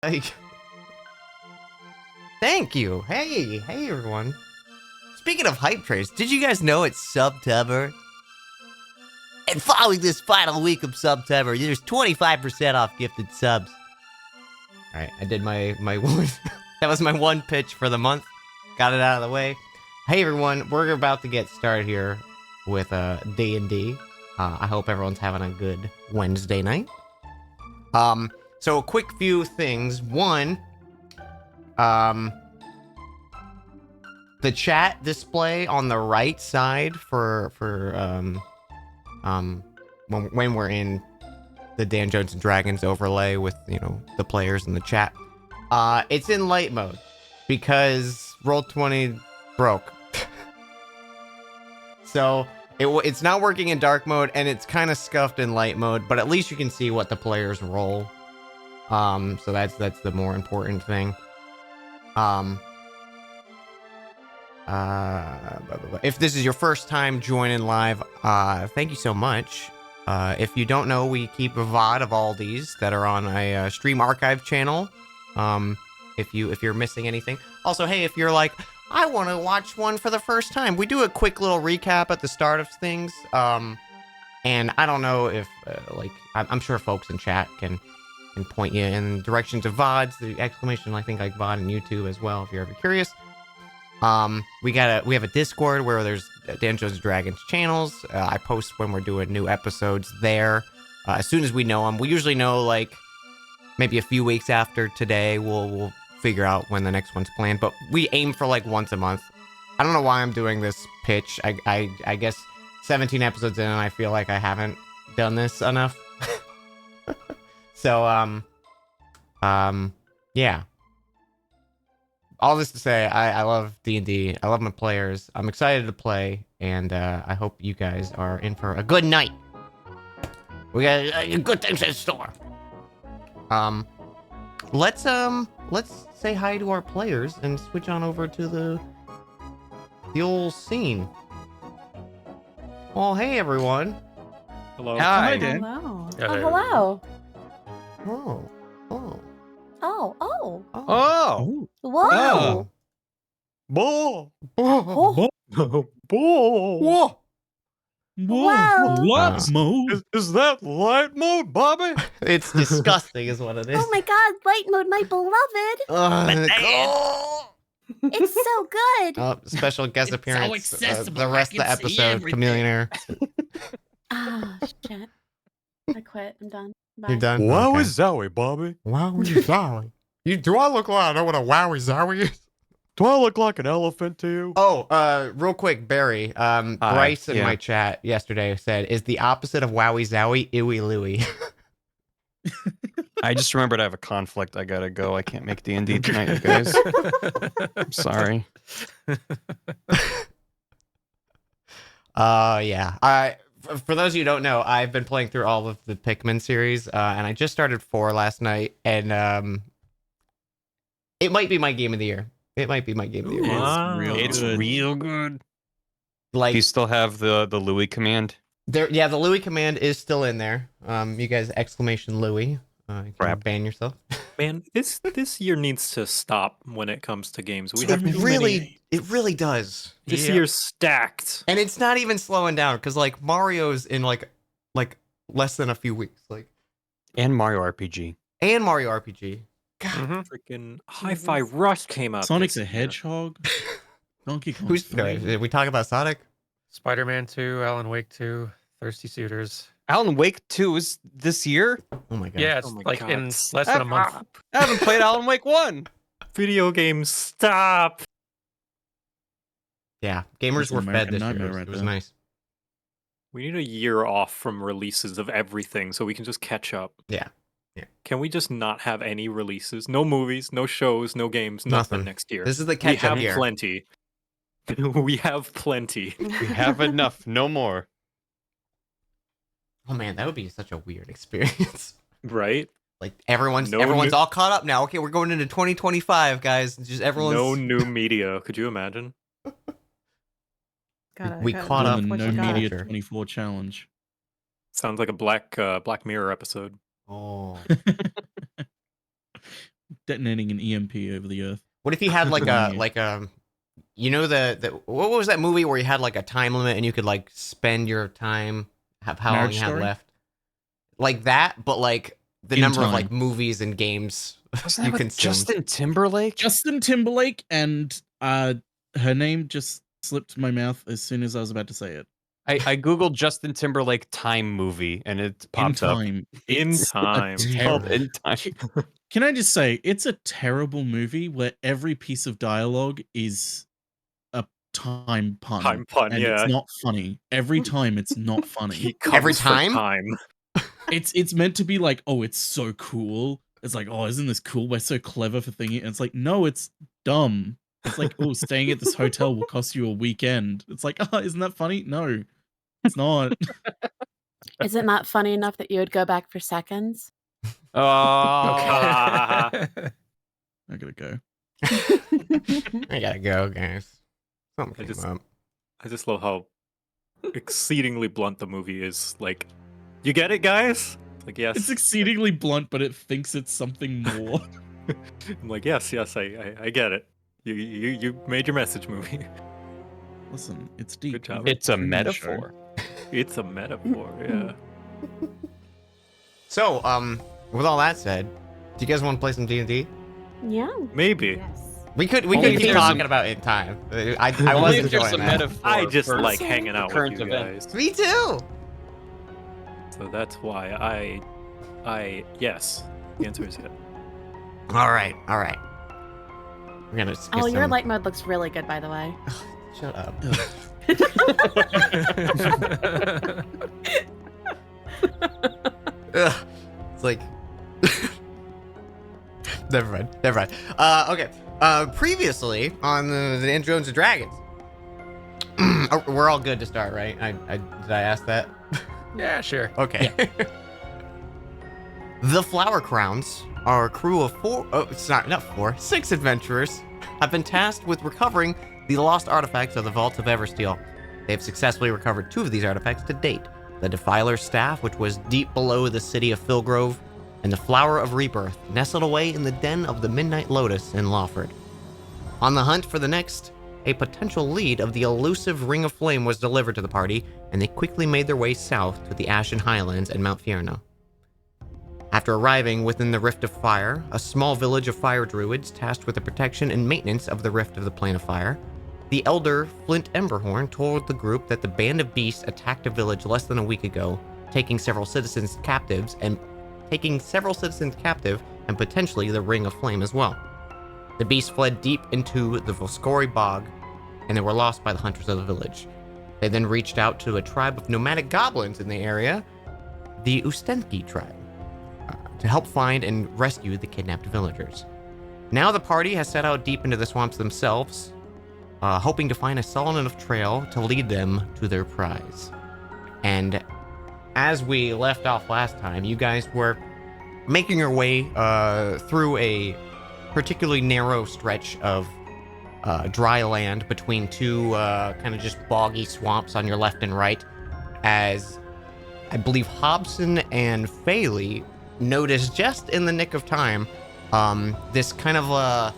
Like, thank you. Hey everyone. Speaking of hype trains, did you guys know it's September? And following this final week of September, there's 25% off gifted subs. Alright, I did my one. That was my one pitch for the month. Got it out of the way. Hey everyone, we're about to get started here with D&D. I hope everyone's having a good Wednesday night. So a quick few things. One, the chat display on the right side for when we're in the Dan Jones and Dragons overlay with, you know, the players in the chat, it's in light mode because Roll20 broke. So it's not working in dark mode, and it's kind of scuffed in light mode, but at least you can see what the players roll. So that's the more important thing. If this is your first time joining live, thank you so much. If you don't know, we keep a VOD of all these that are on a stream archive channel. If you're missing anything. Also, hey, if you're like, I want to watch one for the first time, we do a quick little recap at the start of things. And I don't know if I'm sure folks in chat can point you in directions of VODs, the exclamation, I think, like VOD and YouTube as well, if you're ever curious. We have a Discord where there's Dan Jones and Dragons channels. I post when we're doing new episodes there. As soon as we know them, we usually know like maybe a few weeks after today. We'll figure out when the next one's planned, but we aim for like once a month. I don't know why I'm doing this pitch. I guess 17 episodes in, and I feel like I haven't done this enough. So yeah. All this to say, I love D&D. I love my players. I'm excited to play, and I hope you guys are in for a good night. We got good things in store. Let's say hi to our players and switch on over to the old scene. Oh, hey everyone. Hello. Hi. Dan. Hello. Yeah, Oh, hey. hello. Oh. Oh. Oh, oh. Oh. Whoa. Oh. Bull. Oh. Bull. Whoa. Wow. What mode? Is that light mode, Bobby? It's disgusting, is what it is. Oh my god, light mode, my beloved. It's so good. Special guest It's so appearance. accessible, The rest I of the can see episode, everything. Chameleonaire. Ah, shit. I quit. I'm done. Bye. You're done. Wowie Okay. zowie, Bobby. Wowie zowie. Do I look like I know what a wowie zowie is? Do I look like an elephant to you? Oh, real quick, Barry. Bryce in yeah. my chat yesterday said, "Is the opposite of wowie zowie ooey looey?" I just remembered I have a conflict. I gotta go. I can't make D&D tonight, you guys. I'm sorry. Yeah. For those of you who don't know, I've been playing through all of the Pikmin series, and I just started 4 last night, and it might be my game of the year. It might be my game of the year. Wow. It's good. real good. Like Do you still have the Louis command? yeah, the Louis command is still in there. You guys exclamation Louis. You can Crap. ban yourself. Man, this year needs to stop when it comes to games. We have It too really, many. it really does. This year's stacked. And it's not even slowing down because like Mario's in like less than a few weeks, like, And Mario RPG. and Mario RPG. God, Freaking Hi-Fi Rush came out. Sonic's this a year. hedgehog. Donkey Kong. who's 3. did we talk about Sonic? Spider-Man 2, Alan Wake 2, Thirsty Suitors. Alan Wake 2 is this year? Oh my god. Yeah, it's Oh my like God. in less than a month. I haven't played Alan Wake 1. Video games, stop. Yeah. Gamers That's an were fed American this year. nightmare It right was there. nice. We need a year off from releases of everything so we can just catch up. Yeah. Yeah. Can we just not have any releases? No movies, no shows, no games, nothing, Nothing. next year. This is the We catch up have year. plenty. We have plenty. We have enough. No more. Oh man, that would be such a weird experience. Right? Like everyone's No everyone's new- all caught up now. Okay, we're going into 2025, guys. Just everyone's No new media. Could you imagine? we caught up. Won the What No you got? Media Culture. 24 challenge. Sounds like a Black Mirror episode. Oh. Detonating an EMP over the earth. What if you had like a Yeah. like you know the what was that movie where you had like a time limit and you could like spend your time how long Marriage you had Story? left? Like that, but like the In number of time. like movies and games Wasn't you that with consumed. Justin Timberlake? Justin Timberlake and her name just slipped my mouth as soon as I was about to say it. I googled Justin Timberlake time movie and it popped In up. time. In It's a time. terrible- In time. Can I just say, it's a terrible movie where every piece of dialogue is a time pun. Time pun, and yeah. it's not funny. Every time it's not He funny. comes Every for time? time. It's meant to be like, oh, it's so cool. It's like, oh, isn't this cool? We're so clever for thinking. And it's like, no, it's dumb. It's like, oh, staying at this hotel will cost you a weekend. It's like, oh, isn't that funny? No, it's not. Is it not funny enough that you would go back for seconds? Oh, I gotta go. I gotta go, guys. Something I came just- up. I just love how exceedingly blunt the movie is. Like, you get it, guys? Like, yes. It's exceedingly blunt, but it thinks it's something more. I'm like, yes, I get it. You made your message movie. Listen, it's deep. Good job. We wrote it's a the show. metaphor. It's a metaphor, yeah. So, with all that said, do you guys want to play some D&D? Yeah. Maybe. We could Only keep if there's talking a- about it in time. I Only was if there's enjoying a that. metaphor. I just for like the hanging out with current you event. guys. Me too. So that's why yes. The answer is yes. All right. We're gonna. Get Oh, your some- light mode looks really good, by the way. Shut up. Ugh. It's like. Never mind. Okay. Previously on the Indiana Jones and Dragons. We're all good to start, right? Did I ask that? Yeah, sure. Okay. The Flower Crowns are a crew of six adventurers have been tasked with recovering the lost artifacts of the Vault of Eversteel. They have successfully recovered 2 of these artifacts to date. The Defiler's Staff, which was deep below the city of Philgrove, and the Flower of Rebirth, nestled away in the den of the Midnight Lotus in Lawford. On the hunt for the next, a potential lead of the elusive Ring of Flame was delivered to the party, and they quickly made their way south to the Ashen Highlands and Mount Fierno. After arriving within the Rift of Fire, a small village of fire druids tasked with the protection and maintenance of the Rift of the Plane of Fire, the elder Flint Emberhorn told the group that the band of beasts attacked a village less than a week ago, taking several citizens captive and potentially the Ring of Flame as well. The beasts fled deep into the Volscori Bog, and they were lost by the hunters of the village. They then reached out to a tribe of nomadic goblins in the area, the Ustenki tribe, to help find and rescue the kidnapped villagers. Now the party has set out deep into the swamps themselves, hoping to find a solid enough trail to lead them to their prize. And as we left off last time, you guys were making your way through a particularly narrow stretch of dry land between 2 kind of just boggy swamps on your left and right, as I believe Hobson and Faley noticed just in the nick of time this kind of a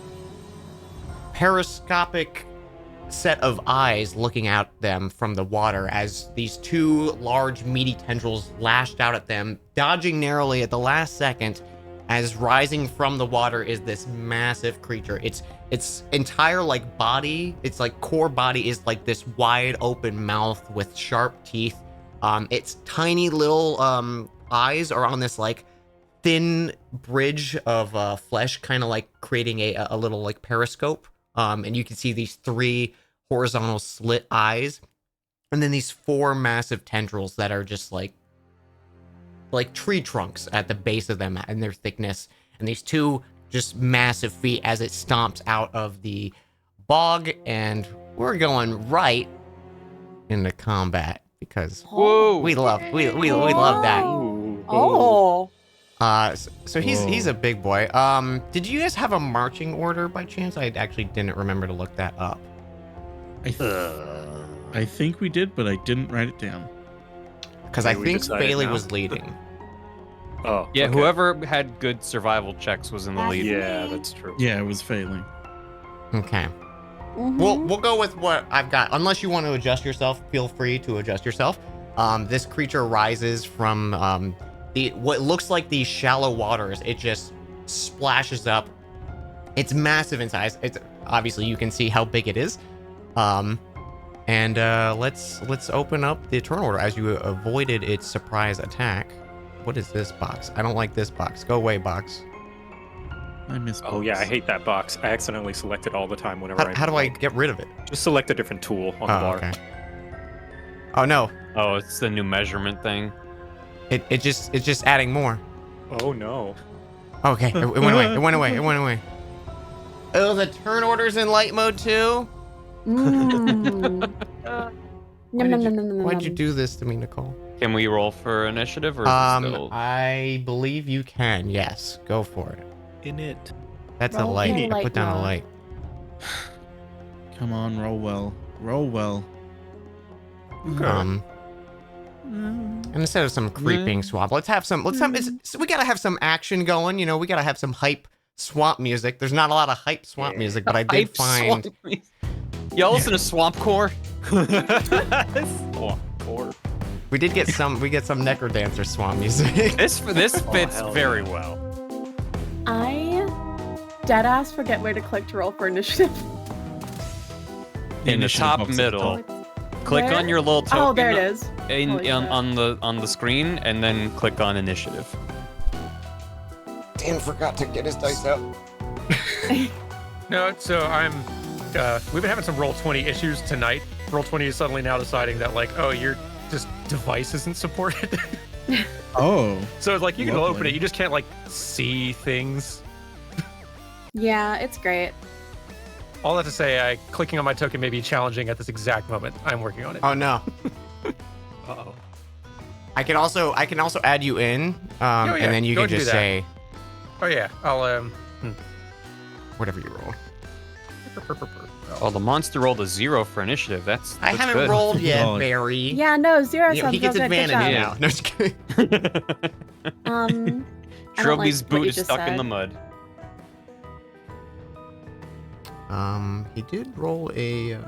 periscopic set of eyes looking at them from the water as these 2 large meaty tendrils lashed out at them, dodging narrowly at the last second, as rising from the water is this massive creature. Its entire like body, its like core body is like this wide open mouth with sharp teeth. Its tiny little eyes are on this like thin bridge of flesh, kind of like creating a little like periscope. And you can see these 3 horizontal slit eyes, and then these 4 massive tendrils that are just like tree trunks at the base of them and their thickness, and these 2 just massive feet as it stomps out of the bog. And we're going right into combat because Whoa. we love that. Oh. So he's a big boy. Did you guys have a marching order by chance? I actually didn't remember to look that up. I think we did, but I didn't write it down. Because Okay, I we think decided Bailey now. was leading. Oh, Yeah, okay. whoever had good survival checks was in the lead. Yeah, that's true. Yeah, it was failing. Okay. Mhm. We'll go with what I've got. Unless you want to adjust yourself, feel free to adjust yourself. This creature rises from what looks like these shallow waters. It just splashes up. It's massive in size. It's obviously you can see how big it is. And let's open up the turn order as you avoided its surprise attack. What is this box? I don't like this box. Go away, box. I missed. Oh yeah, I hate that box. I accidentally select it all the time whenever How do I get rid of it? just select a different tool on the bar. Okay. Oh no, Oh, it's the new measurement thing. it's just adding more. Oh no. Okay, it went away. Oh, the turn order's in light mode too? Mm. Nom, nom, nom, nom, nom, Why'd you nom. do this to me, Nicole? Can we roll for initiative or is it still... I believe you can. Yes, go for it. In it. That's a Roll light. in I light put down a mode. light. Come on, roll well. Roll well. Okay. And instead of some creeping swamp, let's have we gotta have some action going. You know, we gotta have some hype swamp music. There's not a lot of hype swamp music, but I did Hype find. swamp. Y'all listen to Swampcore? Oh, core. We get some Necrodancer swamp music. This fits hell very well. I deadass forget where to click to roll for initiative. In the initiative top box at the middle. top. Click Where? on your little token Oh, there it is. in, Holy shit. on the screen, and then click on initiative. Dan forgot to get his dice out. No, so we've been having some Roll20 issues tonight. Roll20 is suddenly now deciding that, like, oh, your just device isn't supported. Oh. So it's like you can open Lovely. it, you just can't like see things. Yeah, it's great. All that to say, clicking on my token may be challenging at this exact moment. I'm working on it. Oh no. Uh-oh. I can also add you in, yeah, and then you go can ahead and just do that. say Oh yeah, I'll whatever you roll. Oh, the monster rolled a 0 for initiative. That's I haven't good. rolled yet, God. Barry. Yeah, no, 0 You know, sounds he gets real good. Good advantage job. now. No, just kidding. I don't Trilby's like what boot you is just stuck in the said. mud. He did roll a.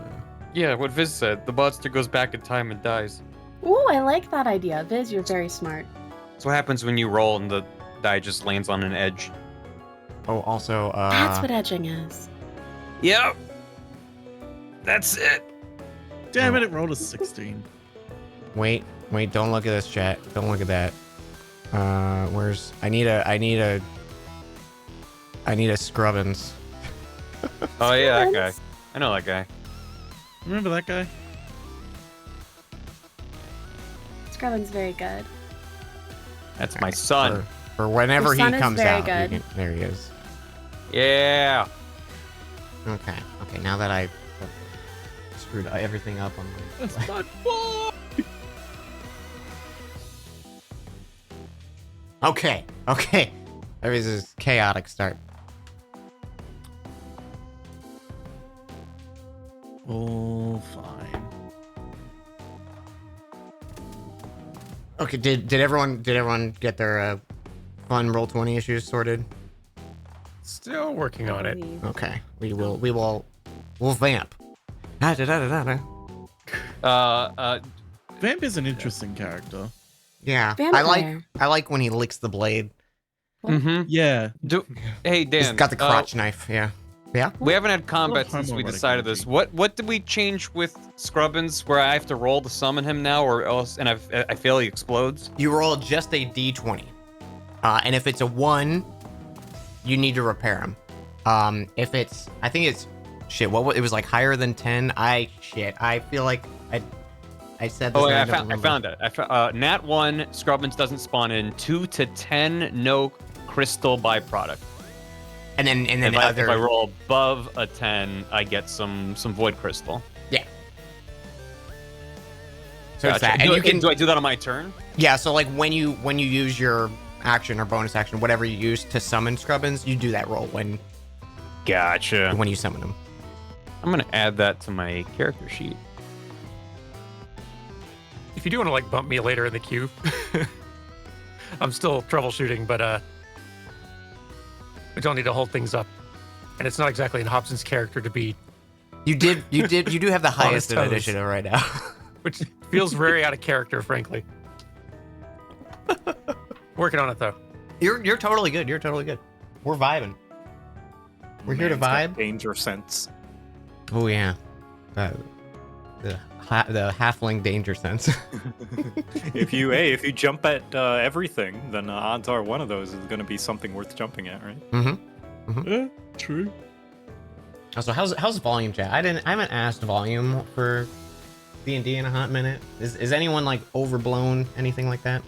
Yeah, what Viz said. The monster goes back in time and dies. Ooh, I like that idea. Viz, you're very smart. That's what happens when you roll and the die just lands on an edge. Oh, also. That's what edging is. Yep. That's it. Damn it! It rolled a 16. Wait, don't look at this, chat. Don't look at that. Where's I need a Scrubbins. Oh yeah, that guy. Scrubbins? I know that guy. Remember that guy? Scrubbin's very good. That's my son. For whenever Your he son is comes very out. you good. can- there he is. Yeah. Okay. Now that I screwed everything up on my. That's my boy. Okay. There is this chaotic start. Oh, fine. Okay. Did everyone get their fun roll-20 issues sorted? still working on it. Okay. We'll vamp. Ah, Vamp is an interesting character. Yeah. Vampire. I like when he licks the blade. Mm-hmm. Yeah. Hey He's Dan. got the crotch knife. Yeah. Yeah. We haven't had combat Little since we homoerotic decided this. energy. What did we change with Scrubbins where I have to roll to summon him now, or else and I feel he explodes? You roll just a d20, and if it's a 1, you need to repair him. If it's, I think it's shit. It was like higher than 10. I feel like I said this. Oh and yeah, don't I found remember. it. Nat 1 Scrubbins doesn't spawn in. 2 to 10 no crystal byproduct. And then If the I, other. if I roll above a 10, I get some void crystal. So it's that, do, and you can. do I do that on my turn? Yeah. So like when you use your action or bonus action, whatever you use to summon Scrubbins, you do that roll when Gotcha. you summon him. I'm gonna add that to my character sheet. If you do want to like bump me later in the queue, I'm still troubleshooting, but we don't need to hold things up. And it's not exactly in Hobson's character to be, You do have the his highest toes. initiative right now. which feels very out of character, frankly. Working on it though. You're totally good. You're totally good. We're vibing. We're here to Man's got vibe. Danger sense. Oh yeah, the halfling danger sense. If you jump at everything, then odds are one of those is going to be something worth jumping at, right? Mm-hmm. Yeah, true. Also, how's volume chat? I haven't asked volume for D&D in a hot minute. Is anyone like overblown? Anything like that?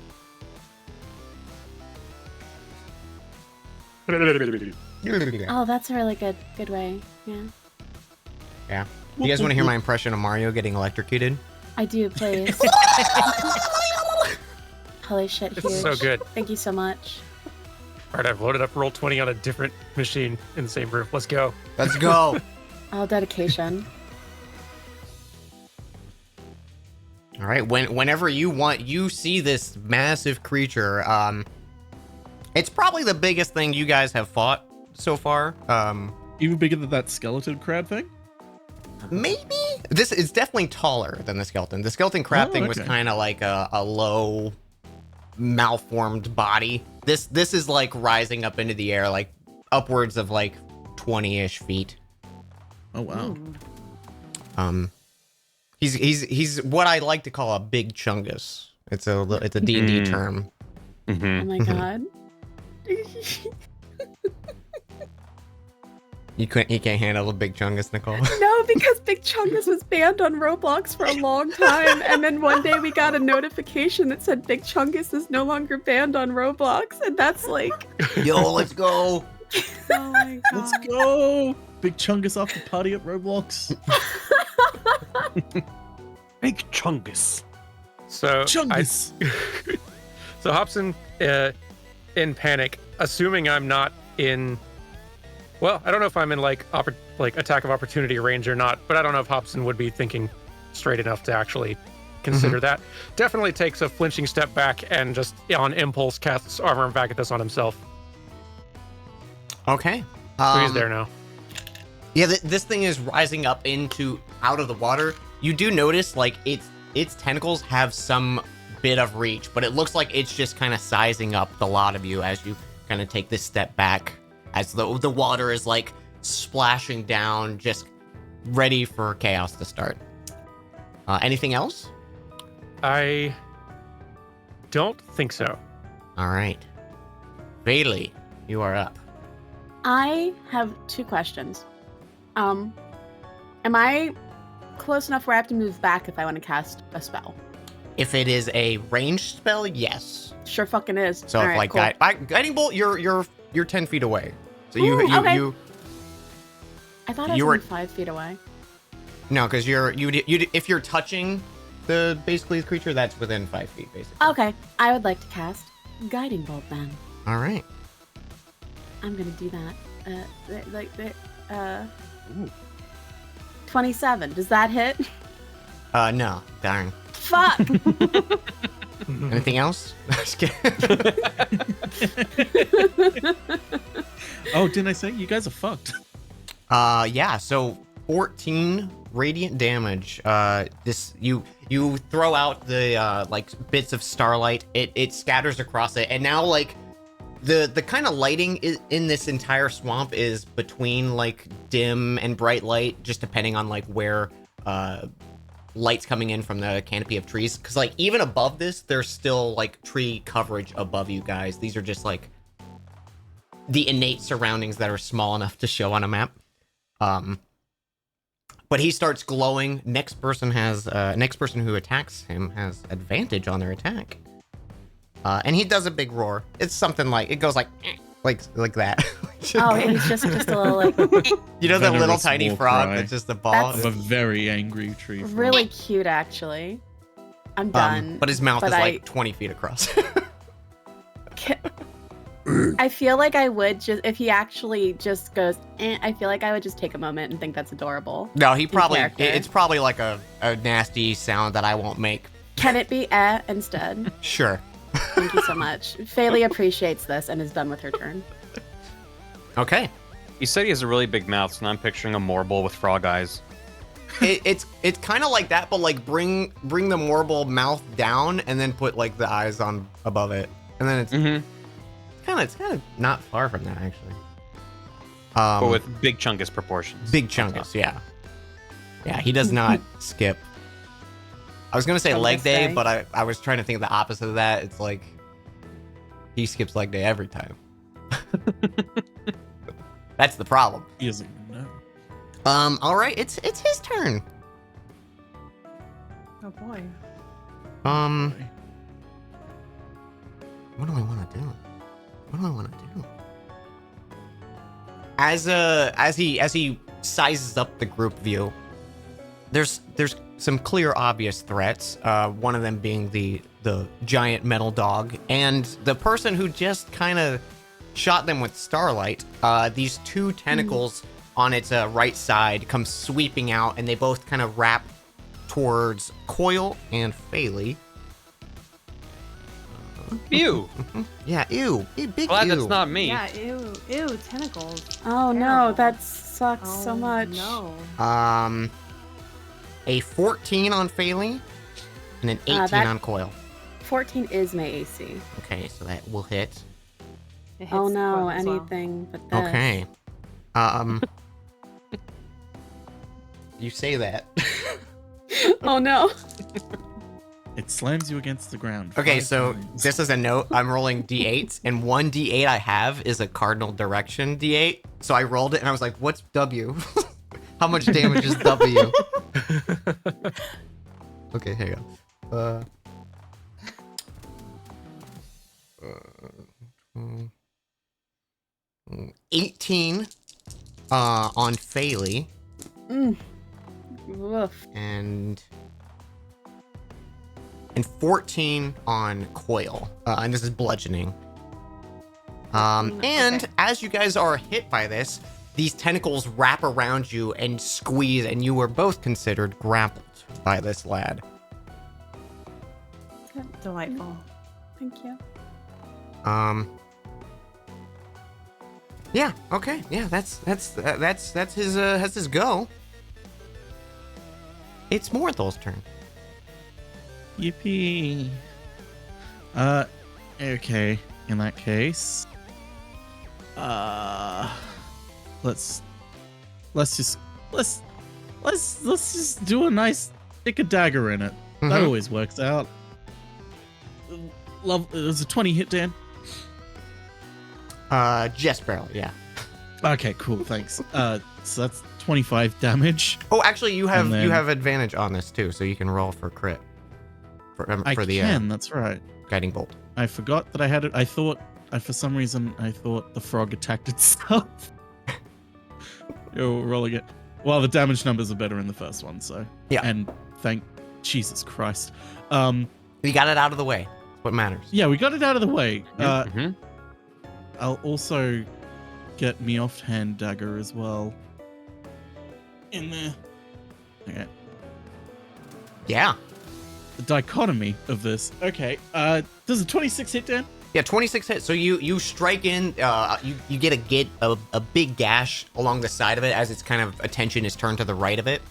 Oh, that's a really good way. Yeah. Yeah. You guys want to hear my impression of Mario getting electrocuted? I do, please. Holy shit, huge. It's so good. Thank you so much. All right, I've loaded up Roll20 on a different machine in the same room. Let's go. Let's go. All dedication. All right. Whenever you see this massive creature, it's probably the biggest thing you guys have fought so far. Even bigger than that skeleton crab thing? Maybe this is definitely taller than the skeleton. The skeleton crab Oh, thing was okay. kind of like a low, malformed body. This is like rising up into the air, like upwards of like 20-ish feet. Oh, wow. Ooh. He's what I like to call a big chungus. It's a D&D term. Mm-hmm. Oh my god. You can't handle a big chungus, Nicole. No, because Big Chungus was banned on Roblox for a long time, and then one day we got a notification that said Big Chungus is no longer banned on Roblox, and that's like, Yo, let's go. oh my god. Let's go! Big Chungus after party at Roblox. Big Chungus. So Chungus! So Hobson, in panic, assuming I'm not in. Well, I don't know if I'm in like attack of opportunity range or not, but I don't know if Hobson would be thinking straight enough to actually consider that. Definitely takes a flinching step back and just on impulse casts Armor of Vagathus on himself. Okay. So he's there now. Yeah, this thing is rising up out of the water. You do notice like its tentacles have some bit of reach, but it looks like it's just kind of sizing up the lot of you as you kind of take this step back, as the water is like splashing down, just ready for chaos to start. Anything else? I don't think so. All right. Bailey, you are up. I have 2 questions. Am I close enough where I have to move back if I want to cast a spell? If it is a ranged spell, yes. Sure fucking is. So All if right, like cool. guiding bolt, you're 10 feet away. So Ooh, okay. you I thought I you was were- only 5 feet away. no, because you if you're touching basically the creature, that's within 5 feet basically. Okay, I would like to cast Guiding Bolt then. All right. I'm gonna do that. 27. Does that hit? No, darn. Fuck. Anything else? Just kidding. Oh, didn't I say? You guys are fucked. Yeah. So 14 radiant damage. This you throw out the like bits of starlight. It scatters across it, and now like the kind of lighting in this entire swamp is between like dim and bright light, just depending on like where light's coming in from the canopy of trees. Because like even above this, there's still like tree coverage above you guys. These are just like the innate surroundings that are small enough to show on a map. But he starts glowing. Next person who attacks him has advantage on their attack. And he does a big roar. It's something like, it goes like that. Oh, he's just a little like You know that little Venomous tiny war frog cry. that's just a ball? Of a very angry tree. frog. really cute, actually. I'm done. But his mouth but is like 20 feet across. I feel like I would just, if he actually just goes, I feel like I would just take a moment and think that's adorable. No, he probably, character. it's probably like a nasty sound that I won't make. Can it be instead? Sure. Thank you so much. Faylee appreciates this and is done with her turn. Okay. He said he has a really big mouth, so now I'm picturing a Morble with frog eyes. It's kind of like that, but like bring the Morble mouth down and then put like the eyes on above it. And then it's kind of not far from that actually. But with big chungus proportions. Big chungus, yeah. Yeah, he does not skip. I was gonna say From leg this day, day. but I was trying to think of the opposite of that. It's like he skips leg day every time. That's the problem. He doesn't even know. All right, it's his turn. Oh boy. What do I want to do? As he sizes up the group view, there's some clear obvious threats. One of them being the giant metal dog, and the person who just kind of shot them with starlight. These 2 tentacles on its right side come sweeping out, and they both kind of wrap towards Coil and Faylee. Ew. Yeah, ew, big Glad ew. that's not me. Yeah, ew, tentacles. Oh no, Terrible. that sucks so Oh, much. No. A 14 on Faylee and an 18 that- on Coil. 14 is my AC. Okay, so that will hit. It hits Oh no, Coil as well. anything but this. Okay. You say that. Oh no. It slams you against the ground. Okay, 5 so times. just as a note, I'm rolling d8s, and one d8 I have is a cardinal direction d8. So I rolled it, and I was like, "What's W? How much damage is W?" Okay, here you go. 18 on Phaley, Woof. and 14 on Coil. And this is bludgeoning. And as you guys are hit by this, these tentacles wrap around you and squeeze, and you were both considered grappled by this lad. Delightful. Thank you. Yeah. Okay. Yeah. That's his go. It's Morthal's turn. Yippee. Okay. In that case, let's just do a nice stick a dagger in it. That Mhm. always works out. Love. There's a 20 hit, Dan. Just barely. Yeah. Okay, cool. Thanks. So that's 25 damage. Oh, actually, you have And then- you have advantage on this too, so you can roll for crit. I For the can. That's right. guiding bolt. I forgot that I had it. I thought, for some reason, I thought the frog attacked itself. Yo, rolling it. Well, the damage numbers are better in the first one, so. Yeah. And thank Jesus Christ. You got it out of the way. That's what matters. Yeah, we got it out of the way. Mhm. I'll also get me offhand dagger as well. In there. Okay. Yeah. The dichotomy of this. Okay. Does a 26 hit, Dan? Yeah, 26 hits. So you strike in. You get a big gash along the side of it as its kind of attention is turned to the right of it.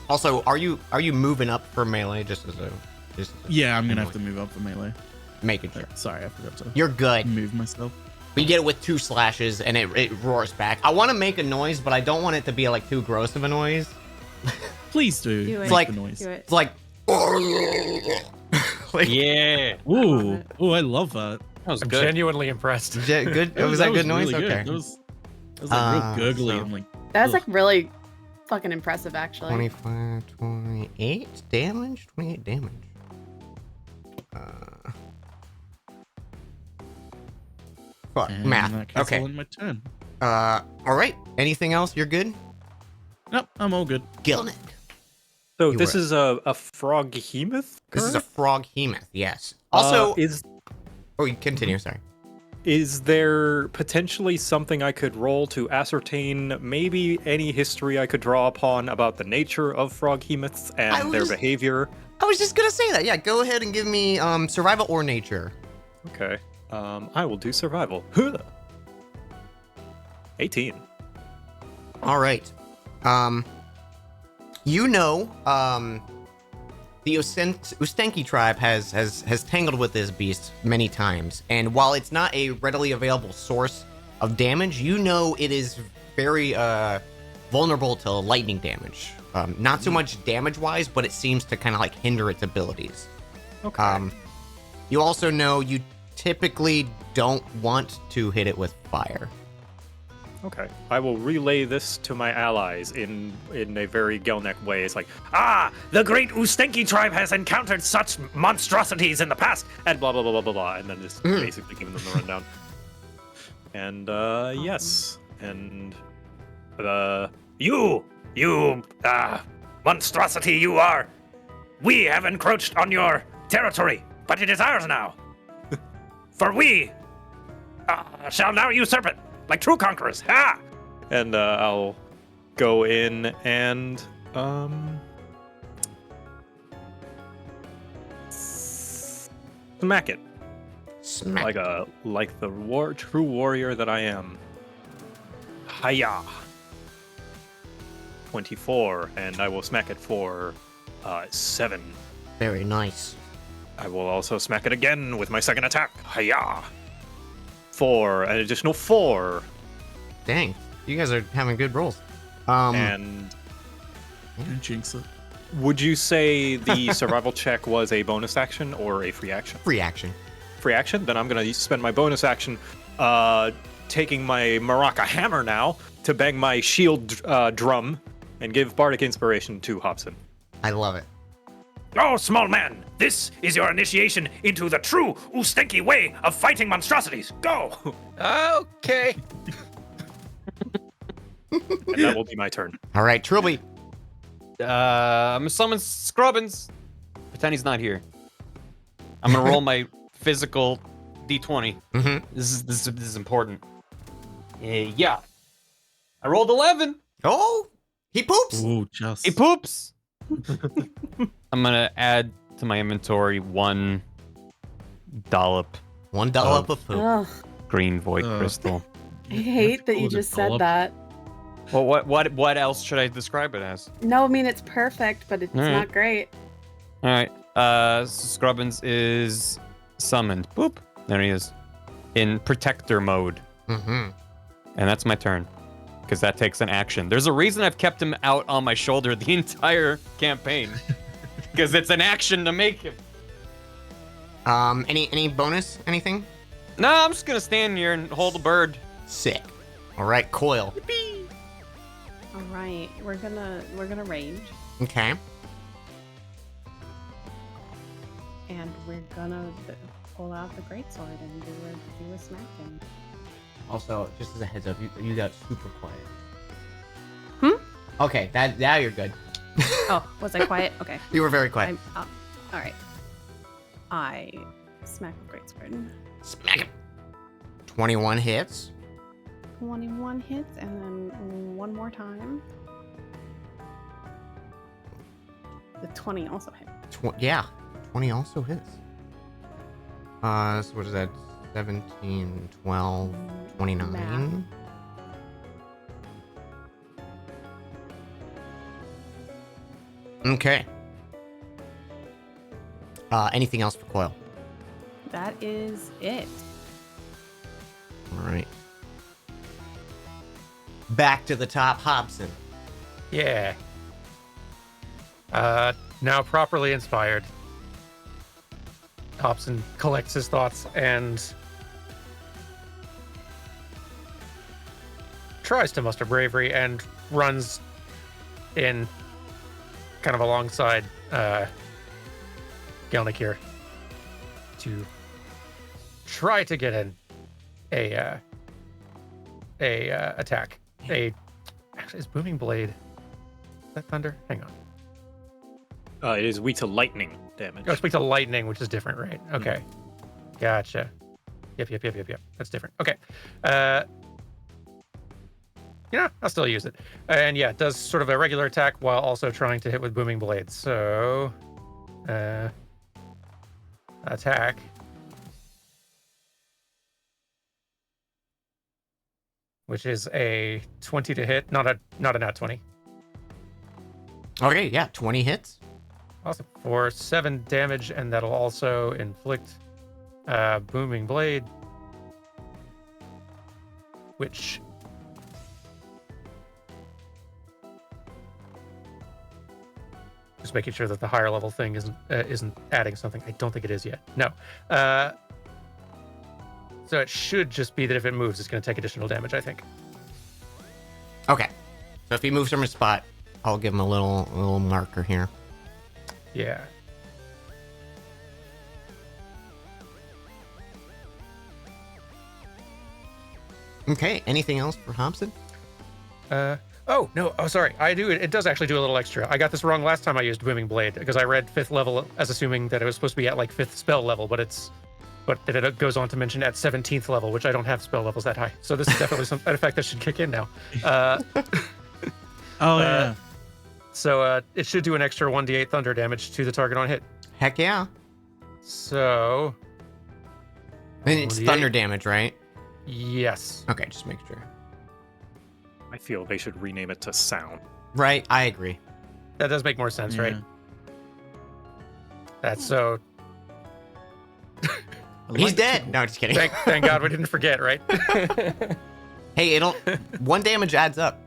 Also, are you moving up for melee? Just Yeah, I'm gonna have to move up for melee. making sure. Sorry, I forgot to You're good. move myself. But you get it with 2 slashes, and it roars back. I want to make a noise, but I don't want it to be like too gross of a noise. Please do. Do it. make like- the noise. Do it. It's like. Like, Yeah. Ooh, it. ooh, I love that. That was I'm good. genuinely impressed. good. Was that good noise? Really good. Okay. That was like real gurgly so- and like. That was Ugh. like really fucking impressive, actually. 25, 28 damage? 28 damage. Fuck, And math. in that case, I'll Okay. end my turn. Alright. Anything else? You're good? Nope, I'm all good. Gilnick. So You this were- is a froghemoth? This is a correct? frog hemoth, yes. Also, is oh, you continue, sorry. there potentially something I could roll to ascertain maybe any history I could draw upon about the nature of froghemoths I and their was- behavior? I was just gonna say that. Yeah, go ahead and give me survival or nature. Okay. I will do survival. Huh. 18. All right. You know, the Ustenki tribe has tangled with this beast many times, and while it's not a readily available source of damage, you know it is very vulnerable to lightning damage. Not so much damage-wise, but it seems to kind of like hinder its abilities. Okay. You also know you typically don't want to hit it with fire. Okay. I will relay this to my allies in a very Gelneck way. It's like, ah, the great Ustenki tribe has encountered such monstrosities in the past, and blah blah blah blah blah blah, and then just basically giving them the rundown. And yes, and you monstrosity you are, we have encroached on your territory, but it is ours now. For we shall now usurp it. Like true conquerors, ha! And I'll go in and smack it Smack. like the true warrior that I am. Hiya! 24, and I will smack it for 7. Very nice. I will also smack it again with my second attack. Hiya! 4, an additional 4. Dang, you guys are having good rolls. And Don't jinx it. Would you say the survival check was a bonus action or a free action? Free action. Free action? Then I'm going to spend my bonus action taking my maraca hammer now to bang my shield drum and give bardic inspiration to Hobson. I love it. Oh, small man, this is your initiation into the true Ustenki way of fighting monstrosities. Go! Okay. And that will be my turn. All right, Trilby. I'm gonna summon Scrubbins. Pretend he's not here. I'm gonna roll my physical d20. Mm-hmm. This is important. Yeah. I rolled 11. Oh, he poops. Ooh, just. He poops. I'm gonna add to my inventory 1 dollop One dollop of poop. Ugh, green void crystal. I hate that you Call it a just said dollop. that. Well, what else should I describe it as? No, I mean it's perfect, but it's Alright. not great. All right. Scrubbins is summoned. Boop. There he is. In protector mode. Mm-hmm. And that's my turn. Because that takes an action. There's a reason I've kept him out on my shoulder the entire campaign. Because it's an action to make him. Any bonus? Anything? No, I'm just gonna stand here and hold the bird. Sick. All right, Coil. All right, we're gonna rage, Okay. and we're gonna pull out the greatsword and do a smack him. Also, just as a heads up, you got super quiet. Hmm? Okay, now you're good. Oh, was I quiet? Okay. You were very quiet. I'm all right. I smack the greatsword. Smack him. 21 hits. 21 hits, and then one more time. The 20 also hit. Yeah, 20 also hits. So what is that? 17, 12, 29. Math. Okay. Anything else for Coil? That is it. All right. Back to the top, Hobson. Yeah. Now properly inspired, Hobson collects his thoughts and tries to muster bravery and runs in kind of alongside Gelnick here to try to get in a attack. Actually, is Booming Blade is that thunder? Hang on. It is weak to lightning damage. Oh, speak to lightning, which is different, right? Okay. Gotcha. Yep. That's different. Okay. Yeah, I'll still use it. And yeah, it does sort of a regular attack while also trying to hit with Booming Blade. So, attack. Which is a 20 to hit, not a nat 20. Okay, yeah, 20 hits. Awesome. For 7 damage, and that'll also inflict Booming Blade, which just making sure that the higher level thing isn't adding something. I don't think it is yet. No. So it should just be that if it moves, it's going to take additional damage, I think. Okay. So if he moves from his spot, I'll give him a little marker here. Yeah. Okay, anything else for Hobson? Oh, no. Oh, sorry. I do. It does actually do a little extra. I got this wrong last time I used Booming Blade because I read 5th level as assuming that it was supposed to be at like 5th spell level, but that it goes on to mention at 17th level, which I don't have spell levels that high. So this is definitely an effect that should kick in now. Yeah. So it should do an extra 1d8 thunder damage to the target on hit. Heck yeah. So, And it's 1d8. thunder damage, right? yes. Okay, just make sure. I feel they should rename it to sound. Right, I agree. That does make more sense, right? Yeah. That's so. I He's like dead. to- No, just kidding. Thank God we didn't forget, right? Hey, one damage adds up.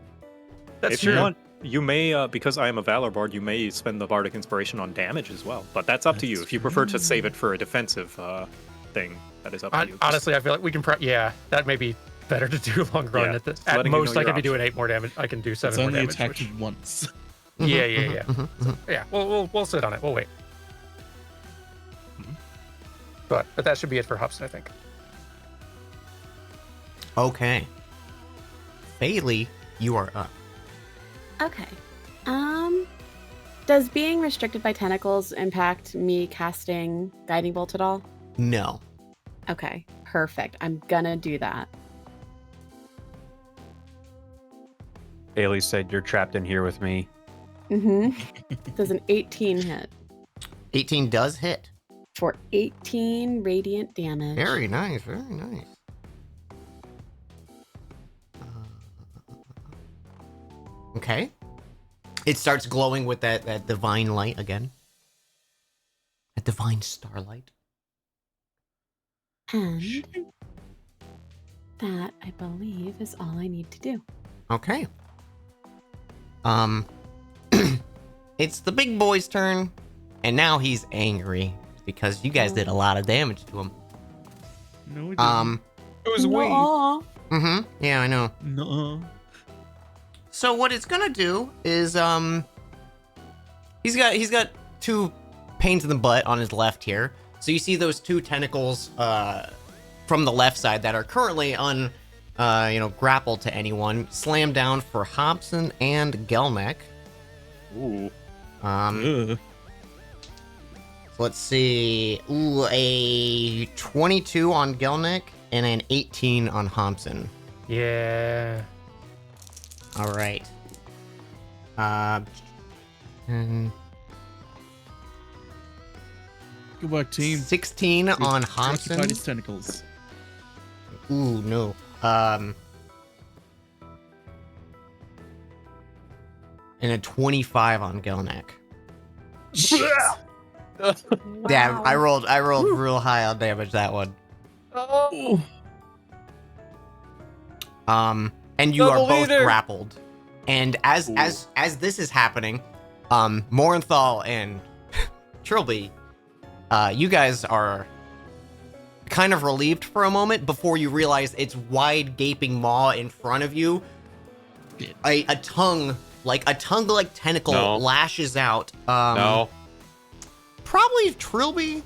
That's If true. You may, because I am a Valor Bard, you may spend the Bardic Inspiration on damage as well. But that's up to you. That's If you prefer to true. save it for a defensive thing, that is up to you. Honestly, I feel like we can. Yeah, that may be better to do long run. Yeah, At, just at letting you know most, I your could be doing options. 8 more damage. I can do 7 It's more only damage. attacked which- you once. Yeah. Mm-hmm. Yeah. We'll sit on it. We'll wait. But that should be it for Hobson, I think. Okay. Bailey, you are up. Okay. Does being restricted by tentacles impact me casting Guiding Bolt at all? No. Okay, perfect. I'm gonna do that. Bailey said you're trapped in here with me. Mm-hmm. Does an 18 hit 18 does hit. for 18 radiant damage. Very nice, very nice. Okay. It starts glowing with that divine light again. A divine starlight. And that, I believe, is all I need to do. Okay. It's the big boy's turn, and now he's angry because you guys did a lot of damage to him. No, we didn't. It was we. Aw. Yeah, I know. No. So what it's gonna do is he's got 2 pains in the butt on his left here. So you see those 2 tentacles from the left side that are currently grappled to anyone. Slam down for Hobson and Gelnek. Ooh. Ugh. So let's see. Ooh, a 22 on Gelnek and an 18 on Hobson. Yeah. All right. And Good work, team. 16 on Occupied Hobson. his tentacles. Ooh, no. And a 25 on Gelnek. Damn, I rolled real high on damage that one. Oh. And you are Double both leader. grappled. And as this is happening, Morenthal and Trilby, you guys are kind of relieved for a moment before you realize its wide gaping maw in front of you. A tongue like tentacle No. lashes out. No. Probably Trilby.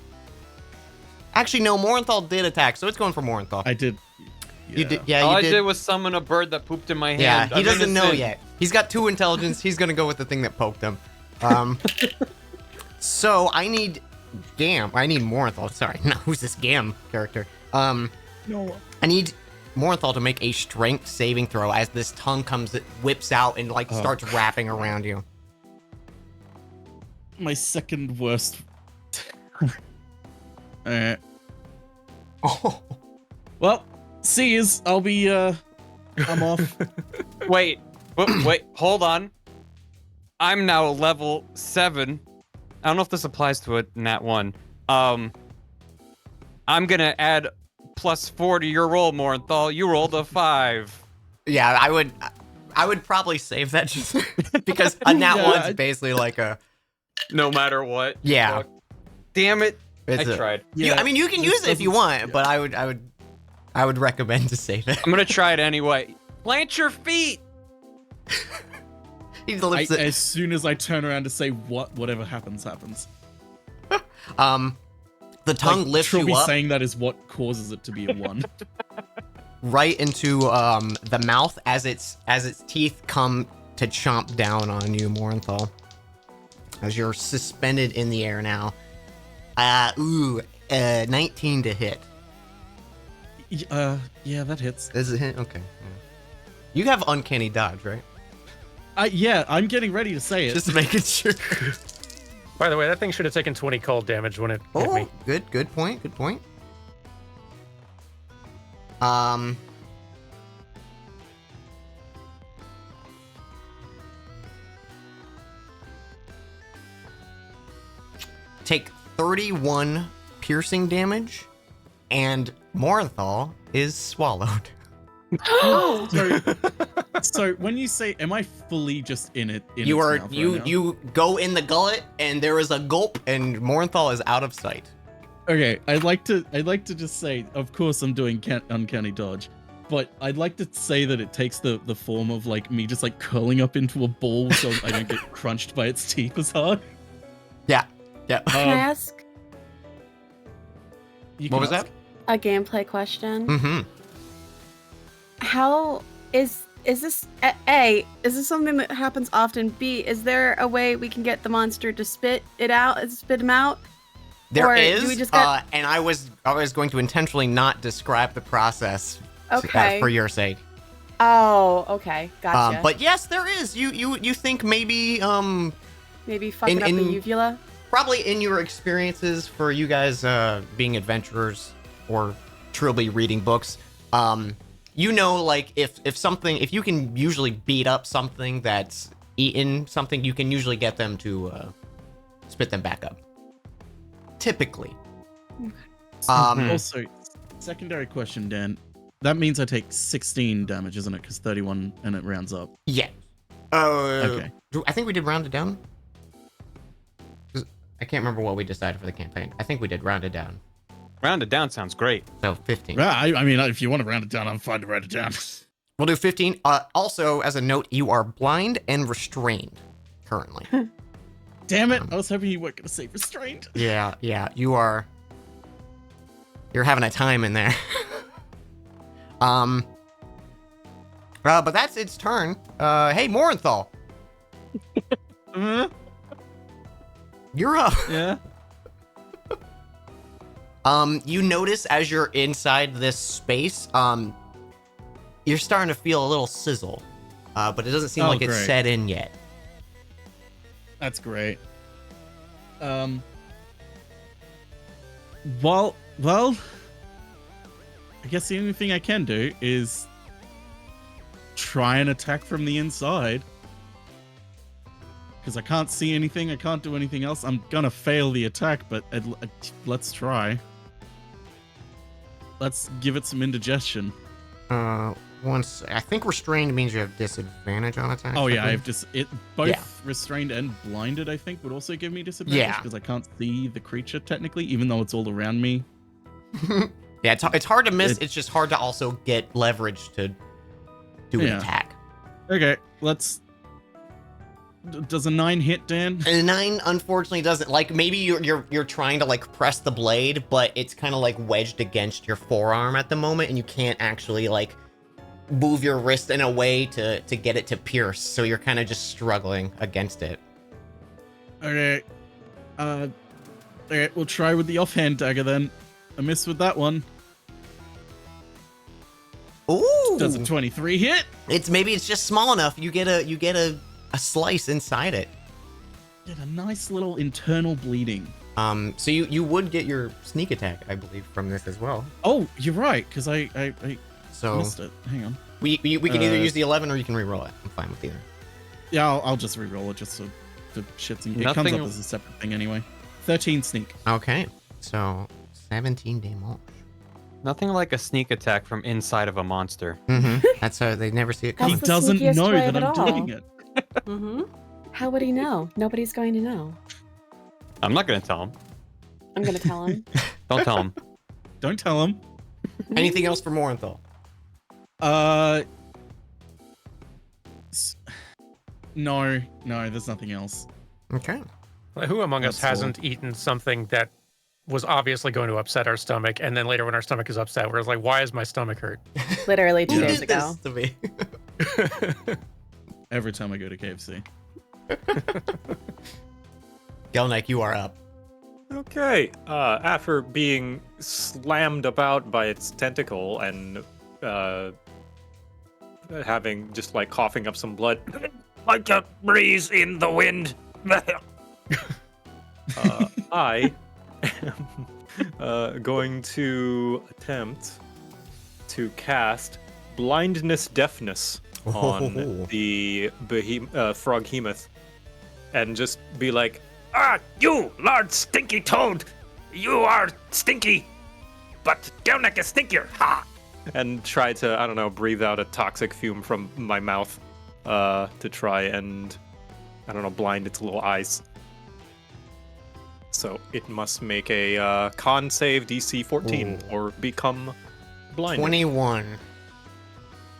Actually, no, Morenthal did attack, so it's going for Morenthal. I did. You did, yeah, All you I did. did was summon a bird that pooped in my hand. Yeah, he I'm doesn't know innocent. yet. He's got 2 intelligence. He's gonna go with the thing that poked him. So I need Morenthal. Sorry, no, who's this Gam character? No. I need Morenthal to make a strength saving throw as this tongue whips out and starts wrapping around you. My second worst. Alright. Oh, Well, see yous. I'll be I'm off. Wait, hold on. I'm now level 7. I don't know if this applies to a nat 1. I'm gonna add +4 to your roll, Morenthal. You rolled a 5. yeah, I would probably save that just because a nat Yeah, one's I- basically like a No matter what. yeah. Fuck. Damn it. It's I a- tried. You, I mean, you can this use it if you doesn't- want, but I would recommend to save it. I'm gonna try it anyway. Plant your feet. He lifts it. As soon as I turn around to say whatever happens. The tongue lifts Trilby you up saying that is what causes it to be a 1. right into the mouth as its teeth come to chomp down on you, Morenthal. As you're suspended in the air now. 19 to hit. Yeah, that hits. Is it hit? Okay. You have uncanny dodge, right? Yeah, I'm getting ready to say it. Just making sure. By the way, that thing should have taken 20 cold damage when it hit me. Oh, good point. Good point. Take 31 piercing damage, and Morenthal is swallowed. Sorry. So when you say, am I fully just in it? In You its are mouth you right now? you go in the gullet, and there is a gulp, and Morenthal is out of sight. Okay, I'd like to just say, of course I'm doing uncanny dodge, but I'd like to say that it takes the form of like me just like curling up into a ball so I don't get crunched by its teeth as hard. Yeah. Can I ask You What can was ask. that? a gameplay question? Mm-hmm. How is this A, is this something that happens often? B, is there a way we can get the monster to spit him out? There Or do is, we just got- and I was going to intentionally not describe the process Okay. for your sake. Oh, okay. Gotcha. But yes, there is. You think maybe maybe fucking up in- the uvula? probably in your experiences for you guys being adventurers or truly reading books, like if you can usually beat up something that's eaten something, you can usually get them to spit them back up. Typically. Also, secondary question, Dan. That means I take 16 damage, isn't it? Because 31 and it rounds up. Yeah. Okay. I think we did round it down. I can't remember what we decided for the campaign. I think we did round it down. Rounded down sounds great. So 15. Yeah, I mean, if you want to round it down, I'm fine to write it down. We'll do 15. Also, as a note, you are blind and restrained currently. Damn it! I was hoping you weren't going to say restrained. Yeah, you are. You're having a time in there. But that's its turn. Hey, Morenthal, you're up. Yeah. You notice as you're inside this space, you're starting to feel a little sizzle, but it doesn't seem like it's great. set in yet. That's great. Well, I guess the only thing I can do is try and attack from the inside. Because I can't see anything, I can't do anything else. I'm gonna fail the attack, but let's try. Let's give it some indigestion. Once I think restrained means you have disadvantage on attacks. Oh yeah, I think. have both Yeah. restrained and blinded. I think would also give me disadvantage Yeah. because I can't see the creature technically, even though it's all around me. Yeah, it's hard to miss. It- It's just hard to also get leverage to do an Yeah. attack. Okay, let's. Does a 9 hit, Dan? And a 9 unfortunately doesn't. Like maybe you're trying to like press the blade, but it's kind of like wedged against your forearm at the moment, and you can't actually like move your wrist in a way to get it to pierce. So you're kind of just struggling against it. Okay. Okay, we'll try with the offhand dagger then. I missed with that one. Ooh, Does a 23 hit? maybe it's just small enough. You get a slice inside it. Get a nice little internal bleeding. So you would get your sneak attack, I believe, from this as well. Oh, you're right, because I So missed it. Hang on. we can either Uh, use the 11 or you can re-roll it. I'm fine with either. Yeah, I'll just re-roll it just so for shits and it comes Nothing- up as a separate thing anyway. 13 sneak. Okay, so 17 damage. Nothing like a sneak attack from inside of a monster. Mm-hmm. That's how they never see it That's He coming. the doesn't sneakiest know way of that it I'm all. doing it. Mm-hmm. How would he know? Nobody's going to know. I'm not gonna tell him. I'm gonna tell him. Don't tell him. Don't tell him. Anything else for Morenthal? No, there's nothing else. Okay. Who among us That's cool. hasn't eaten something that was obviously going to upset our stomach, and then later when our stomach is upset, we're like, why is my stomach hurt? Literally 2 Who days did ago. this to me? Every time I go to KFC. Gelnek, you are up. Okay. After being slammed about by its tentacle and having just like coughing up some blood, Like a breeze in the wind. I am going to attempt to cast blindness deafness on Oh. the froghemoth and just be like, Ah, you, large stinky toad! You are stinky, but Gelnek is stinkier. Ha! and try to, I don't know, breathe out a toxic fume from my mouth to try and, I don't know, blind its little eyes. So it must make a con save DC 14 Ooh. or become blind. 21.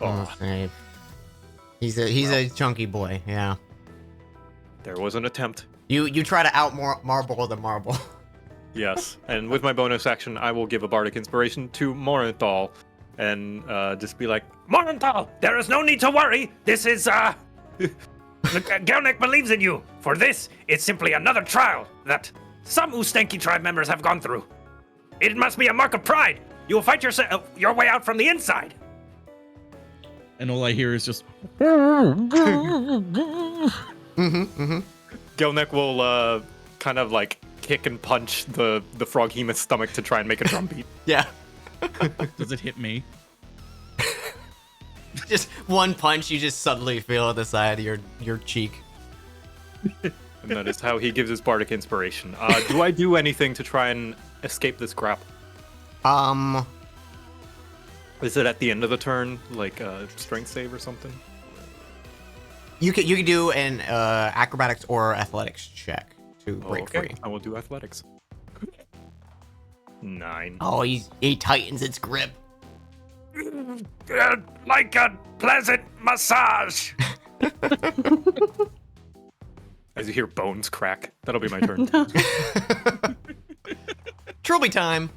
Oh, Save. He's a chunky boy. Yeah. there was an attempt. You try to out marble the marble. Yes, and with my bonus action, I will give a bardic inspiration to Morinthal, and just be like, Morenthal, there is no need to worry. This is, Gelnick believes in you. For this, it's simply another trial that some Ustenki tribe members have gone through. It must be a mark of pride. You will fight your way out from the inside. And all I hear is just Gelnick will kind of like kick and punch the froghemoth's stomach to try and make a drum beat. Yeah. does it hit me? Just one punch, you just suddenly feel at the side of your cheek. And that is how he gives his bardic inspiration. Do I do anything to try and escape this grapple? Is it at the end of the turn, like a strength save or something? You can do an acrobatics or athletics check to break free. I will do athletics. 9. Oh, he tightens its grip. Like a pleasant massage. As you hear bones crack. That'll be my turn. Trilby time.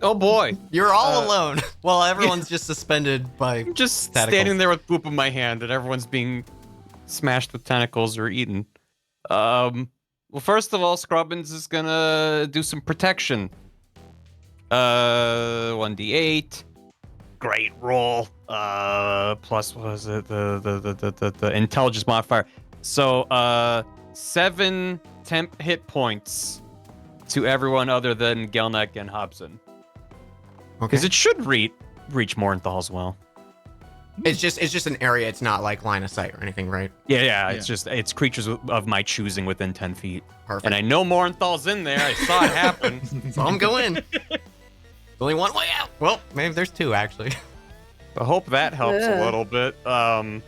Oh boy. You're all alone. Well, everyone's just suspended by Just tentacles. standing there with poop in my hand and everyone's being smashed with tentacles or eaten. Well, first of all, Scrubbins is gonna do some protection. 1d8. Great roll. Plus, what was it? The intelligence modifier. So, 7 temp hit points to everyone other than Gelneck and Hobson. Okay. Because it should reach Morenthal as well. It's just an area. It's not like line of sight or anything, right? Yeah, it's creatures of my choosing within 10 feet. Perfect. And I know Morenthal's in there. I saw it happen. So I'm going. Only one way out. Well, maybe there's two actually. I hope that helps a Ugh. little bit. And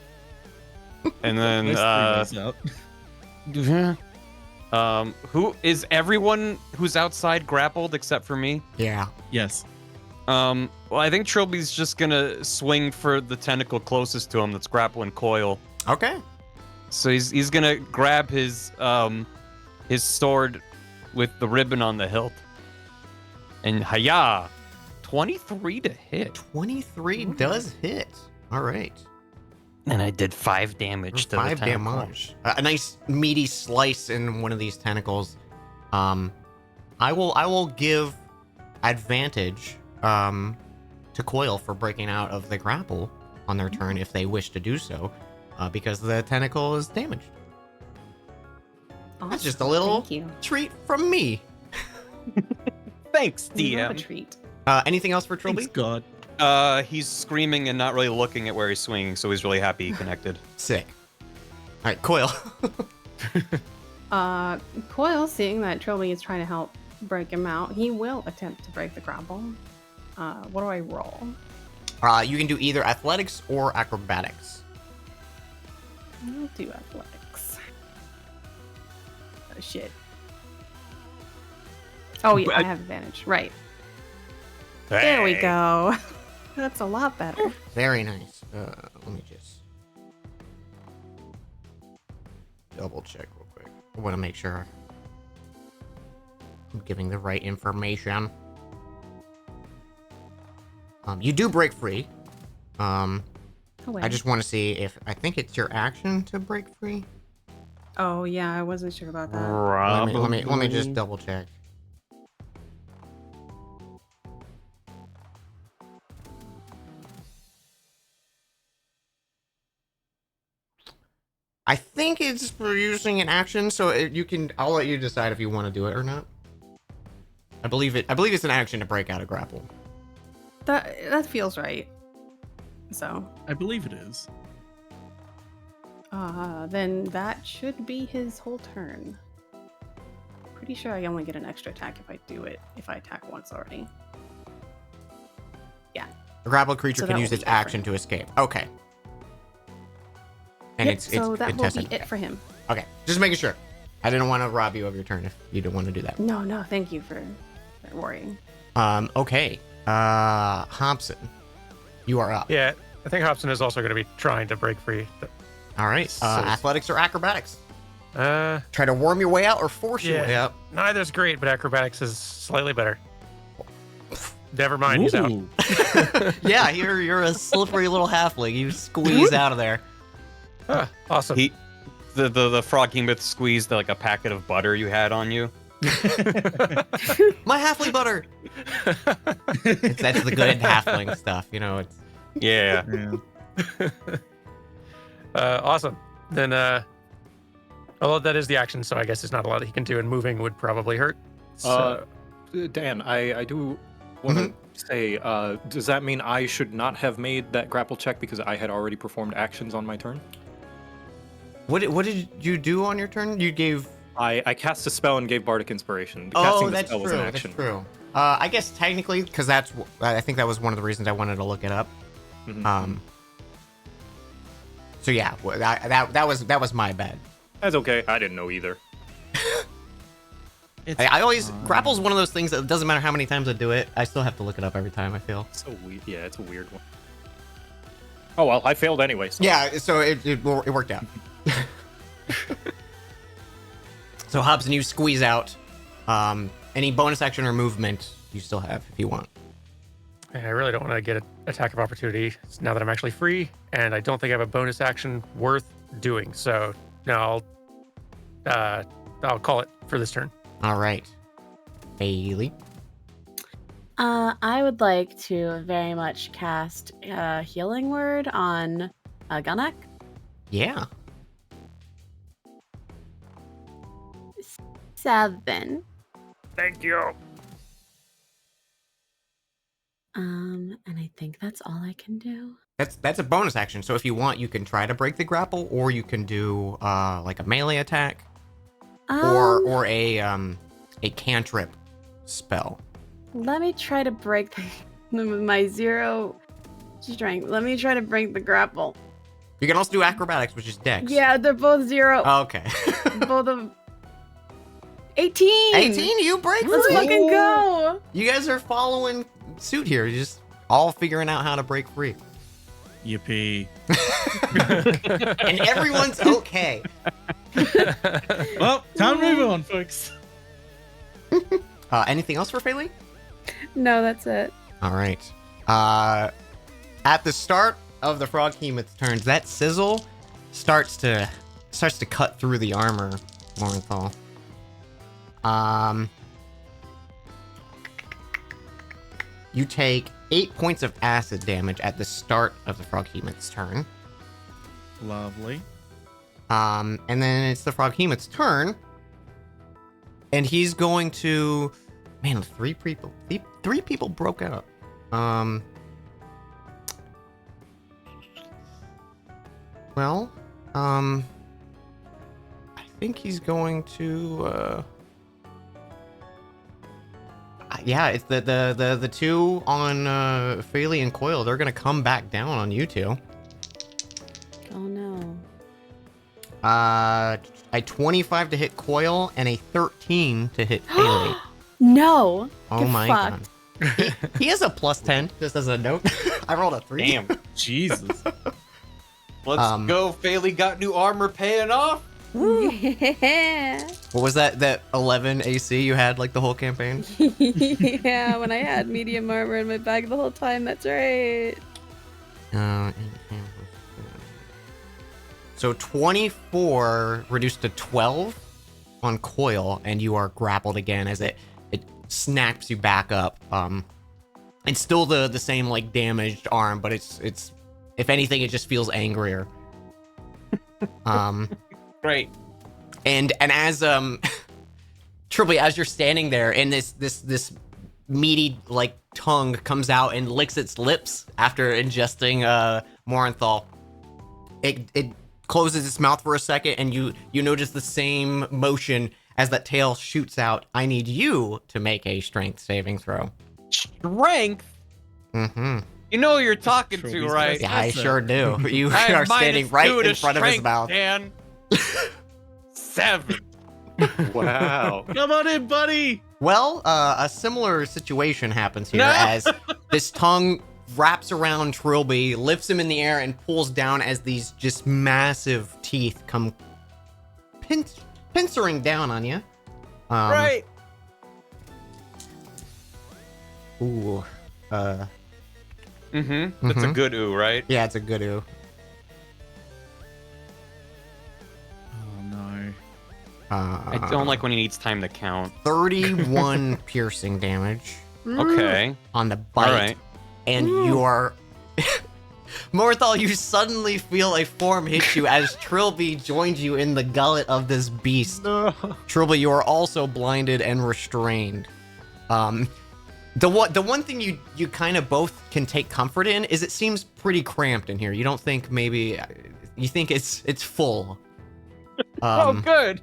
then There's 3 ways out. who is everyone who's outside grappled except for me? Yeah. Yes. Well, I think Trilby's just gonna swing for the tentacle closest to him that's grappling Coil. Okay. So he's gonna grab his sword with the ribbon on the hilt. And hiya! 23 to hit. 23 does hit. All right. And I did 5 damage to 5 the tentacle. damage. A nice meaty slice in one of these tentacles. I will give advantage to Coil for breaking out of the grapple on their turn if they wish to do so, because the tentacle is damaged. That's just a little Thank you. treat from me. Thanks, You love a DM. treat. Anything else for Thanks, Trilby? God. He's screaming and not really looking at where he's swinging, so he's really happy he connected. Sick. All right, Coil. Coil, seeing that Trilby is trying to help break him out, he will attempt to break the grapple. What do I roll? You can do either athletics or acrobatics. I'll do athletics. Oh, shit. Oh, yeah, I have advantage. Right. There we go. That's a lot better. Very nice. Let me just double check real quick. I want to make sure I'm giving the right information. You do break free. Oh, wait. I just want to see if I think it's your action to break free. Oh, yeah, I wasn't sure about that. Let me just double check. I think it's for using an action, so you can. I'll let you decide if you want to do it or not. I believe it's an action to break out a grapple. That feels right. So, I believe it is. then that should be his whole turn. Pretty sure I only get an extra attack if I do it, if I attack once already. Yeah. A grappled creature So can that use will its be it for action him. to escape. Okay. And Yep, it's so that will contested. be it for him. Okay, just making sure. I didn't want to rob you of your turn if you didn't want to do that. No, thank you for worrying. Okay. Hobson, you are up. Yeah, I think Hobson is also going to be trying to break free. All right. So- Athletics or acrobatics? Uh, Try to worm your way out or force your Yeah. way out. neither's great, but acrobatics is slightly better. Never mind, he's out. Ooh. Yeah, you're a slippery little halfling. You squeeze out of there. Ah, awesome. The frog myth squeezed like a packet of butter you had on you. My halfling butter. That's the good halfling stuff, you know. It's Yeah. Awesome. Then, although that is the action, so I guess there's not a lot he can do, and moving would probably hurt. So, Dan, I do want to say, does that mean I should not have made that grapple check because I had already performed actions on my turn? what did you do on your turn? You gave. I cast a spell and gave Bardic Inspiration. Oh, Casting the that's spell true. was an That's action. true. I guess technically, because I think that was one of the reasons I wanted to look it up. Mhm. So yeah, that was my bad. That's okay. I didn't know either. I always grapple's one of those things that doesn't matter how many times I do it, I still have to look it up every time. I feel. So weird. Yeah, it's a weird one. Oh well, I failed anyway. So. Yeah, so it worked out. So Hobson, you squeeze out. Any bonus action or movement you still have if you want. I really don't want to get an attack of opportunity now that I'm actually free, and I don't think I have a bonus action worth doing. So no, I'll call it for this turn. All right, Bailey. I would like to very much cast Healing Word on Gunnak. Yeah. 7. Thank you. And I think that's all I can do. That's a bonus action. So if you want, you can try to break the grapple, or you can do like a melee attack, or a cantrip spell. Let me try to break my 0 strength. Let me try to break the grapple. You can also do acrobatics, which is dex. Yeah, they're both 0. Okay. Both of 18. 18, you break Let's free. fucking go. You guys are following suit here. You're just all figuring out how to break free. Yippee. And everyone's okay. Well, time to move on, folks. Anything else for Feli? No, that's it. All right. At the start of the Frog Hemoth's turns, that sizzle starts to cut through the armor, Morenthal. You take 8 points of acid damage at the start of the Frog Hemoth's turn. Lovely. And then it's the Frog Hemoth's turn. And he's going to... Man, three people broke out. Well, I think he's going to... Yeah, it's the two on Feli and Coil. They're gonna come back down on you two. Oh no. A 25 to hit Coil and a 13 to hit Feli. No. Oh Get my fucked. god. He has a plus 10, just as a note. I rolled a 3. Damn. Jesus. Let's go. Feli got new armor paying off. Yeah. What was that 11 AC you had like the whole campaign? Yeah, when I had medium armor in my bag the whole time, that's right. So 24 reduced to 12 on Coil, and you are grappled again as it snaps you back up. It's still the same like damaged arm, but it's if anything, it just feels angrier. Great. And as Triple, as you're standing there, and this meaty like tongue comes out and licks its lips after ingesting Morenthal. It closes its mouth for a second, and you notice the same motion as that tail shoots out. I need you to make a strength saving throw. Strength. Mm-hmm. You know who you're talking to, Trilby's right? best Yeah, I asset. sure do. You I are am standing -2 right to in front of his strength, mouth. Dan. 7. Wow. Come on in, buddy. Well, a similar situation happens here No! as this tongue wraps around Trilby, lifts him in the air, and pulls down as these just massive teeth come pincering down on you. Right. Ooh. Mm-hmm. That's a Mhm. good ooh, right? Yeah, it's a good ooh. Oh no. I don't like when he needs time to count. 31 piercing damage Okay. on the bite. All right. And you are. Morthal, you suddenly feel a form hit you as Trilby joins you in the gullet of this beast. No. Trilby, you are also blinded and restrained. The one thing you kind of both can take comfort in is it seems pretty cramped in here. You don't think maybe you think it's full. Oh, good.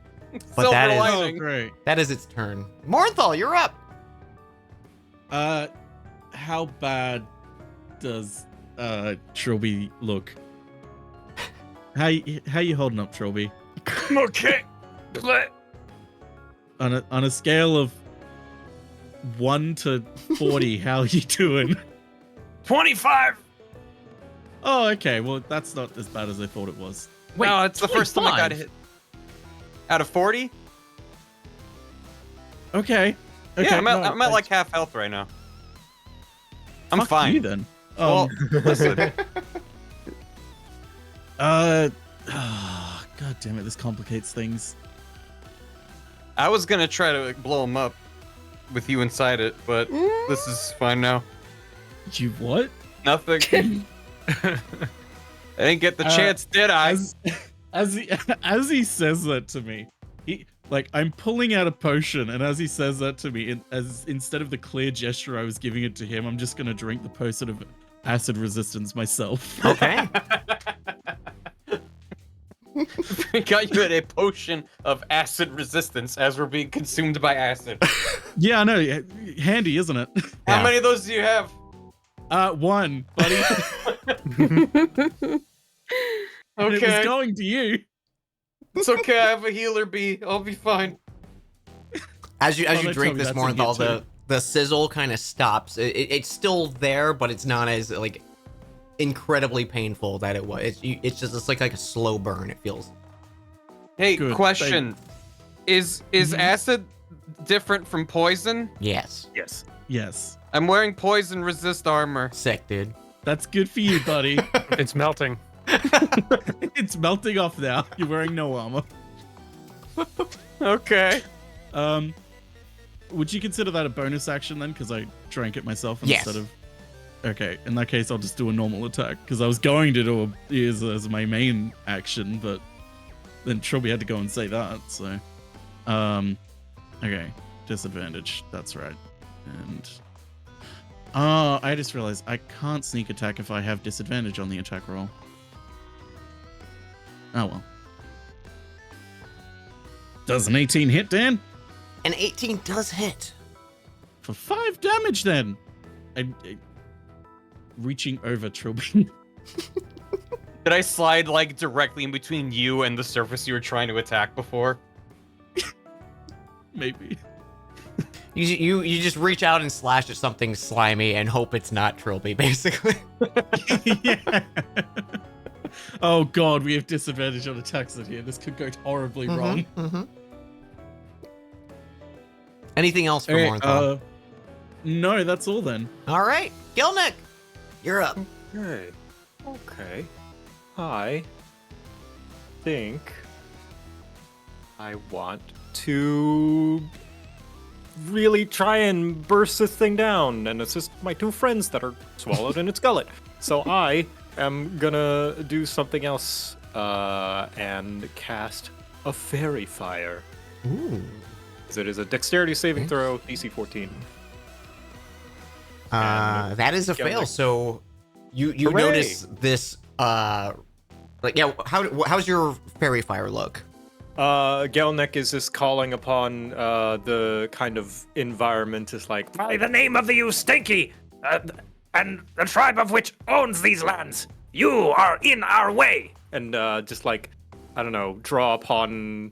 but Silver that is- Oh, lining. great. That is its turn. Morthal, you're up. How bad does Trilby look? How you holding up, Trilby? Okay. But On a scale of 1 to 40, how are you doing? 25. Oh, okay. Well, that's not as bad as I thought it was. No, it's the first time I got 25? hit. Out of 40? Okay. Okay. Yeah, I'm at, no, I'm at like half health right now. I'm fuck fine. you then. Well, listen. God damn it! This complicates things. I was gonna try to blow him up with you inside it, but this is fine now. You what? Nothing. I didn't get the chance, did I? As he says that to me, I'm pulling out a potion, and as he says that to me, instead of the clear gesture I was giving it to him, I'm just gonna drink the potion of acid resistance myself. Okay. We got you at a potion of acid resistance as we're being consumed by acid. Yeah, I know. Handy, isn't it? How many of those do you have? One, buddy. And it was Okay. going to you. It's okay, I have a healer bee. I'll be fine. As you they drink told me this, that's in Morthal, here the sizzle kind of stops. It's still there, but it's not as like incredibly painful that it was. It's like a slow burn. It feels. Hey, Good, question. Is acid different from poison? Yes. Yes. Yes. I'm wearing poison resist armor. Sick, dude. That's good for you, buddy. It's melting. It's melting off now. You're wearing no armor. Okay. Would you consider that a bonus action then? Because I drank it myself Yes. instead of. Okay, in that case, I'll just do a normal attack because I was going to do as my main action, but then Trilby had to go and say that. So, okay, disadvantage. That's right. And I just realized I can't sneak attack if I have disadvantage on the attack roll. Oh well. Does an 18 hit, Dan? An 18 does hit. For 5 damage, then. I reaching over Trilby. Did I slide like directly in between you and the surface you were trying to attack before? Maybe. You just reach out and slash at something slimy and hope it's not Trilby, basically. Yeah. Oh god, we have disadvantage on attacks in here. This could go horribly wrong. Mhm. Anything else for Okay, Morthal? no, that's all then. All right, Gilnick, you're up. Okay. Okay. I think I want to really try and burst this thing down and assist my two friends that are swallowed in its gullet. So I am gonna do something else and cast a fairy fire. Ooh. It is a dexterity saving throw, DC 14. That is a Gilnick. fail. So you Hooray! notice this. How's your fairy fire look? Gelnek is just calling upon the kind of environment is like, By the name of the Ustenki, and the tribe of which owns these lands. You are in our way. And just like, I don't know, draw upon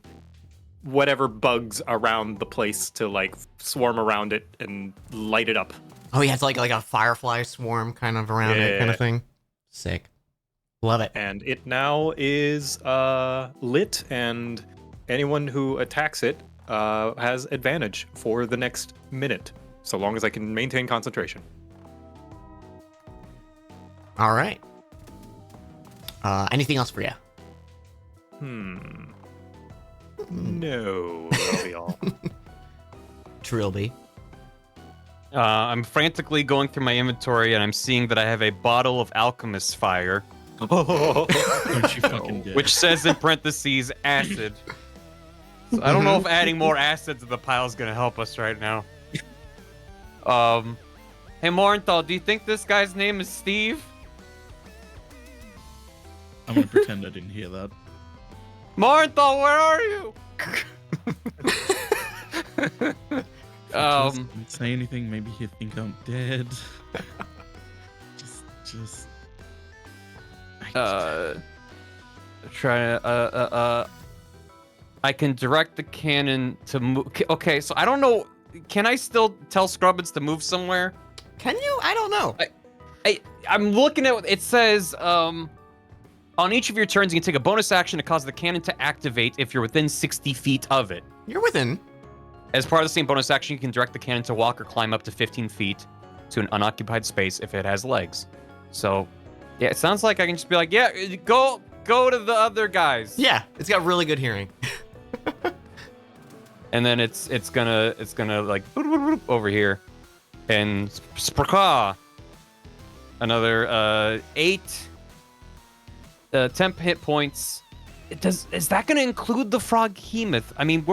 whatever bugs around the place to like swarm around it and light it up. Oh yeah, it's like a firefly swarm kind of around it kind of Yeah. thing. Sick. Love it. And it now is lit, and anyone who attacks it has advantage for the next minute, so long as I can maintain concentration. All right. Anything else for you? No, that'll be all. Trilby. I'm frantically going through my inventory and I'm seeing that I have a bottle of alchemist fire, Don't you fucking dare. which says in parentheses acid. So I don't know if adding more acid to the pile is gonna help us right now. Hey Morenthal, do you think this guy's name is Steve? I'm gonna pretend I didn't hear that. Morenthal, where are you? Just don't say anything. Maybe he'll think I'm dead. just. Try to I can direct the cannon to move. Okay, so I don't know. Can I still tell Scrubbins to move somewhere? Can you? I don't know. I'm looking at it says on each of your turns you can take a bonus action to cause the cannon to activate if you're within 60 feet of it. You're within. As part of the same bonus action, you can direct the cannon to walk or climb up to 15 feet to an unoccupied space if it has legs. So, yeah, it sounds like I can just be like, yeah, go to the other guys. Yeah, it's got really good hearing. And then it's gonna like over here, and spraka another 8 temp hit points. Is that gonna include the Froghemoth? I mean,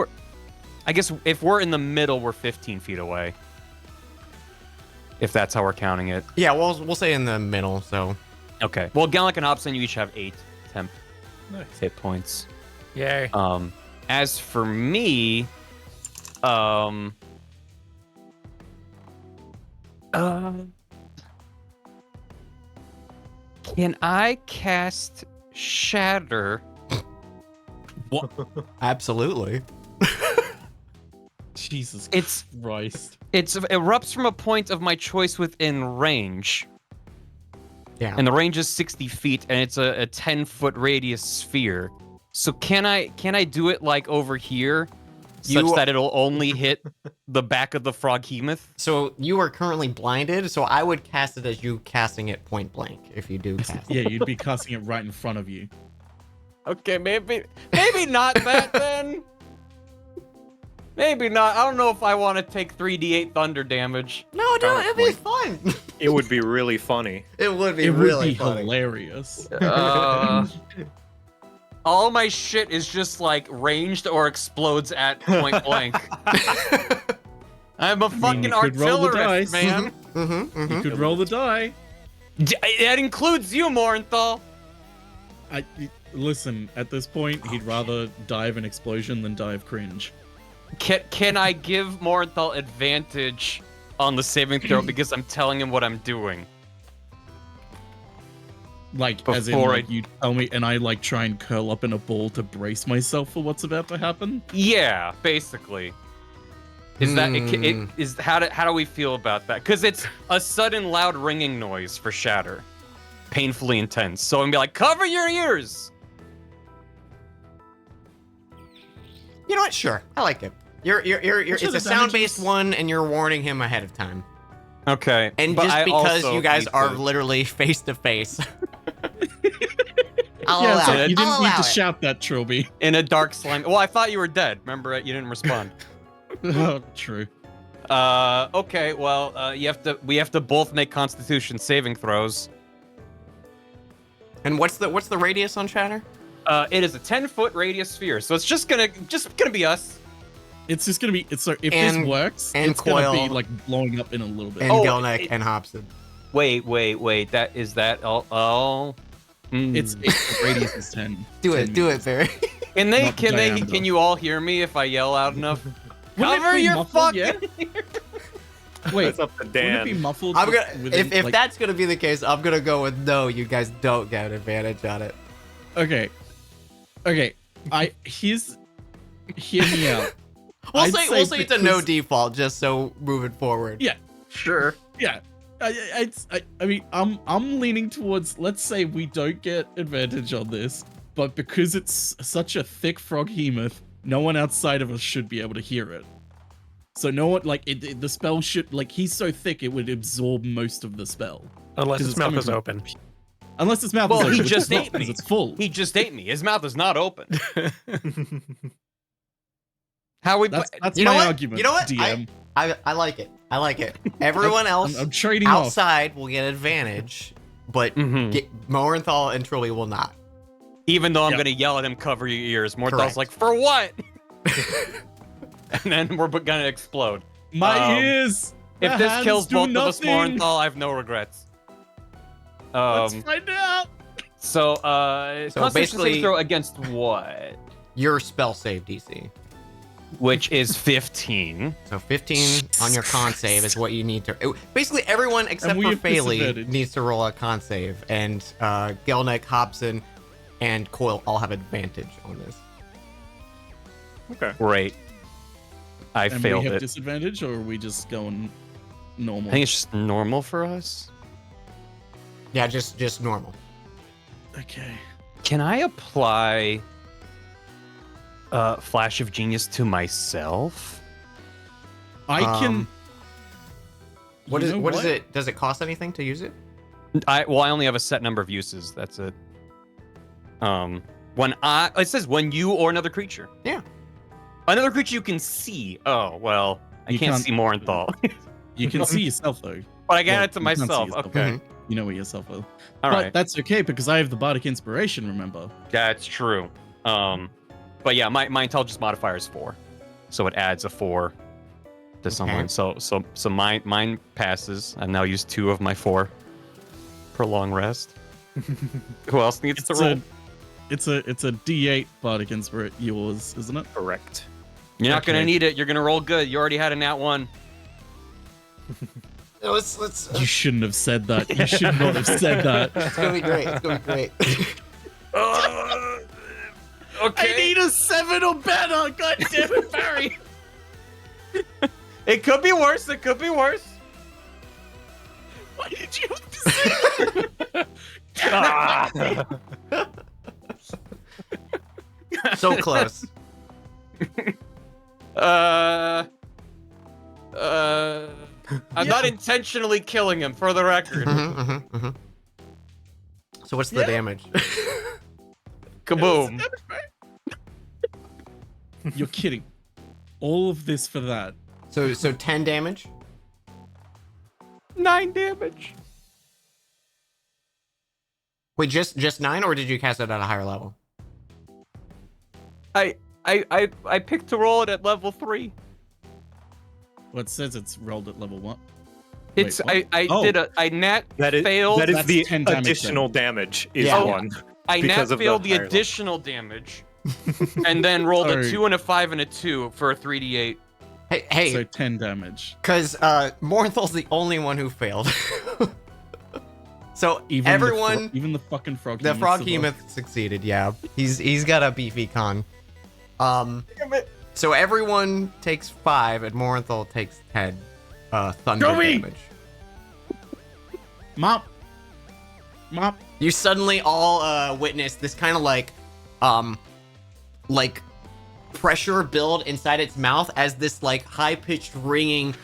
I guess if we're in the middle, we're 15 feet away. If that's how we're counting it. Yeah, we'll say in the middle. So Okay. Well, Gallic and Hobson, you each have 8 temp Nice. hit points. Yay. As for me, can I cast Shatter? absolutely. Jesus It's Christ. it erupts from a point of my choice within range, Yeah. and the range is 60 feet, and it's a 10-foot radius sphere. So can I do it like over here, such You- that it'll only hit the back of the Froghemoth? So you are currently blinded, so I would cast it as you casting it point blank if you do cast it. Yeah, you'd be casting it right in front of you. Okay, maybe not that then. Maybe not. I don't know if I want to take 3d8 thunder damage. No, dude, it'd be fun. It would be really funny. It would be It really would be funny. hilarious. All my shit is just like ranged or explodes at point blank. I'm a fucking you could roll the artillerist, dice. man. You could roll the die. That includes you, Morenthal. Listen, at this point, he'd rather die of an explosion than die of cringe. Can I give Morenthal advantage on the saving throw because I'm telling him what I'm doing? Like, as in, Before like, you tell me, and I, like, try and curl up in a ball to brace myself for what's about to happen? Yeah, basically. Is that it is how do we feel about that? Because it's a sudden loud ringing noise for Shatter, painfully intense. So I'm gonna be like, cover your ears. You know what? Sure, I like it. You're Sure, it's a the sound-based damages- one, and you're warning him ahead of time. Okay, And but just I because also you guys need are to- literally face to face. I'll Yeah, allow so it. you didn't I'll need allow to it. shout that, Trilby. in a dark slime. Well, I thought you were dead. Remember, you didn't respond. Oh, true. Okay, well, we have to both make Constitution saving throws. And what's the radius on Shatter? It is a 10-foot radius sphere, so it's just gonna be us. It's just gonna be, if And- this works, and it's gonna be, Coil. like, blowing up in a little bit. And Oh, Gelneck and Hobson. Wait. Is that all? It's the radius is 10. Do 10 it, meters. Barry. Not the diameter. Can you all hear me if I yell out enough? Wouldn't it Cover be your muffled, fucking yeah? Wait, That's up to wouldn't it be Dan. muffled? I'm gonna within, if like- that's gonna be the case, I'm gonna go with no. You guys don't get an advantage on it. Okay. Hear me out. We'll I'd say it's a no because- default, just so moving forward. Yeah. Sure. Yeah. I mean, I'm leaning towards, let's say we don't get advantage on this, but because it's such a thick Froghemoth, no one outside of us should be able to hear it. So no one, like, the spell should, like, he's so thick it would absorb most of the spell. Unless 'Cause his it's mouth coming is from- open. Unless his mouth Well, is open. he which just it's not, ate me. because it's full. He just ate me. His mouth is not open. How we? That's You know my what? argument, You know what? DM. I like it. I like it. Everyone else I'm trading off. outside will get advantage, but Mhm. Morenthal and Trilly will not. Even though I'm Yep. gonna yell at him, cover your ears. Morthal's Correct. like, for what? And then we're gonna explode. My Um, ears. If The this hands kills do both of us, nothing. Morenthal, I have no regrets. Let's find out. So Constitution basically- saving throw against what? Your spell save DC. Which is 15. So 15 on your con save is what you need to. Basically, everyone except we for have Faley disadvantage. needs to roll a con save, and Gelnick, Hobson, and Coil all have advantage on this. Okay. Great. I And failed we have it. disadvantage, or are we just going normal? I think it's just normal for us. Yeah, just normal. Okay. Can I apply Flash of Genius to myself? I can. Um, What You is know what is it? Does it cost anything to use it? I only have a set number of uses. That's it. It says when you or another creature. Yeah. Another creature you can see. Oh well, I You can't can't- see Morenthal. You can see yourself though. But I got Well, it to you can't see myself. yourself. Okay. Mhm. You know where yourself will. All but right. that's okay because I have the bardic inspiration. Remember? That's true. But yeah, my intelligence modifier is 4, so it adds a 4 to someone. So mine passes. I've now used 2 of my 4 for long rest. Who else needs to It's roll? It's a D8 bardic inspiration. Yours, isn't it? Correct. You're not gonna okay. need it. You're gonna roll good. You already had a nat 1. Let's You shouldn't have said that. You should not have said that. It's gonna be great. It's gonna be great. Okay. I need a 7 or better. God damn it, Barry. It could be worse. It could be worse. Why did you have to say that? Ah! So close. I'm not intentionally killing him, for the record. So what's the damage? Kaboom. You're kidding. All of this for that. So 10 damage. 9 damage. Wait, just 9, or did you cast it at a higher level? I picked to roll it at level 3. Well, it says it's rolled at level 1. It's Wait, what? I Oh. did I nat That is failed. that is That's the 10 damage additional damage is Yeah. one. I because nat of the failed the higher level. additional damage, and then rolled a Sorry. 2 and a 5 and a 2 for a 3d8. Hey, So 10 damage. because Morenthal's the only one who failed. So Even everyone, even the fucking frog. the frog survived. hemoth succeeded. Yeah, he's got a beefy con. So everyone takes 5, and Morenthal takes 10. Thunder Joey! damage. Mop. You suddenly all witness this kind of like pressure build inside its mouth as this like high-pitched ringing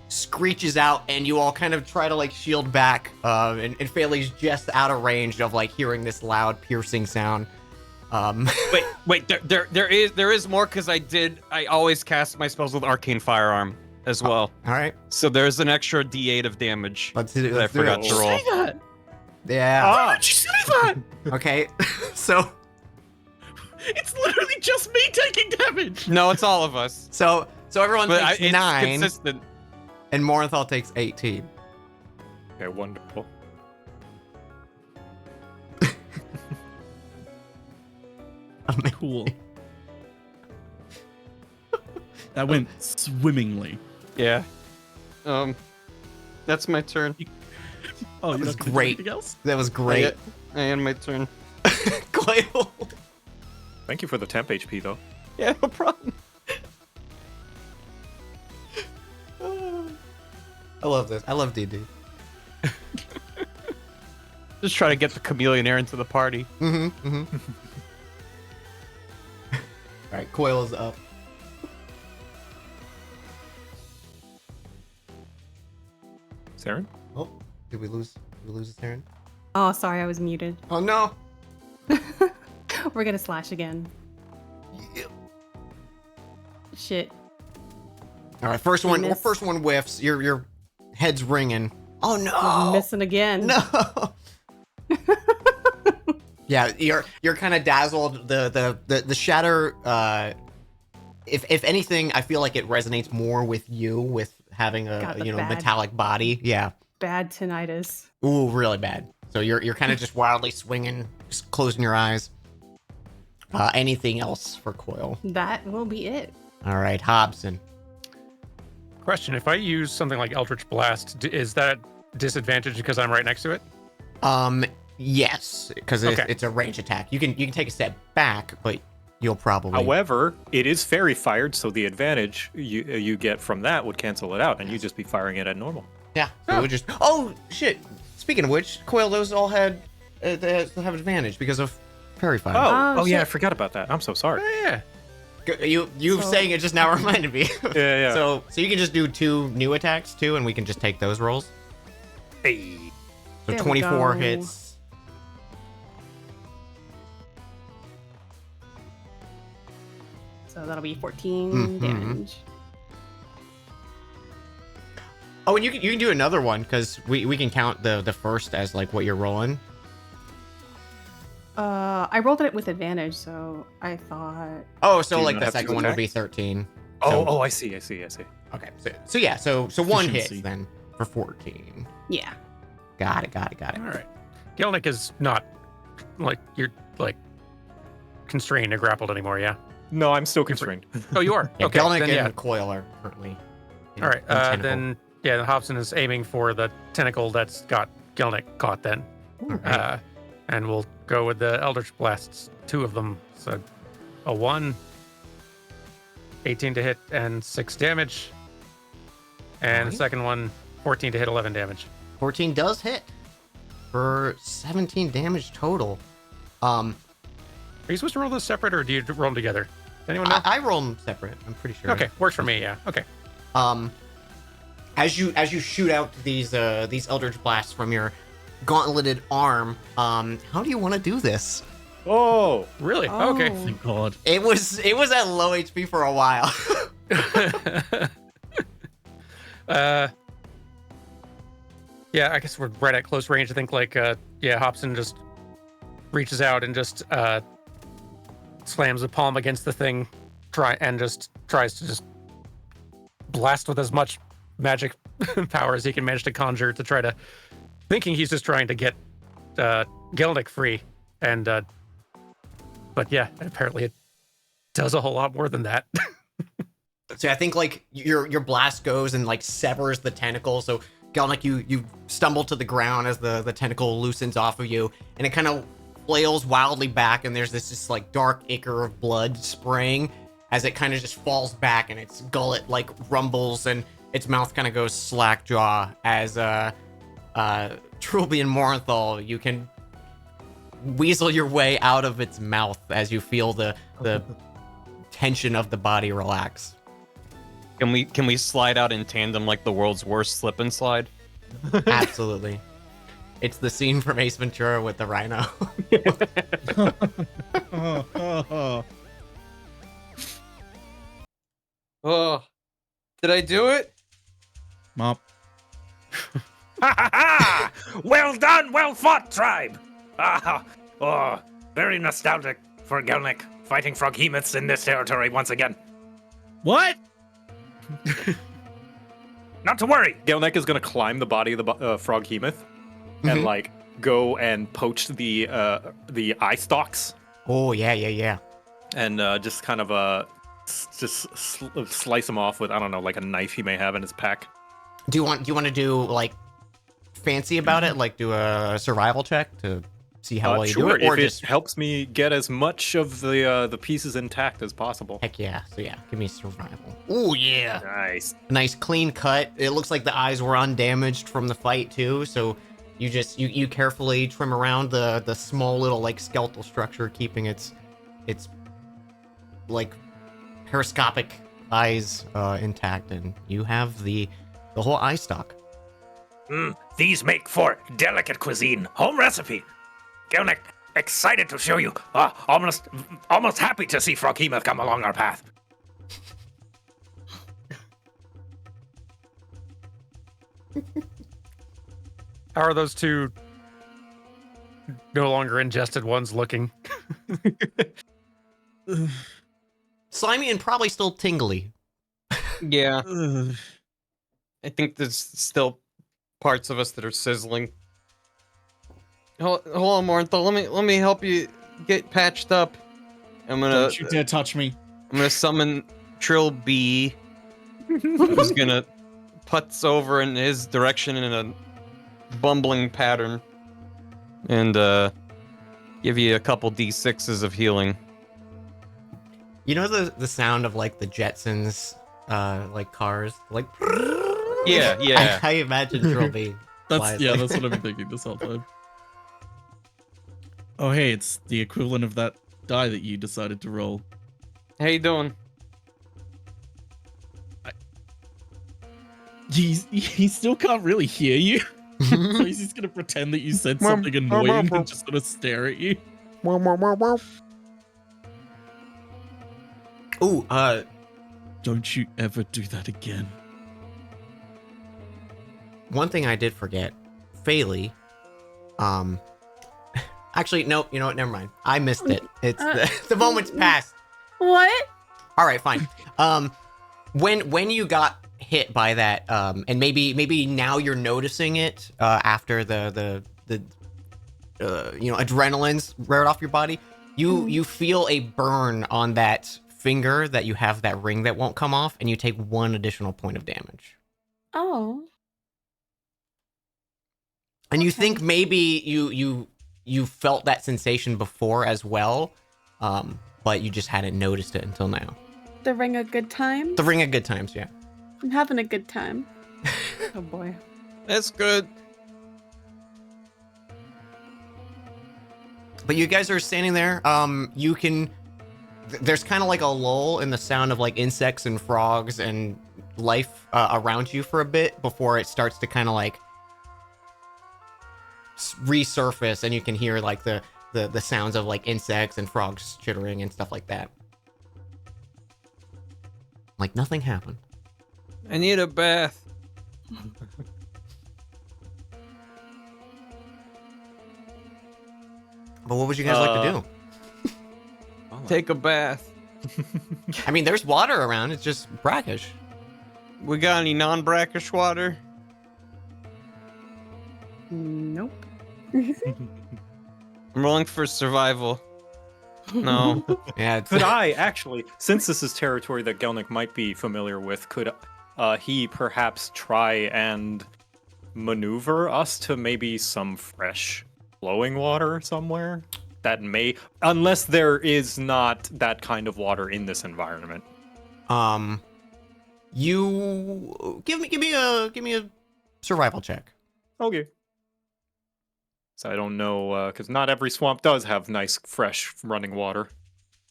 screeches out, and you all kind of try to like shield back, and Faley's just out of range of like hearing this loud piercing sound. Wait, there is more, because I always cast my spells with arcane firearm as well. All right, So there's an extra d8 of damage let's do that I forgot it. to roll. Say that. Yeah. Ah, Did you say that? Okay. So It's literally just me taking damage. No, it's all of us. so everyone But takes it's 9, consistent. and Morenthal takes 18. okay, wonderful. Cool. That went swimmingly. Yeah. That's my turn. Oh, you're was not gonna do great. anything else? That was great. I end my turn. Coil. Thank you for the temp HP though. Yeah, no problem. I love this. I love D&D. Just try to get the chameleonaire into the party. All right, Coil is up. Saren? Oh, did we lose? Did we lose his turn? Oh, sorry, I was muted. Oh no! We're gonna slash again. Shit. All right, first one. miss. First one whiffs. Your head's ringing. Oh We're no! missing again. No. Yeah, you're kind of dazzled. The shatter. If anything, I feel like it resonates more with you with having a Got the bad. metallic body. Yeah. Bad tinnitus. Ooh, really bad. So you're kind of just wildly swinging, just closing your eyes. Anything else for Coil? That will be it. All right, Hobson. Question: if I use something like Eldritch Blast, is that disadvantage because I'm right next to it? Yes, because Okay. it's a range attack. You can take a step back, but you'll probably. However, it is fairy fired, so the advantage you get from that would cancel it out, and you'd just be firing it at normal. Yeah. So it would just. Oh shit! Speaking of which, Coil, those all had they have advantage because of fairy fire. Oh, yeah, I shit. forgot about that. I'm so sorry. Oh, yeah. You So- saying it just now reminded me. Yeah. So you can just do 2 new attacks too, and we can just take those rolls. Hey. So There we 24 go. hits. So that'll be 14 Mhm. damage. Oh, and you can do another one because we can count the first as like what you're rolling. I rolled it with advantage, so I thought. Oh, so Do you like not the have to second one would attack? be 13. Oh, I see. Okay. So yeah. So one hit Efficiency. then for 14. Yeah. Got it. All right. Gelnick is not like you're like constrained or grappled anymore. Yeah. No, I'm still constrained. Oh, you are. Yeah, okay. Gelnick Then, and yeah. Coil are currently. All right. Then yeah, Hobson is aiming for the tentacle that's got Gelnick caught. Then, Alright. and we'll go with the Eldritch Blasts. 2 of them. So a 1, 18 to hit and 6 damage, and Alright. the second one 14 to hit 11 damage. 14 does hit for 17 damage total. Are you supposed to roll those separate, or do you roll them together? Does anyone know? I roll them separate. I'm pretty sure. Okay, works for me. Yeah. Okay. As you shoot out these Eldritch blasts from your gauntleted arm, how do you want to do this? Oh, Really? Oh. Okay. Thank God. It was at low HP for a while. Yeah, I guess we're right at close range. I think Hobson just reaches out and just slams the palm against the thing, tries to just blast with as much magic power as he can manage to conjure to try to, thinking he's just trying to get Gelnick free, and but yeah, apparently it does a whole lot more than that. So I think like your blast goes and like severs the tentacle. So Gelnick, you stumble to the ground as the tentacle loosens off of you, and it kind of flails wildly back, and there's this just like dark ichor of blood spraying as it kind of just falls back, and its gullet like rumbles, and its mouth kind of goes slack jaw as Trilby and Morinthal, you can weasel your way out of its mouth as you feel the tension of the body relax. Can we slide out in tandem like the world's worst slip and slide? Absolutely. It's the scene from Ace Ventura with the rhino. Oh, did I do it? Mop. Ha ha ha! Well done, well fought, tribe! Oh, very nostalgic for Gelnick fighting Froghemoths in this territory once again. What? Not to worry. Gelnick is gonna climb the body of the Froghemoth and Mhm. like go and poach the eye stalks Oh, yeah. and just kind of slice them off with, I don't know, like a knife he may have in his pack. Do you want to do like fancy about it, like do a survival check to see how well you sure, do it, or if just it helps me get as much of the pieces intact as possible. heck yeah? So yeah, give me survival. Ooh yeah, Nice. nice clean cut. It looks like the eyes were undamaged from the fight too. So you just you carefully trim around the small little like skeletal structure, keeping its like periscopic eyes intact, and you have the whole eye stock. These make for delicate cuisine. Home recipe. Gelnick, excited to show you. Almost happy to see Froghemoth come along our path. How are those two no longer ingested ones looking? Slimy and probably still tingly. Yeah, Ugh. I think there's still parts of us that are sizzling. Hold on, Martha. Let me help you get patched up. I'm gonna Don't you dare touch me. I'm gonna summon Trill B, who's gonna putz over in his direction in a bumbling pattern, and give you a couple D6s of healing. You know the sound of like the Jetsons, like cars, like. Yeah, yeah. I imagine Trilby. That's what I've been thinking this whole time. Oh hey, it's the equivalent of that die that you decided to roll. How you doing? He still can't really hear you. So he's just gonna pretend that you said something annoying and just gonna stare at you. Ooh, Don't you ever do that again. one thing I did forget, Phaley. Actually, nope. You know what? Never mind. I missed it. It's the moment's passed. What? All right, fine. When you got hit by that, and maybe now you're noticing it after the adrenaline's reared off your body. You feel a burn on that finger that you have, that ring that won't come off, and you take 1 additional point of damage. Oh. And you Okay. think maybe you felt that sensation before as well, but you just hadn't noticed it until now. The ring of good times? The ring of good times, yeah. I'm having a good time. Oh boy. That's good. But you guys are standing there. You can. There's kind of like a lull in the sound of like insects and frogs and life around you for a bit before it starts to kind of like resurface, and you can hear like the sounds of like insects and frogs chittering and stuff like that. Like nothing happened. I need a bath. But what would you guys like to do? Take a bath. I mean, there's water around. It's just brackish. We got any non-brackish water? Nope. I'm rolling for survival. No. Yeah. It's, Could I actually, since this is territory that Gelnick might be familiar with, could he perhaps try and maneuver us to maybe some fresh flowing water somewhere? That may, unless there is not that kind of water in this environment. you give me a survival check. Okay. So I don't know, because not every swamp does have nice, fresh running water.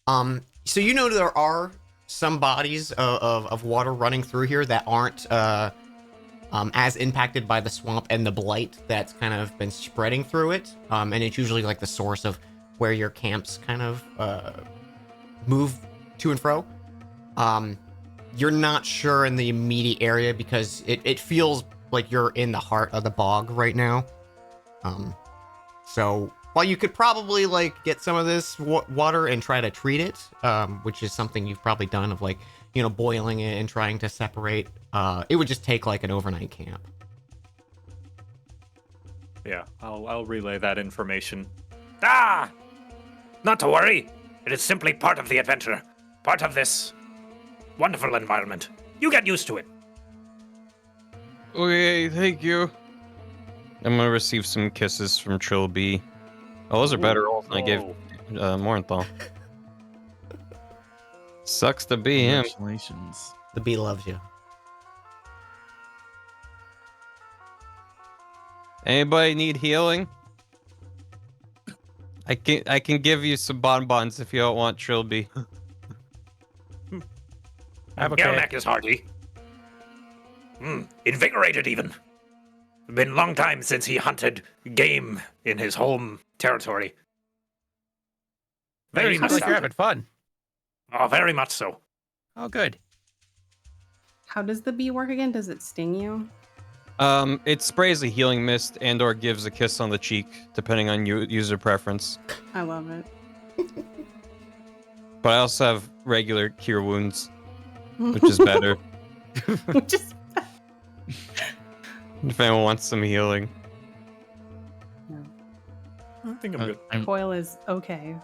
So you know there are some bodies of water running through here that aren't as impacted by the swamp and the blight that's kind of been spreading through it. And it's usually like the source of where your camps kind of move to and fro. You're not sure in the immediate area because it feels like you're in the heart of the bog right now. So while you could probably like get some of this water and try to treat it, which is something you've probably done of like, boiling it and trying to separate, it would just take like an overnight camp. Yeah, I'll relay that information. Ah! Not to worry. It is simply part of the adventure. Part of this wonderful environment. You get used to it. Okay, thank you. I'm gonna receive some kisses from Trilby. Oh, those are better rolls than I gave Morenthal. Sucks to be him. Congratulations. The bee loves you. Anybody need healing? I can give you some bonbons if you don't want Trilby. Gelnek is hearty. Invigorated even. Been a long time since he hunted game in his home territory. Very Very like you're having nostalgic. fun. Oh, very much so. Oh, good. How does the bee work again? Does it sting you? It sprays a healing mist and/or gives a kiss on the cheek, depending on user preference. I love it. But I also have regular cure wounds, which is better. Which is If anyone wants some healing. I think I'm good. Coil is okay.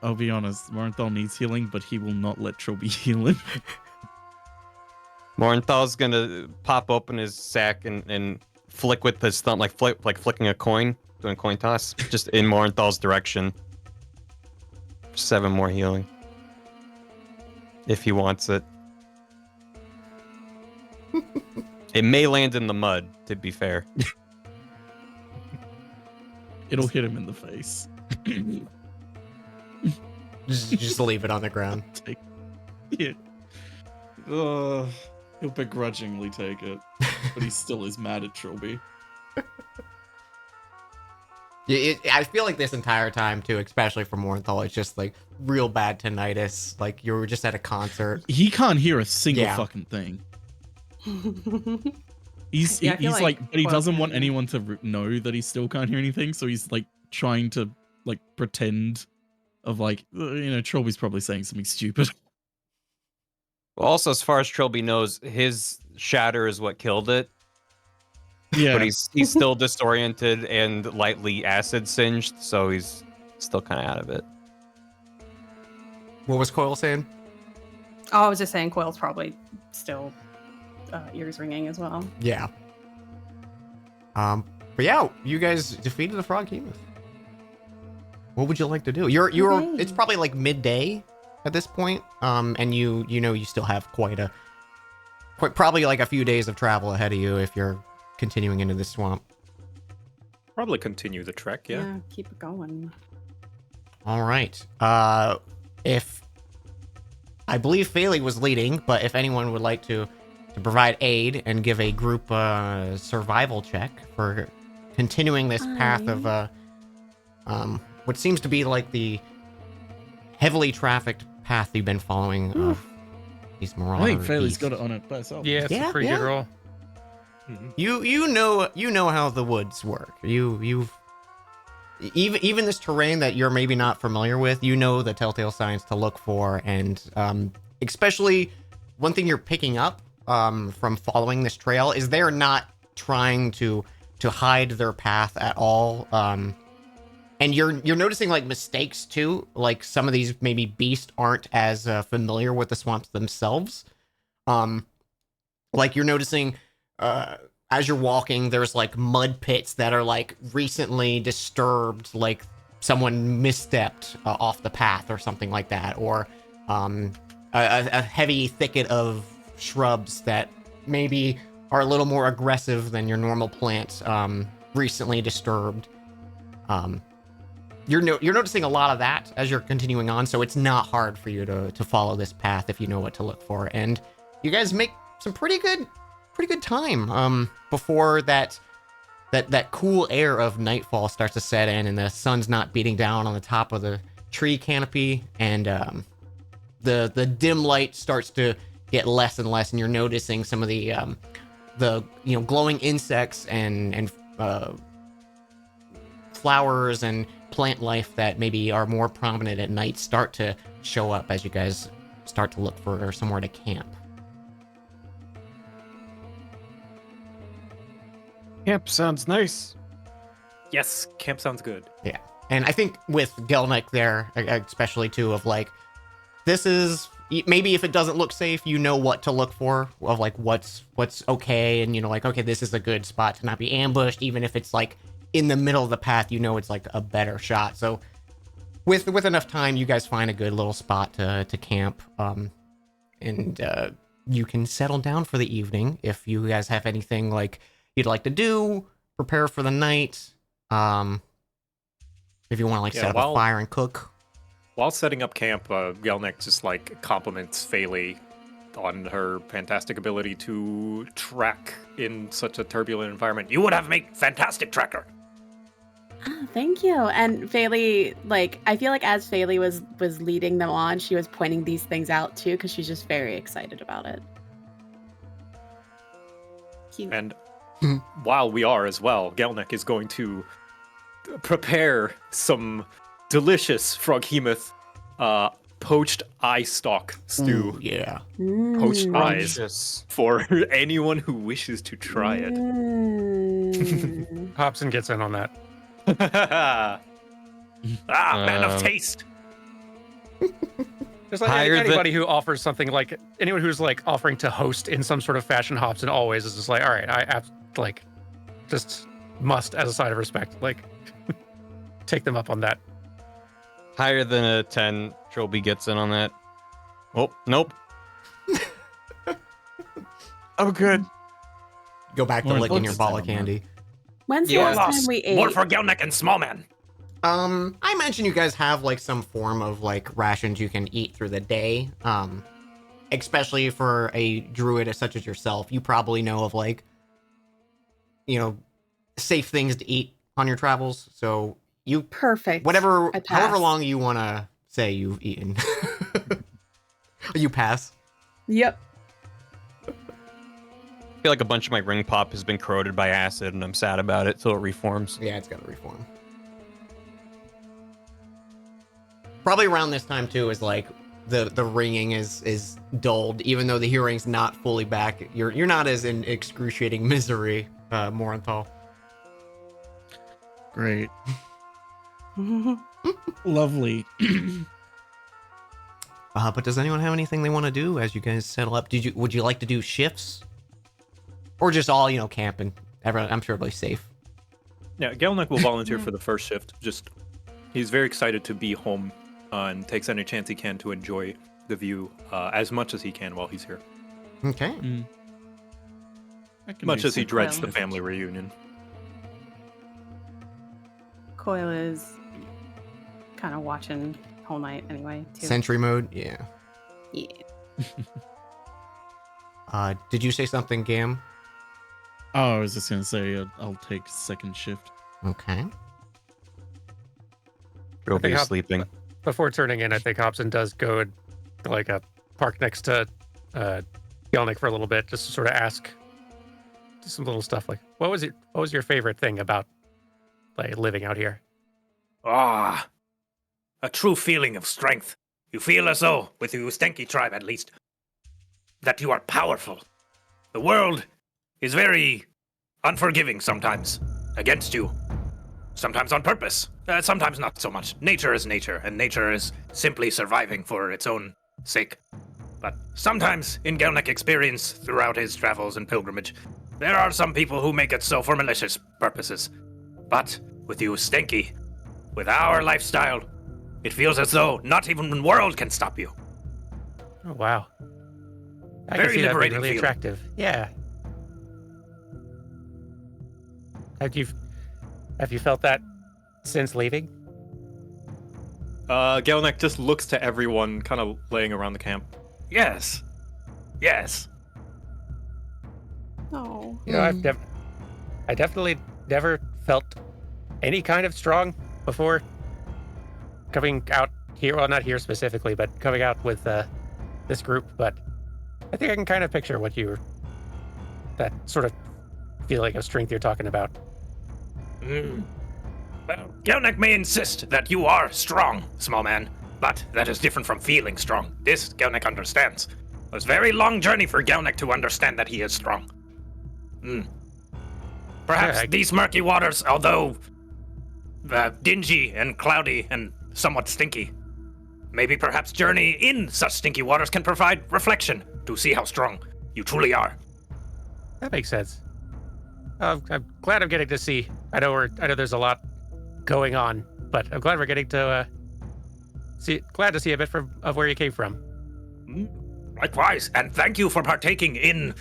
I'll be honest, Morenthal needs healing, but he will not let Trilby heal him. Morenthal's gonna pop open his sack and flick with his thumb, like flicking a coin, doing a coin toss, just in Morenthal's direction. 7 more healing. If he wants it. It may land in the mud, to be fair. It'll hit him in the face. Just leave it on the ground. Yeah. He'll begrudgingly take it, but he still is mad at Trilby. I feel like this entire time too, especially for Morenthal, it's just like real bad tinnitus. Like you were just at a concert. He can't hear a single Yeah. fucking thing. He's Yeah, I feel he's like like, but he Coil doesn't can want hear. anyone to know that he still can't hear anything. So he's like trying to like pretend of like Trilby's probably saying something stupid. Also, as far as Trilby knows, his shatter is what killed it. Yeah, But he's still disoriented and lightly acid singed, so he's still kind of out of it. What was Coil saying? Oh, I was just saying Coil's probably still ears ringing as well. Yeah. But yeah, you guys defeated the Froghemoth. What would you like to do? You're Okay. It's probably like midday at this point. And you still have quite probably like a few days of travel ahead of you if you're continuing into this swamp. Probably continue the trek, yeah. Keep it going. All right. If I believe Faley was leading, but if anyone would like to provide aid and give a group survival check for continuing this path of what seems to be like the heavily trafficked path you've been following of these marauders. I think Faley's got it on it by itself. Yeah, it's Yeah, a pretty yeah. good roll. You know how the woods work. You've even this terrain that you're maybe not familiar with, you know the telltale signs to look for, and especially one thing you're picking up from following this trail is they're not trying to hide their path at all. And you're noticing like mistakes too, like some of these maybe beasts aren't as familiar with the swamps themselves. Like you're noticing as you're walking, there's like mud pits that are like recently disturbed, like someone misstepped off the path or something like that, or a heavy thicket of shrubs that maybe are a little more aggressive than your normal plants, recently disturbed. You're noticing a lot of that as you're continuing on, so it's not hard for you to follow this path if you know what to look for. And you guys make some pretty good time before that cool air of nightfall starts to set in and the sun's not beating down on the top of the tree canopy, and the dim light starts to get less and less, and you're noticing some of the glowing insects and flowers and plant life that maybe are more prominent at night start to show up as you guys start to look for somewhere to camp. Camp sounds nice. Yes, camp sounds good. Yeah. And I think with Gelnek there, especially too, of like, this is maybe if it doesn't look safe, you know what to look for of like what's okay, and like, okay, this is a good spot to not be ambushed. Even if it's like in the middle of the path, it's like a better shot. So with enough time, you guys find a good little spot to camp, and you can settle down for the evening. If you guys have anything like you'd like to do, prepare for the night. If you want to like set up a fire and cook. While setting up camp, Gelnick just like compliments Phaley on her fantastic ability to track in such a turbulent environment. You would have made fantastic tracker. Oh, thank you. And Phaley, like, I feel like as Phaley was leading them on, she was pointing these things out too, because she's just very excited about it. Cute. And while we are as well, Gelnick is going to prepare some delicious Froghemoth poached eye stalk stew. Ooh, yeah. Poached Mm. eyes for anyone who wishes to try it. Mm. Hobson gets in on that. Man of taste. Just like Higher than- anybody who offers something, like anyone who's like offering to host in some sort of fashion, Hobson always is just like, all right, I have like just must as a sign of respect, like take them up on that. Higher than a 10, Trilby gets in on that. Oh, nope. I'm good. Go back to Or licking your looks ball of down, candy. When's the You last time lost. we ate? More for Gelnick and Smallman. I imagine you guys have like some form of like rations you can eat through the day. Especially for a druid such as yourself, you probably know of like, safe things to eat on your travels. So you Perfect. whatever, I pass. however long you want to say you've eaten, you pass. Yep. I feel like a bunch of my ring pop has been corroded by acid, and I'm sad about it till it reforms. Yeah, it's gotta reform. Probably around this time too is like the ringing is dulled, even though the hearing's not fully back. You're not as in excruciating misery, Morenthal. Great. Lovely. But does anyone have anything they want to do as you guys settle up? Would you like to do shifts, or just all camping? Everyone, I'm sure everybody's safe. Yeah, Gelnick will volunteer for the first shift. He's very excited to be home and takes any chance he can to enjoy the view as much as he can while he's here. Okay. I can Much do as he some dreads the shift. family reunion. Coil is kind of watching whole night anyway, too. Sentry mode. Yeah. Yeah. Did you say something, Gam? Oh, I was just gonna say I'll take second shift. Okay. Trilby is Hop- sleeping. Before turning in, I think Hobson does go and like a park next to Gelnick for a little bit, just to sort of ask just some little stuff like, what was your favorite thing about like living out here? Ah, a true feeling of strength. You feel as though, with the Ustenki tribe at least, that you are powerful. The world is very unforgiving sometimes against you. Sometimes on purpose, sometimes not so much. Nature is nature, and nature is simply surviving for its own sake. But sometimes, in Gelnick experience throughout his travels and pilgrimage, there are some people who make it so for malicious purposes. But with you, Stenki, with our lifestyle, it feels as though not even the world can stop you. Oh wow. I Very can see that being liberating really feeling. attractive. Yeah. Have you felt that since leaving? Gelnick just looks to everyone kind of laying around the camp. Yes. Yes. Oh. You know, I definitely never felt any kind of strong before coming out here. Well, not here specifically, but coming out with this group. But I think I can kind of picture that sort of feeling of strength you're talking about. Well, Gelnick may insist that you are strong, small man, but that is different from feeling strong. This Gelnick understands. It was a very long journey for Gelnick to understand that he is strong. Perhaps Yeah, these murky waters, although dingy and cloudy and somewhat stinky, maybe perhaps journey in such stinky waters can provide reflection to see how strong you truly are. That makes sense. I'm glad I'm getting to see. I know there's a lot going on, but I'm glad we're getting to see. Glad to see a bit of where you came from. Likewise, and thank you for partaking in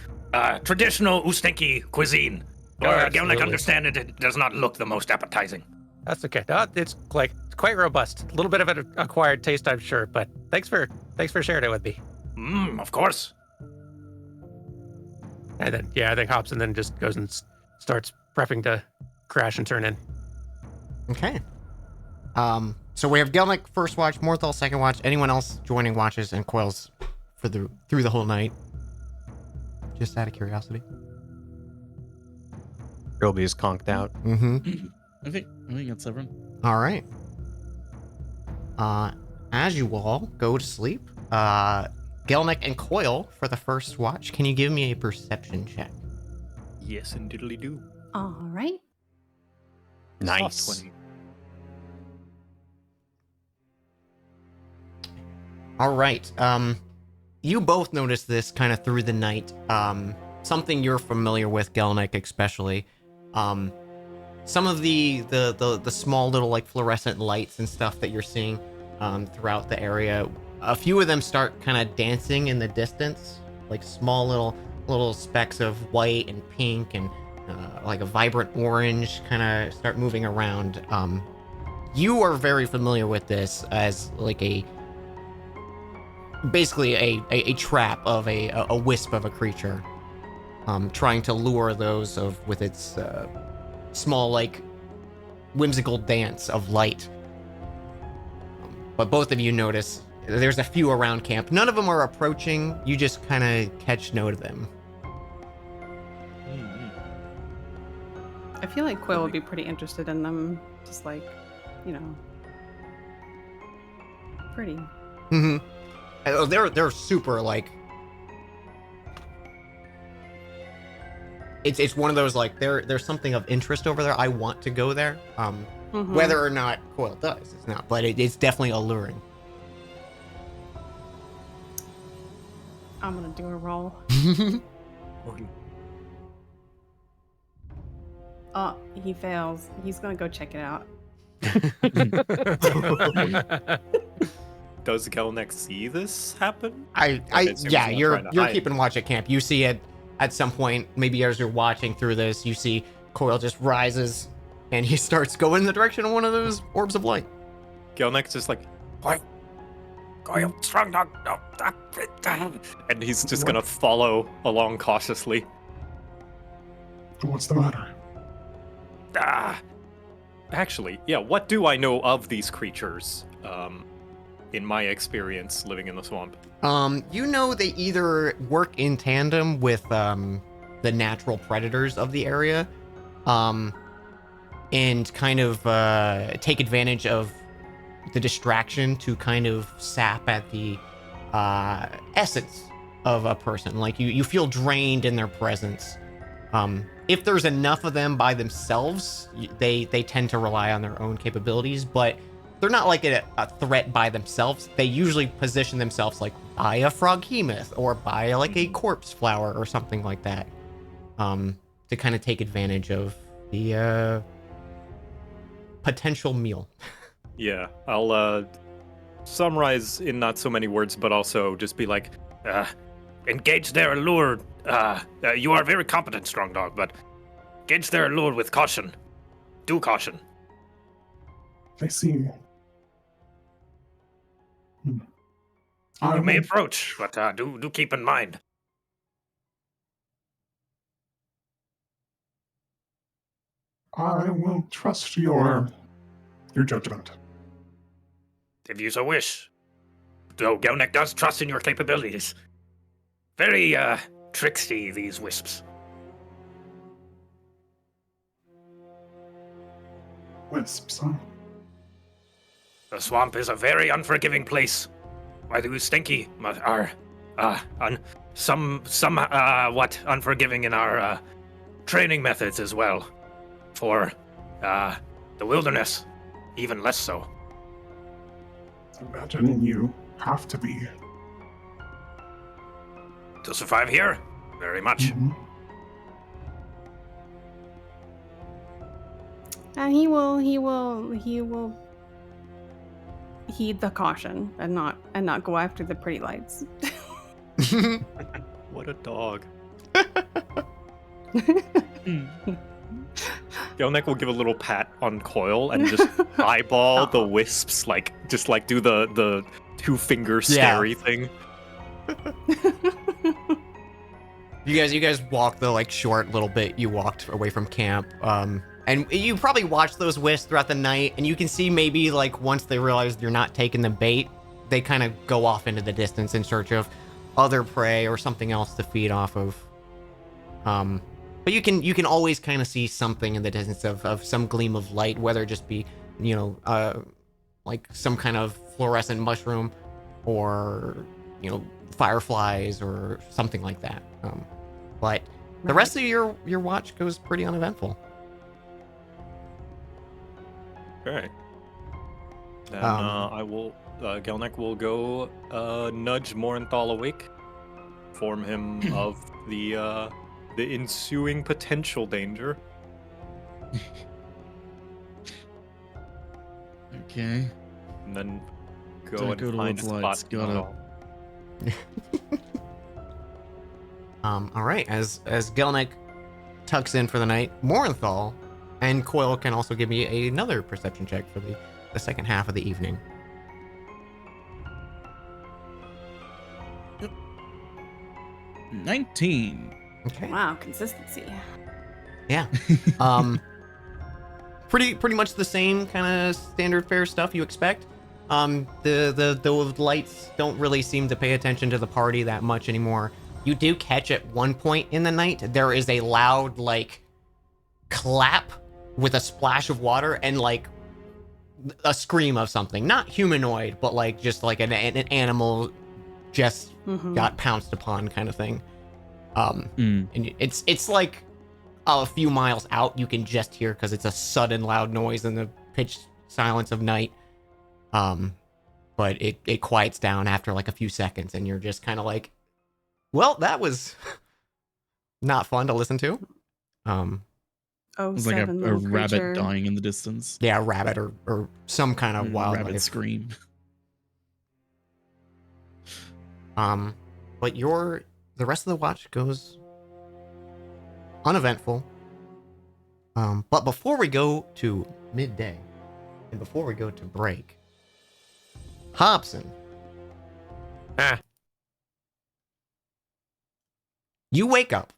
traditional Ustenki cuisine. Oh, Or absolutely. Gelnick understand it does not look the most appetizing. That's okay. No, it's quite robust. A little bit of an acquired taste, I'm sure, but thanks for sharing it with me. Of course. And then I think Hobson then just goes and starts prepping to crash and turn in. Okay. So we have Gelnick first watch, Morthal second watch. Anyone else joining watches and Coils through the whole night? Just out of curiosity. Trilby is conked out. Mm-hmm. I think that's everyone. All right. As you all go to sleep, Gelnick and Coil for the first watch. Can you give me a perception check? Yes, and diddly do. All right. Nice. 20. All right. You both noticed this kind of through the night. Something you're familiar with, Gelnick especially. Some of the small little like fluorescent lights and stuff that you're seeing throughout the area. A few of them start kind of dancing in the distance, like small little specks of white and pink and like a vibrant orange kind of start moving around. You are very familiar with this as like basically a trap of a wisp of a creature, trying to lure those with its small like whimsical dance of light. But both of you notice there's a few around camp. None of them are approaching. You just kind of catch note of them. I feel like Quill would be pretty interested in them. Just like, pretty. Mm-hmm. They're super like. It's one of those like there's something of interest over there. I want to go there. Whether or not Coil does, it's not. But it's definitely alluring. I'm gonna do a roll. Oh, he fails. He's gonna go check it out. Does Gelnick see this happen? Yeah, you're keeping watch at camp. You see it at some point, maybe as you're watching through this, you see Coil just rises and he starts going in the direction of one of those orbs of light. Gelnick's just like, Coil, strong dog. No, and he's just gonna follow along cautiously. What's the matter? Actually, yeah, what do I know of these creatures? In my experience living in the swamp. You know they either work in tandem with the natural predators of the area, and kind of take advantage of the distraction to kind of sap at the essence of a person. Like you feel drained in their presence. If there's enough of them by themselves, they tend to rely on their own capabilities, but they're not like a threat by themselves. They usually position themselves like by a froghemoth or by like a corpse flower or something like that, to kind of take advantage of the potential meal. Yeah, I'll summarize in not so many words, but also just be like, engage their allure. You are very competent, strong dog, but engage their allure with caution. Do caution. I see. You may approach, but do keep in mind. I will trust your judgment. If you so wish. Though Gelnick does trust in your capabilities. Very, tricksy, these wisps. Wisps, huh? The swamp is a very unforgiving place. Why the Ustenki are, somewhat unforgiving in our, training methods as well. For, the wilderness, even less so. Imagine you have to be. To survive here? Very much. Mhm. And he will heed the caution and not go after the pretty lights. What a dog. Hmm. Gelnek will give a little pat on Coil and just eyeball the wisps, just do the two finger scary thing. You guys walked the like short little bit you walked away from camp. And you probably watched those wisps throughout the night, and you can see maybe like once they realize you're not taking the bait, they kind of go off into the distance in search of other prey or something else to feed off of. But you can always kind of see something in the distance of some gleam of light, whether it just be, like some kind of fluorescent mushroom or, fireflies or something like that. But the rest of your watch goes pretty uneventful. Okay. Then Gelnek will go nudge Morenthal awake, inform him of the ensuing potential danger. Okay. And then Don't go go and find a towards spot. lights, to got put it. all. All right, as Gelnek tucks in for the night, Morenthal and Coil can also give me another perception check for the second half of the evening. Yep. 19. Okay. Wow, consistency. Yeah. Pretty much the same kind of standard fare stuff you expect. The lights don't really seem to pay attention to the party that much anymore. You do catch at one point in the night, there is a loud, like, clap with a splash of water and, like, a scream of something. Not humanoid, but, like, just like an animal just got pounced upon kind of thing. And it's like a few miles out, you can just hear because it's a sudden loud noise in the pitch silence of night. But it quiets down after like a few seconds, and you're just kind of like, well, that was not fun to listen to. It's like a rabbit dying in the distance. Yeah, a rabbit or some kind of wildlife. Rabbit scream. But the rest of the watch goes uneventful. But before we go to midday, and before we go to break, Hobson. You wake up.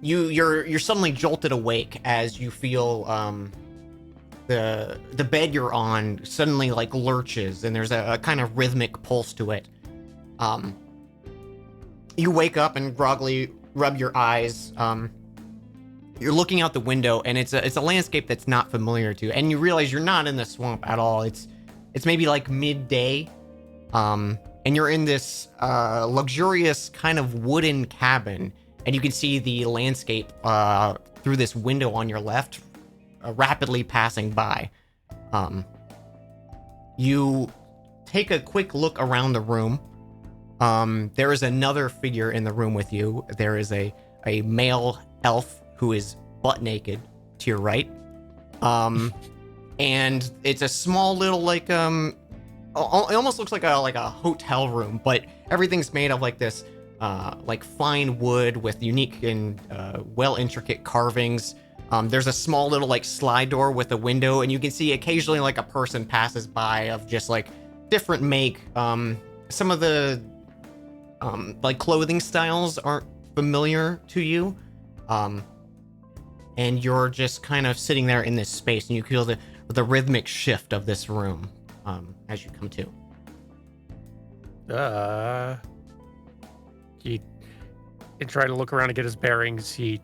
You're suddenly jolted awake as you feel the bed you're on suddenly like lurches, and there's a kind of rhythmic pulse to it. You wake up and groggily rub your eyes. You're looking out the window, and it's a landscape that's not familiar to you, and you realize you're not in the swamp at all. It's maybe like midday, and you're in this luxurious kind of wooden cabin, and you can see the landscape through this window on your left, rapidly passing by. You take a quick look around the room. There is another figure in the room with you. There is a male elf who is butt naked to your right. And it's a small little like it almost looks like a hotel room, but everything's made of like this like fine wood with unique and well intricate carvings. There's a small little like slide door with a window, and you can see occasionally like a person passes by of just like different make. Some of the like clothing styles aren't familiar to you. And you're just kind of sitting there in this space, and you feel the rhythmic shift of this room as you come to. He tried to look around to get his bearings. You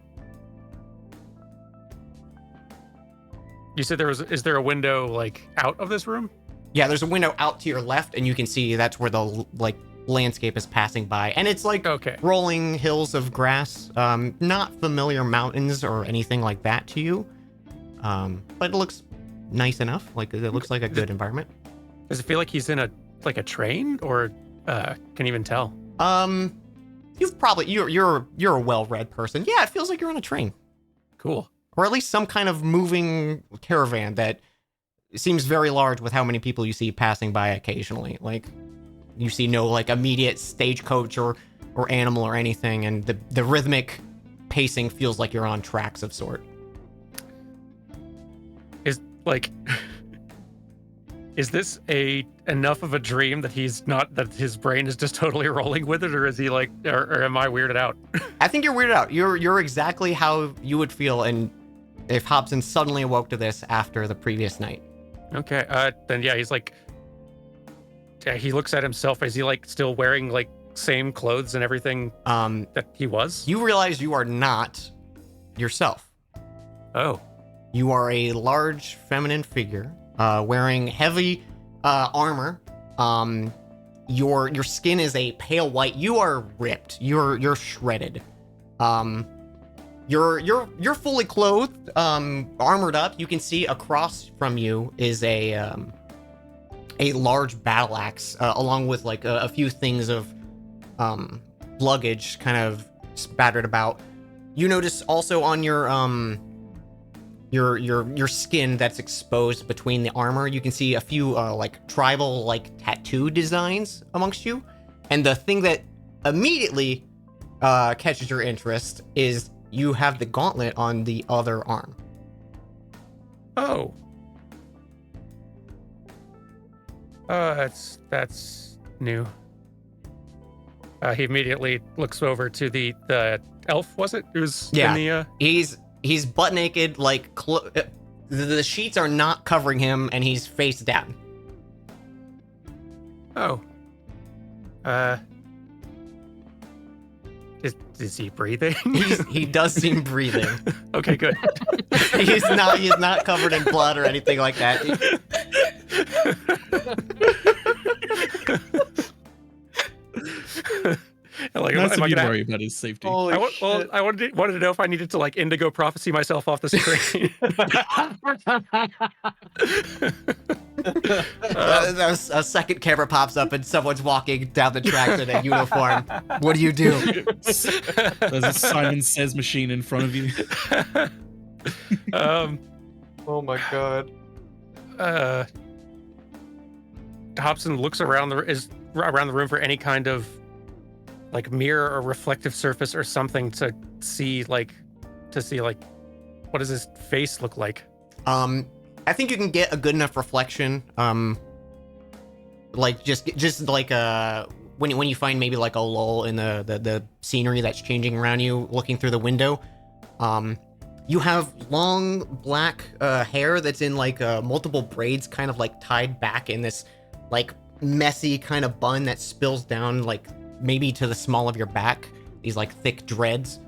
said is there a window like out of this room? Yeah, there's a window out to your left, and you can see that's where the like landscape is passing by, and it's like rolling hills of grass, not familiar mountains or anything like that to you, but it looks nice enough. Like it looks like a good environment. Does it feel like he's in a train, or can you even tell? You've probably you're a well-read person. Yeah, it feels like you're on a train, Cool. or at least some kind of moving caravan that seems very large with how many people you see passing by occasionally. Like you see no like immediate stagecoach or animal or anything, and the rhythmic pacing feels like you're on tracks of sort. Is this enough of a dream that his brain is just totally rolling with it, or is he like, or am I weirded out? I think you're weirded out. You're exactly how you would feel, and if Hobson suddenly awoke to this after the previous night. Okay, then yeah, he's like, yeah, he looks at himself. Is he like still wearing like same clothes and everything that he was? You realize you are not yourself. Oh. You are a large feminine figure, wearing heavy armor. Your skin is a pale white. You are ripped. You're shredded. You're fully clothed, armored up. You can see across from you is a large battle axe, along with like a few things of luggage kind of spattered about. You notice also on your skin that's exposed between the armor, you can see a few like tribal like tattoo designs amongst you. And the thing that immediately catches your interest is you have the gauntlet on the other arm. Oh. That's new. He immediately looks over to the elf, was it? Who's in the He's butt naked, like the sheets are not covering him, and he's face down. Oh. Is he breathing? He does seem breathing. Okay, good. He's not covered in blood or anything like that. Like, nice of you to worry about his safety. I wanted to know if I needed to like indigo prophecy myself off the screen. A second camera pops up and someone's walking down the tracks in a uniform. What do you do? There's a Simon Says machine in front of you. Oh my god. Hobson looks around the room for any kind of like mirror or reflective surface or something to see what does his face look like? I think you can get a good enough reflection. Like just like when you find maybe like a lull in the scenery that's changing around you, looking through the window. You have long black hair that's in like multiple braids, kind of like tied back in this like messy kind of bun that spills down like maybe to the small of your back, these like thick dreads.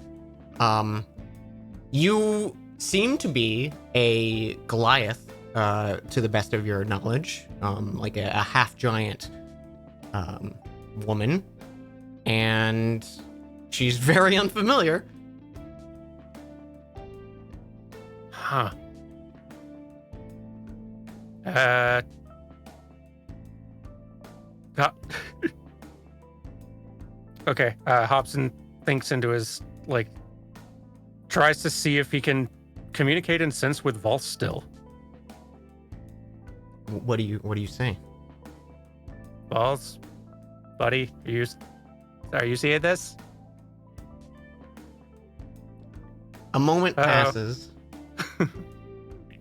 You seem to be a Goliath, to the best of your knowledge, like a half giant woman, and she's very unfamiliar. Huh. Okay, Hobson thinks into his, like, tries to see if he can communicate in sense with Volth still. What do you say? Volth, buddy, are you seeing this? A moment passes,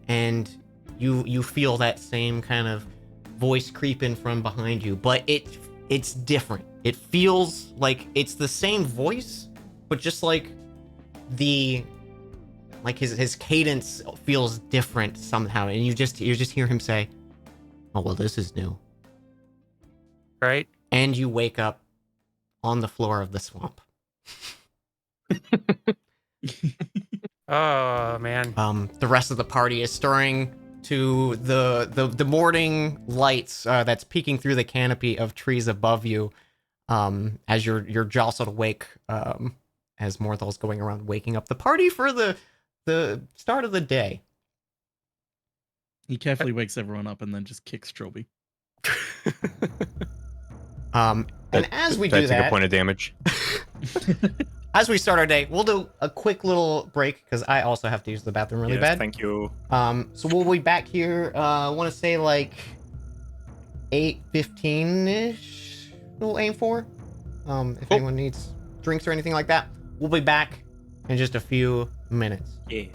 and you feel that same kind of voice creep in from behind you, but it's different. It feels like it's the same voice, but just like his cadence feels different somehow, and you just hear him say, "Oh well, this is new." Right? And you wake up on the floor of the swamp. Oh man. The rest of the party is stirring to the morning lights that's peeking through the canopy of trees above you, as you're jostled awake, as Morthal's going around waking up the party for the start of the day. He carefully wakes everyone up and then just kicks Trilby. And as we do Take a that, point of damage. as we start our day, we'll do a quick little break because I also have to use the bathroom really Yes, bad. thank you. So we'll be back here. I want to say like 8:15-ish. We'll aim for. If anyone needs drinks or anything like that, we'll be back in just a few minutes. Yeah.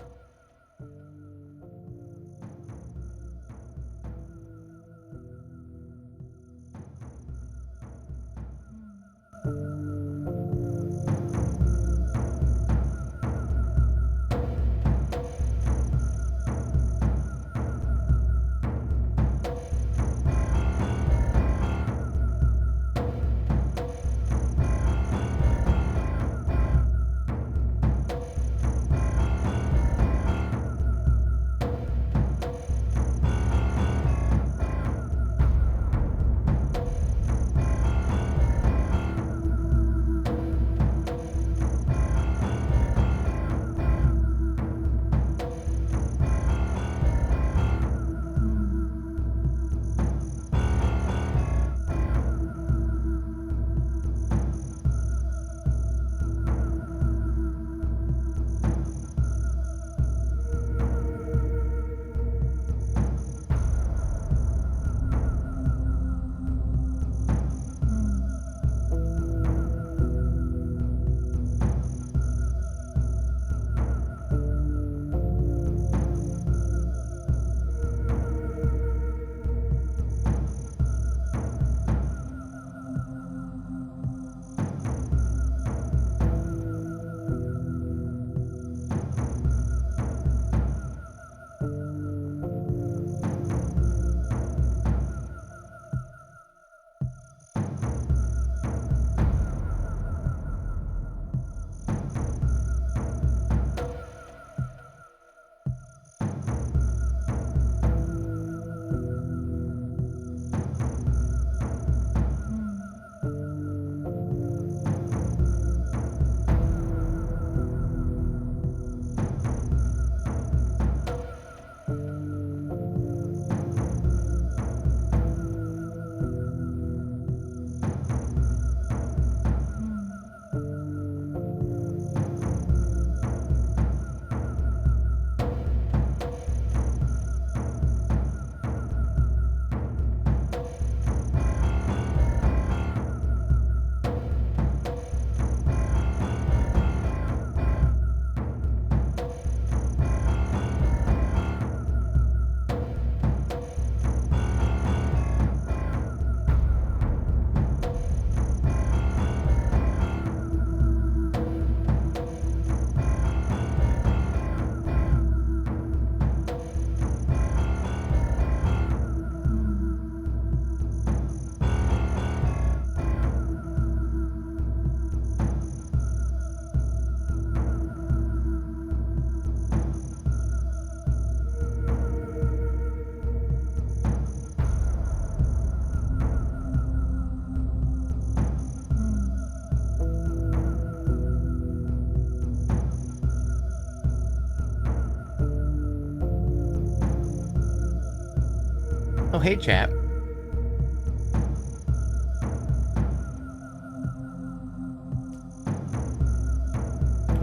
Oh, hey, chap.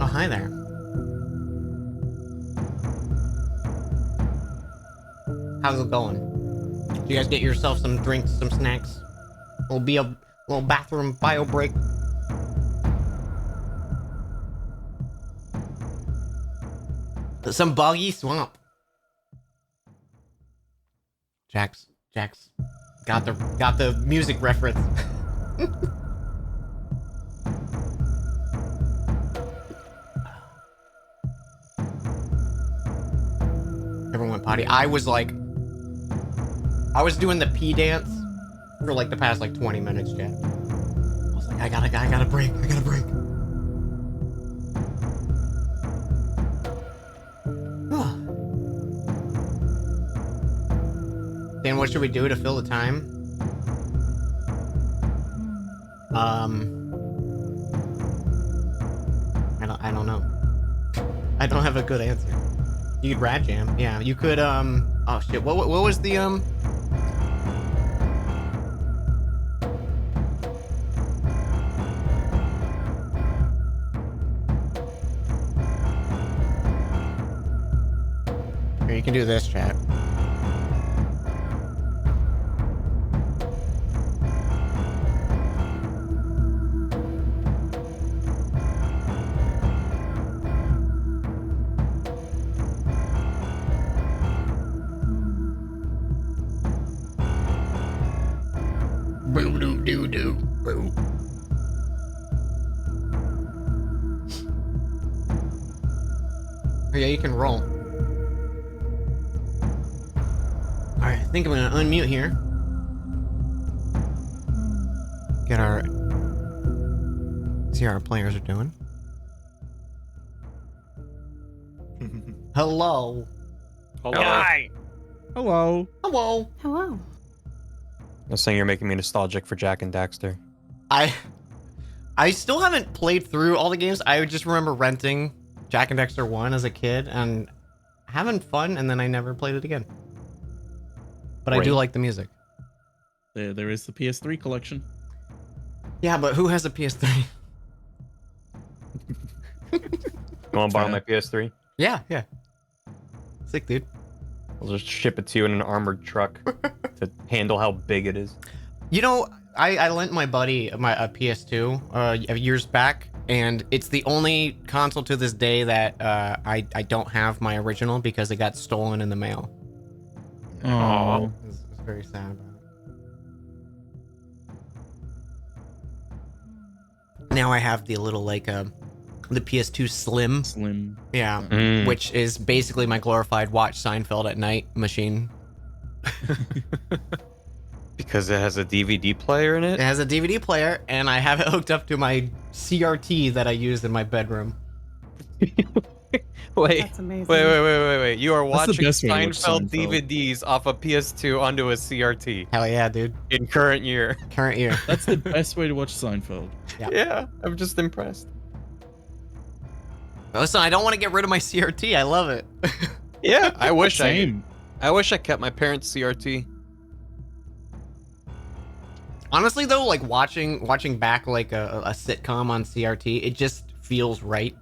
Oh, hi there. How's it going? Did you guys get yourself some drinks, some snacks? It'll be a little bathroom bio break. Some boggy swamp. Jax, got the music reference. Everyone went potty. I was doing the pee dance for like the past like 20 minutes, Jack. I was like, I gotta break. Dan, what should we do to fill the time? I don't know. I don't have a good answer. You could rat jam. Yeah, you could Oh shit! What was the Here, you can do this, chat. Boo doo doo doo boo. Oh, yeah, you can roll. Alright, I think I'm gonna unmute here. Get our... See how our players are doing. Hello. Hi. Hello. Hello. Hello. I was saying you're making me nostalgic for Jack and Daxter. I still haven't played through all the games. I just remember renting Jack and Dexter 1 as a kid and having fun, and then I never played it again. But I do Great. like the music. There is the PS3 collection. Yeah, but who has a PS3? You want to borrow Yeah. my PS3? Yeah, yeah. Sick, dude. I'll just ship it to you in an armored truck to handle how big it is. You know, I lent my buddy a PS2 years back, and it's the only console to this day that I don't have my original because it got stolen in the mail. Oh. It's very sad about it. Now I have the little the PS2 Slim. Slim. Yeah, Mm. which is basically my glorified watch Seinfeld at night machine. Because it has a DVD player in It it? has a DVD player, and I have it hooked up to my CRT that I use in my bedroom. Wait. That's amazing. Wait. You are That's the watching best way to watch Seinfeld Seinfeld. DVDs off a PS2 onto a CRT Hell yeah, dude. in current year. Current year. That's the best way to watch Seinfeld. Yeah. Yeah, I'm just impressed. Listen, I don't want to get rid of my CRT. I love it. Yeah, I wish Same. I wish I kept my parents' CRT. Honestly, though, like watching back like a sitcom on CRT, it just feels right.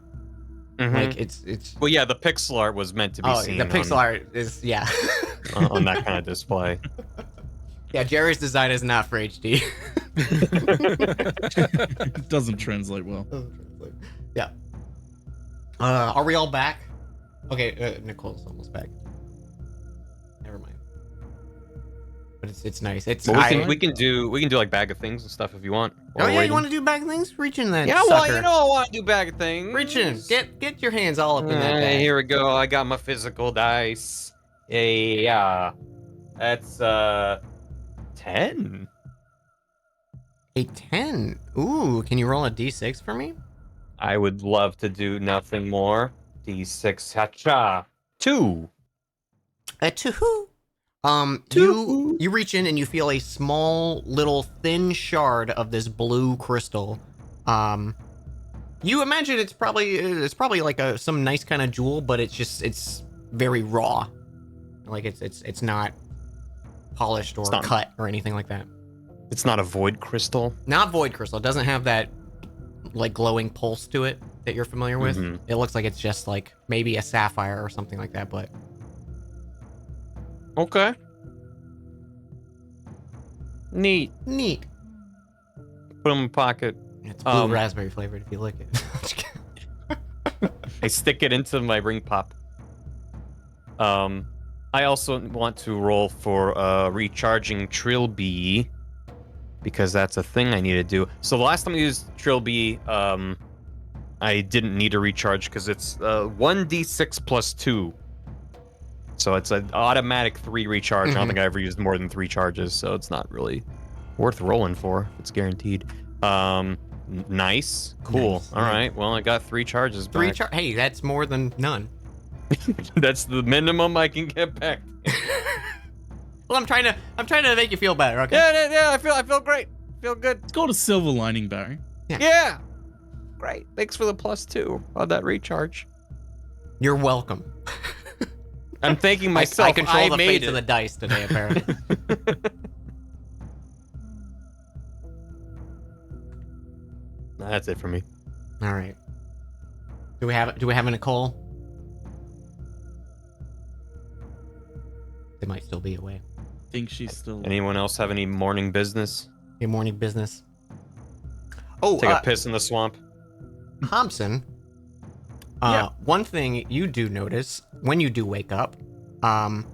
Mhm. Like it's. Well, yeah, the pixel art was meant to be Oh, seen the pixel art is yeah. on that kind of display. Yeah, Jerry's design is not for HD. It doesn't translate well. Yeah. Are we all back? Okay, Nicole's almost back. Never mind. But it's nice. It's But I- we can do like bag of things and stuff if you want. Oh yeah, you want to do bag things? Reach in that. Yeah, sucker. well, you know I want to do bag of things. Reach in. Get your hands all up in that bag. Here we go. I got my physical dice. Yeah, that's 10. A 10. Ooh, can you roll a d6 for me? I would love to do nothing more. D6 hacha 2. A 2. You reach in and you feel a small, little, thin shard of this blue crystal. You imagine it's probably like some nice kind of jewel, but it's very raw. Like it's not polished or not- cut or anything like that. It's not a void crystal. Not void crystal. It doesn't have that like glowing pulse to it that you're familiar with. Mhm. It looks like it's just like maybe a sapphire or something like that, but Okay. Neat. neat. Put them in my pocket. It's blue raspberry flavored if you lick it. I stick it into my ring pop. I also want to roll for recharging Trilby because that's a thing I need to do. So the last time I used Trilby, I didn't need to recharge because it's 1d6 plus 2. So it's an automatic 3 recharge. I don't think I ever used more than 3 charges, so it's not really worth rolling for. It's guaranteed. Nice. Cool. Nice, All nice. right. Well, I got 3 charges back. Hey, that's more than none. That's the minimum I can get back. Well, I'm trying to make you feel better, okay? Yeah. I feel great. Feel good. It's called a silver lining, Barry. Yeah. Great. Thanks for the +2 on that recharge. You're welcome. I'm thanking I myself. control the made fates it. of the dice today, apparently. That's it for me. All right. Do we have a Nicole? They might still be away. I think she's still. Anyone else have any morning business? Your morning business. Oh, Take a piss in the swamp. Hobson. Yeah. One thing you do notice when you do wake up, on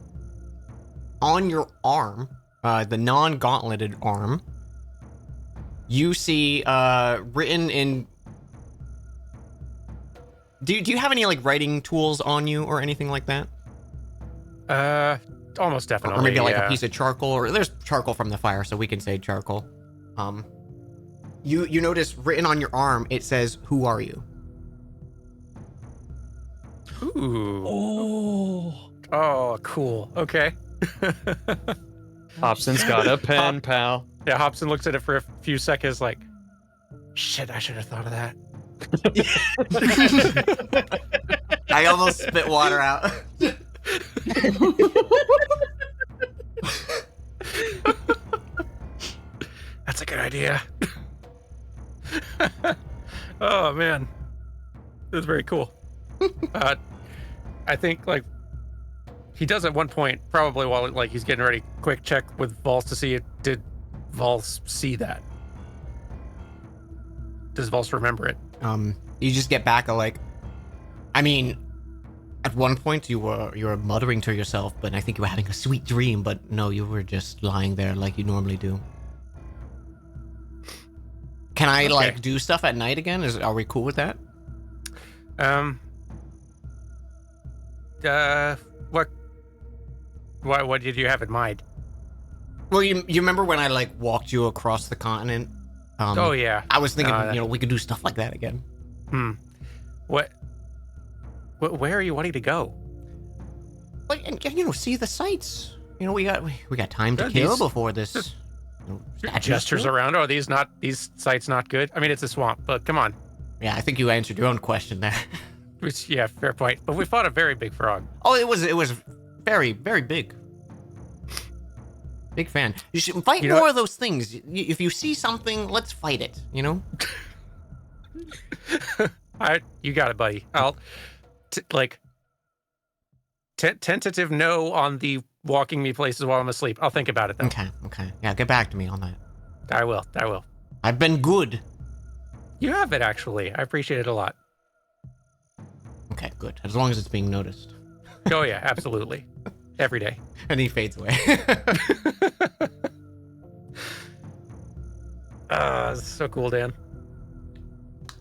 your arm, the non-gauntleted arm, you see written in. Do you have any like writing tools on you or anything like that? Almost definitely. Or maybe like yeah. a piece of charcoal, or there's charcoal from the fire, so we can say charcoal. You notice written on your arm, it says, "Who are you?" Ooh. Oh, cool. Okay. Hobson's got a pen, pal. Yeah, Hobson looks at it for a few seconds, like, shit, I should have thought of that. I almost spit water out. That's a good idea. Oh man, that's very cool. I think like he does at one point, probably while like he's getting ready, quick check with Vols to see it. Did Vols see that? Does Vols remember it? You just get back I mean, at one point you were muttering to yourself, but I think you were having a sweet dream, but no, you were just lying there like you normally do. Can I like do stuff at night again? Are we cool with that? What did you have in mind? Well, you remember when I like walked you across the continent? Oh yeah. I was thinking, we could do stuff like that again. Where are you wanting to go? Like, and see the sights. We got time to Yeah, kill these- before this. Gestures around. Are these sites not good? I mean, it's a swamp, but come on. Yeah, I think you answered your own question there. Yeah, fair point. But we fought a very big frog. Oh, it was very, very big. Big fan. You should fight more of those things. If you see something, let's fight it. You got it, buddy. I'll tentative no on the walking me places while I'm asleep. I'll think about it though. Okay. Yeah, get back to me on that. I will. I've been good. You have it actually. I appreciate it a lot. Okay, good. As long as it's being noticed. Oh yeah, absolutely. Every day. And he fades away. This is so cool, Dan.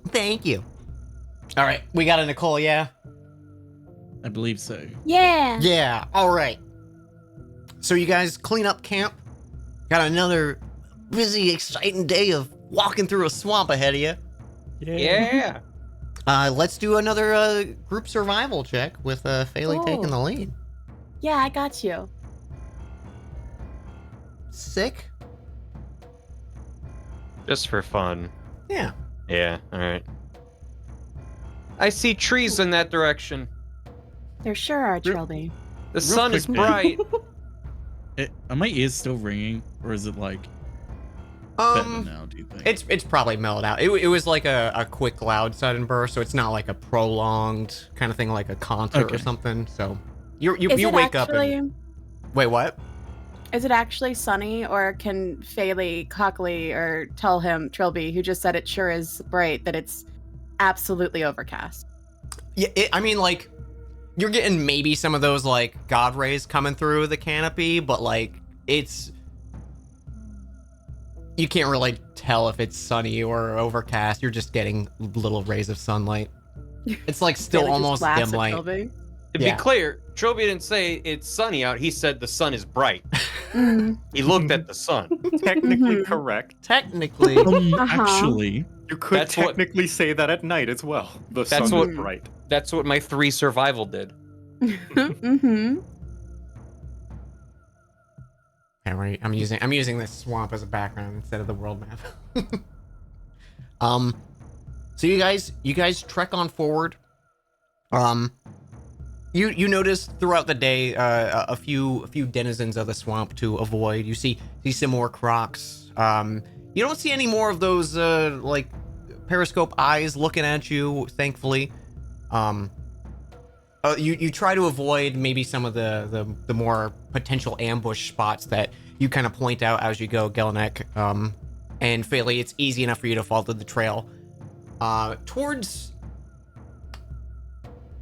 Thank you. All right, we got a Nicole, yeah? I believe so. Yeah. Yeah, all right. So you guys clean up camp. Got another busy, exciting day of walking through a swamp ahead of you. Yeah. Let's do another group survival check with Faylee taking the lead. Yeah, I got you. Sick. Just for fun. Yeah. Yeah, alright. I see trees in that direction. There sure are, Trilby. The sun is bright. Are my ears still ringing, or is it like better now? Do you think? It's probably mellowed out. It was like a quick, loud sudden burst, so it's not like a prolonged kind of thing, like a concert or something. So you wake up and wait, what? Is it actually sunny, or can Faylee Cockley or tell him, Trilby, who just said it sure is bright, that it's absolutely overcast? Yeah, I mean, like, you're getting maybe some of those, like, God rays coming through the canopy, but, like, it's... You can't really tell if it's sunny or overcast. You're just getting little rays of sunlight. It's, like, still Faylee just almost laughs dim at light. Trilby. To be clear, Trilby didn't say it's sunny out. He said the sun is bright. He looked at the sun. Technically correct. Technically. Actually, You could That's what- technically say that at night as well. The That's sun what- is bright. That's what my 3 survival did. Mm-hmm. Okay, I'm using this swamp as a background instead of the world map. So you guys trek on forward. You notice throughout the day a few denizens of the swamp to avoid. You see some more crocs. You don't see any more of those like periscope eyes looking at you, thankfully. You try to avoid maybe some of the more potential ambush spots that you kind of point out as you go, Gelnek. And Phaley, it's easy enough for you to follow the trail. Towards,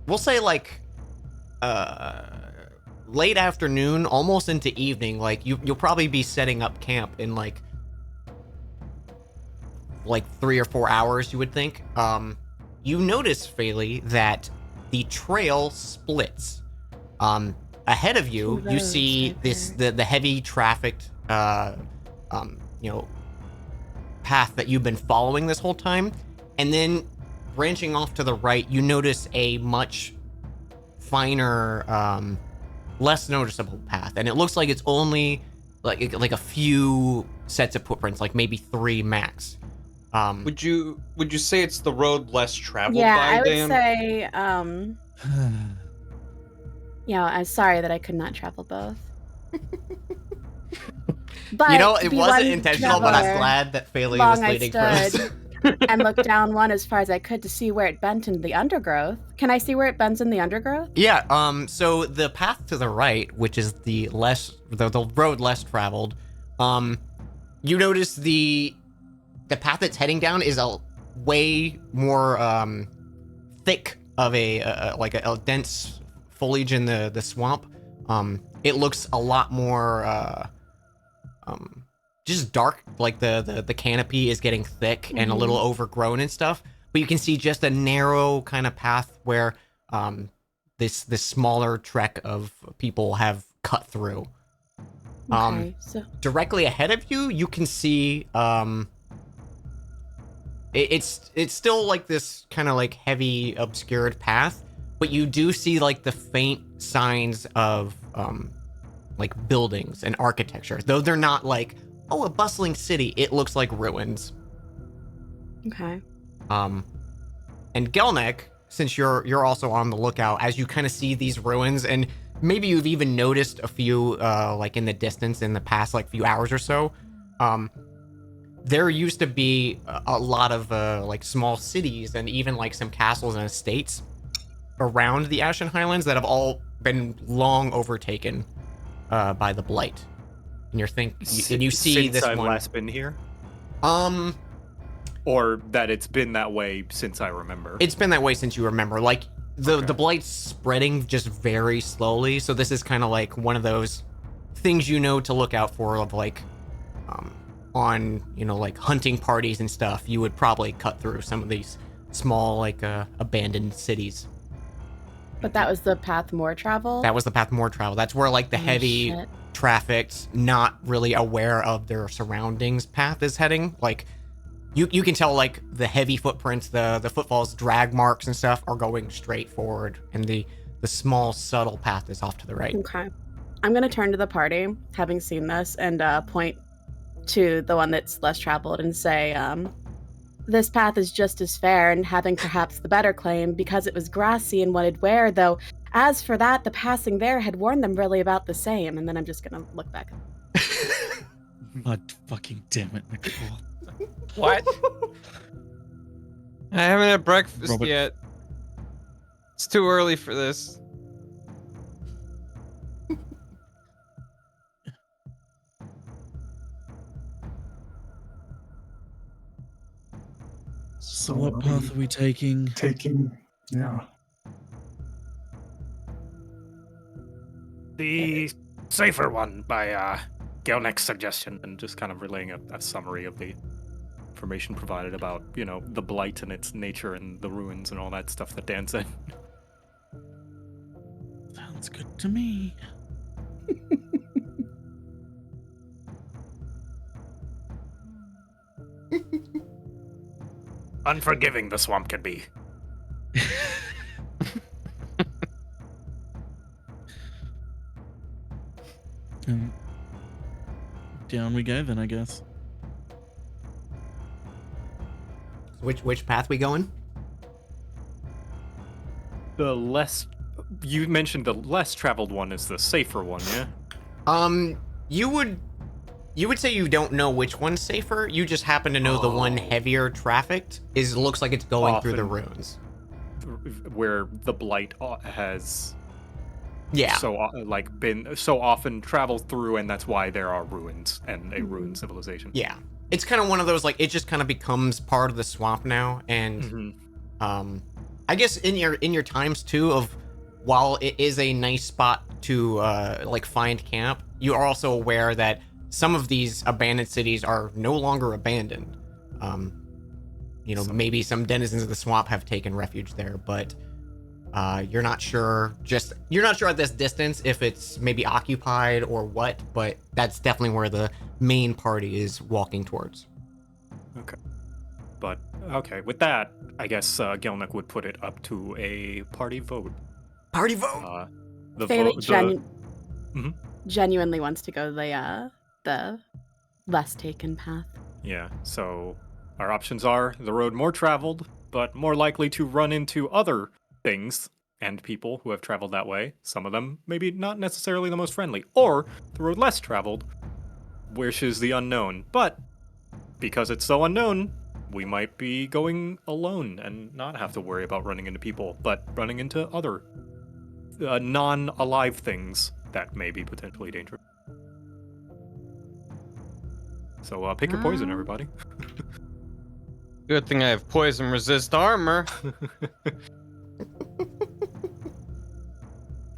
we'll say like late afternoon, almost into evening, like you'll probably be setting up camp in like 3 or 4 hours, you would think. You notice, Phaley, that the trail splits. Ahead of you, you see the heavy trafficked path that you've been following this whole time, and then branching off to the right, you notice a much finer, less noticeable path, and it looks like it's only like a few sets of footprints, like maybe 3 max. Would you say it's the road less traveled Yeah, by, I would Dan? say, I'm sorry that I could not travel both. But You know, it the wasn't one intentional, but I'm traveler, glad that Phaley long was I leading first. stood and looked down one as far as I could to see where it bent into the undergrowth. Can I see where it bends in the undergrowth? Yeah, so the path to the right, which is the road less traveled, you notice the path it's heading down is a way more thick of a dense foliage in the swamp. It looks a lot more just dark, like the canopy is getting thick and a little overgrown and stuff, but you can see just a narrow kind of path where this smaller trek of people have cut through. Okay, so Directly ahead of you, you can see it's still like this kind of like heavy obscured path, but you do see like the faint signs of like buildings and architecture, though they're not like, oh, a bustling city. It looks like ruins. okay. And Gelnek, since you're also on the lookout, as you kind of see these ruins, and maybe you've even noticed a few like in the distance in the past like few hours or so, there used to be a lot of like small cities and even like some castles and estates around the Ashen Highlands that have all been long overtaken by the Blight. And you see since this I've one. last been here, Um, or that it's been that way since I remember. it's been that way since you remember. Like the Okay. the Blight's spreading just very slowly, so this is kind of like one of those things to look out for of like on like hunting parties and stuff. You would probably cut through some of these small like abandoned cities. But that was the path more travel? That was the path more travel. That's where like the heavy shit. trafficked, not really aware of their surroundings path is heading. Like you can tell like the heavy footprints, the footfalls, drag marks and stuff are going straight forward, and the small subtle path is off to the right. Okay. I'm going to turn to the party, having seen this, and point to the one that's less traveled and say, this path is just as fair and having perhaps the better claim because it was grassy and wanted wear, though as for that, the passing there had warned them really about the same. And then I'm just going to look back. God fucking damn it, Nicole. What? I haven't had breakfast Robert. yet. It's too early for this. So what path are we taking? Yeah. The safer one by Gelnek's suggestion, and just kind of relaying a summary of the information provided about, the blight and its nature and the ruins and all that stuff that Dan said. Sounds good to me. Unforgiving the swamp can be. Down we go then, I guess. Which path we going? The less you mentioned the less traveled one is the safer one, yeah? You would say you don't know which one's safer. You just happen to know the one heavier trafficked looks like it's going through the Often. ruins. Where the blight has Yeah. been so often traveled through, and that's why there are ruins and a ruined civilization. Yeah. It's kind of one of those, like, it just kind of becomes part of the swamp now, and I guess in your times too of while it is a nice spot to like find camp, you are also aware that some of these abandoned cities are no longer abandoned. Maybe some denizens of the swamp have taken refuge there, but you're not sure at this distance if it's maybe occupied or what, but that's definitely where the main party is walking towards. Okay. But, okay, with that, I guess Gelnick would put it up to a party vote. Party vote! Faylee Mhm. genuinely wants to go the less taken path. Yeah, so our options are the road more traveled, but more likely to run into other things and people who have traveled that way. Some of them maybe not necessarily the most friendly. Or the road less traveled, which is the unknown. But because it's so unknown, we might be going alone and not have to worry about running into people, but running into other non-alive things that may be potentially dangerous. So pick your poison, everybody. Good thing I have poison resist armor.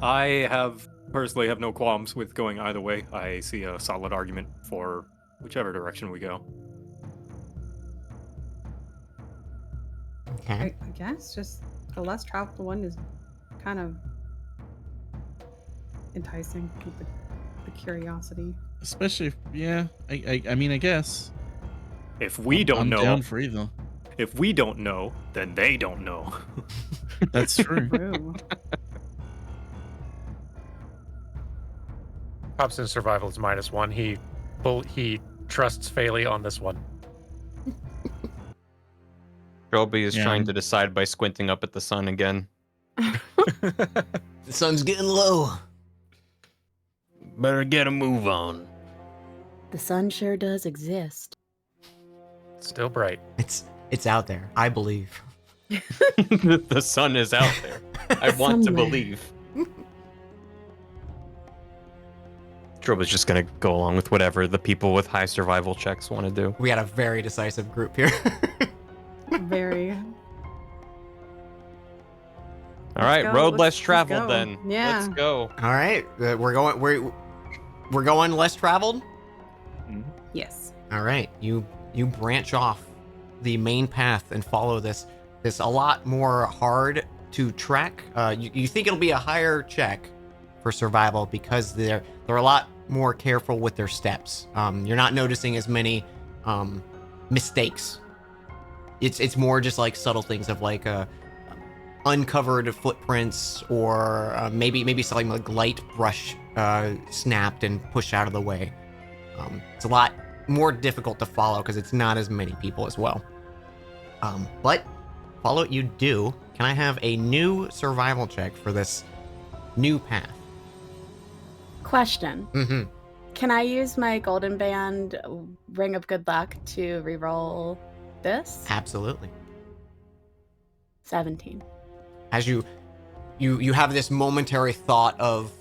I personally have no qualms with going either way. I see a solid argument for whichever direction we go. Okay. I guess just the less traveled one is kind of enticing with the curiosity. Especially, I mean, I guess. If we I'm don't know, down for either. if we don't know, then they don't know. That's true. True. Hobson's survival is -1. He trusts Faylee on this one. Trilby is Yeah. trying to decide by squinting up at the sun again. The sun's getting low. Better get a move on. The sun sure does exist. Still bright. It's out there. I believe. The sun is out there. I want to Somewhere. believe. Trilby's just gonna go along with whatever the people with high survival checks want to do. We got a very decisive group here. Very. All right, go, road let's- less let's traveled go. then. Yeah. Let's go. All right, we're going less traveled. Yes. All right, you branch off the main path and follow this a lot more hard to track. You think it'll be a higher check for survival because they're a lot more careful with their steps. You're not noticing as many mistakes. It's more just like subtle things of like uncovered footprints or maybe something like light brush snapped and pushed out of the way. It's a lot more difficult to follow because it's not as many people as well. But follow what you do. Can I have a new survival check for this new path? Question. Mm-hmm. Can I use my Golden Band Ring of Good Luck to reroll this? Absolutely. 17. As you have this momentary thought of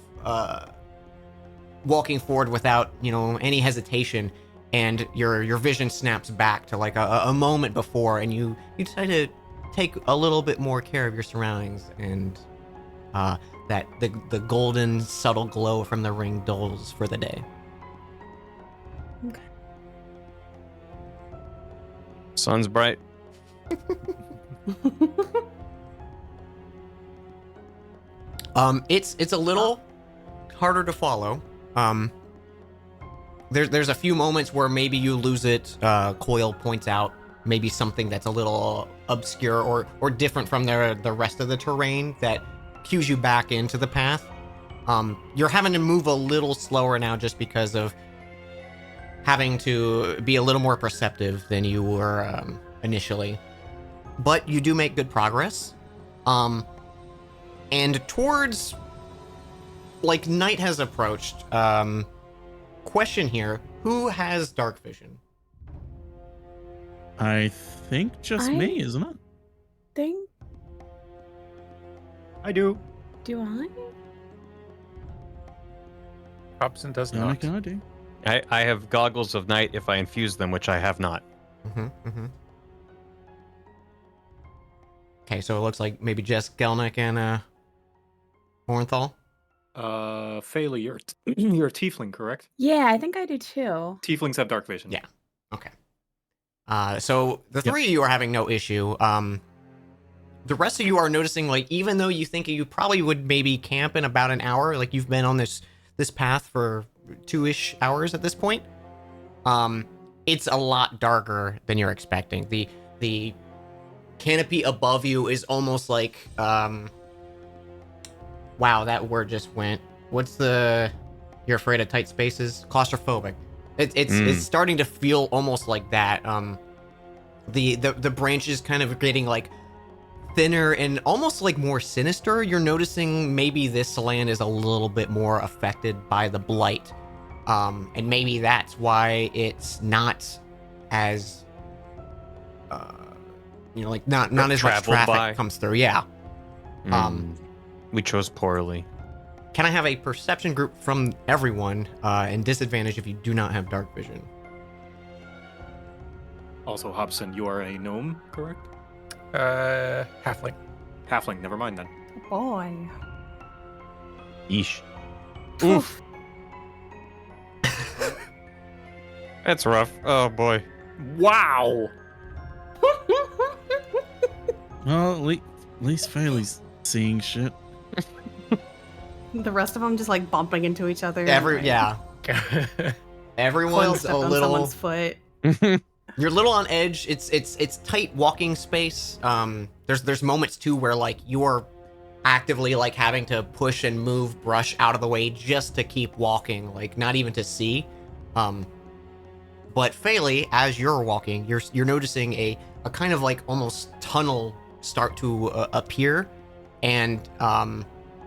walking forward without any hesitation, and your vision snaps back to like a moment before, and you decide to take a little bit more care of your surroundings, and that the golden subtle glow from the ring dulls for the day. Okay. Sun's bright. It's a little harder to follow. There's a few moments where maybe you lose it. Coil points out maybe something that's a little obscure or different from the rest of the terrain that cues you back into the path. You're having to move a little slower now just because of having to be a little more perceptive than you were initially. But you do make good progress. And towards, like, night has approached. Question here: who has dark vision? I think just me, isn't it? Think? I do. Do I? Hobson does Yeah, not. can I do? I have goggles of night if I infuse them, which I have not. Okay, so it looks like maybe Jess Gelnick and Hornthal. Phaley, you're a tiefling, correct? Yeah, I think I do too. Tieflings have dark vision. Yeah. Okay. So the three of you are having no issue. The rest of you are noticing, like, even though you think you probably would maybe camp in about an hour, like you've been on this path for 2-ish hours at this point, it's a lot darker than you're expecting. The canopy above you is almost like, wow, that word just went. What's the? You're afraid of tight spaces? Claustrophobic. It's starting to feel almost like that. The branches kind of getting like thinner and almost like more sinister. You're noticing maybe this land is a little bit more affected by the blight, and maybe that's why it's not as like not as much Traveled traffic by. comes through. Yeah. We chose poorly. Can I have a perception group from everyone, and disadvantage if you do not have dark vision? Also, Hobson, you are a gnome, correct? Halfling. Halfling, never mind then. Boy. Yeesh. Oof. That's rough. Oh boy. Wow! Well, at least Faley's seeing shit. The rest of them just like bumping into each other. Yeah. Coil Everyone's stepped a on little. someone's foot. You're a little on edge. It's tight walking space. There's moments too where like you're actively like having to push and move brush out of the way just to keep walking, like not even to see. But Phaley, as you're walking, you're noticing a kind of like almost tunnel start to appear, and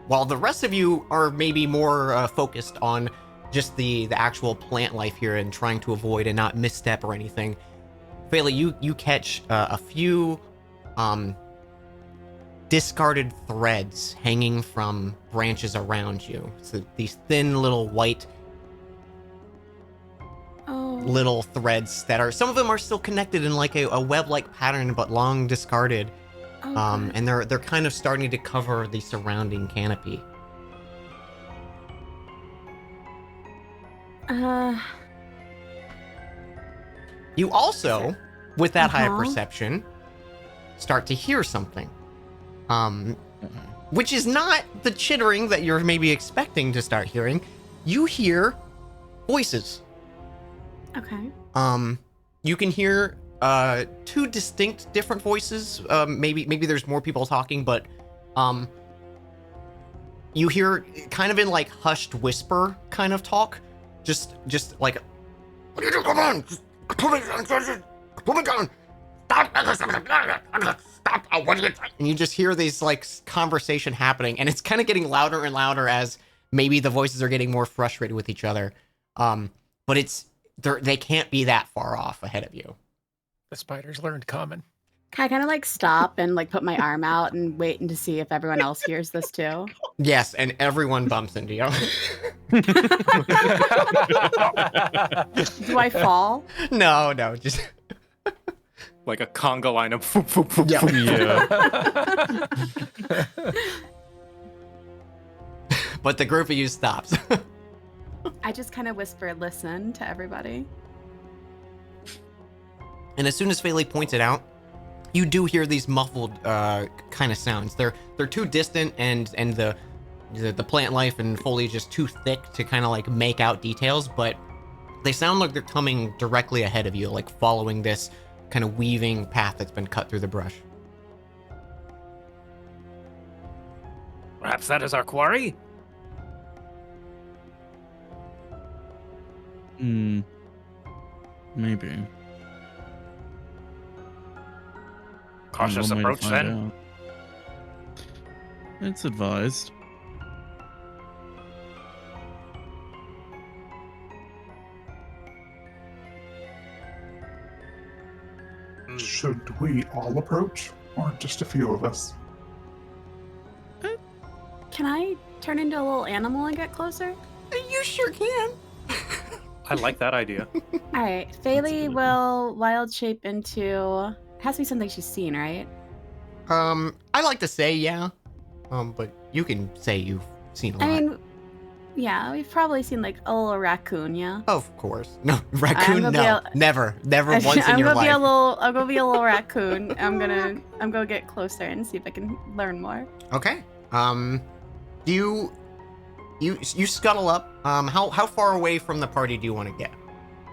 while the rest of you are maybe more focused on just the actual plant life here and trying to avoid and not misstep or anything, Phaley, you catch a few discarded threads hanging from branches around you. So these thin little white little threads that are, some of them are still connected in like a web-like pattern, but long discarded. And they're kind of starting to cover the surrounding canopy. You also, with that high perception, start to hear something. Which is not the chittering that you're maybe expecting to start hearing. You hear voices. Okay. You can hear two distinct different voices. Maybe there's more people talking, but you hear kind of in like hushed whisper kind of talk. Just like, what are you doing? Come on! Put it down! Stop! What are you doing? And you just hear these like conversation happening, and it's kind of getting louder and louder as maybe the voices are getting more frustrated with each other. But they can't be that far off ahead of you. The spiders learned common. Can I kind of like stop and like put my arm out and wait to see if everyone else hears this too? Yes, and everyone bumps into you. Do I fall? No, just like a conga line of foop, foop, foop, foop. But the group of you stops. I just kind of whisper, listen to everybody. And as soon as Phaley points it out, you do hear these muffled kind of sounds. They're too distant, and the plant life and foliage is too thick to kind of like make out details, but they sound like they're coming directly ahead of you, like following this kind of weaving path that's been cut through the brush. Perhaps that is our quarry? Maybe. Cautious One way to approach find then. It's advised. Should we all approach, or just a few of us? Can I turn into a little animal and get closer? You sure can. I like that idea. All right, Faylee will wild shape into. It has to be something she's seen, right? I like to say yeah. But you can say you've seen a lot. I mean, yeah, we've probably seen like a little raccoon, yeah. Of course. No, raccoon, gonna be no. a- Never once in I'm your gonna life. I'm gonna be a little raccoon. I'm gonna get closer and see if I can learn more. Okay. You scuttle up. How far away from the party do you want to get?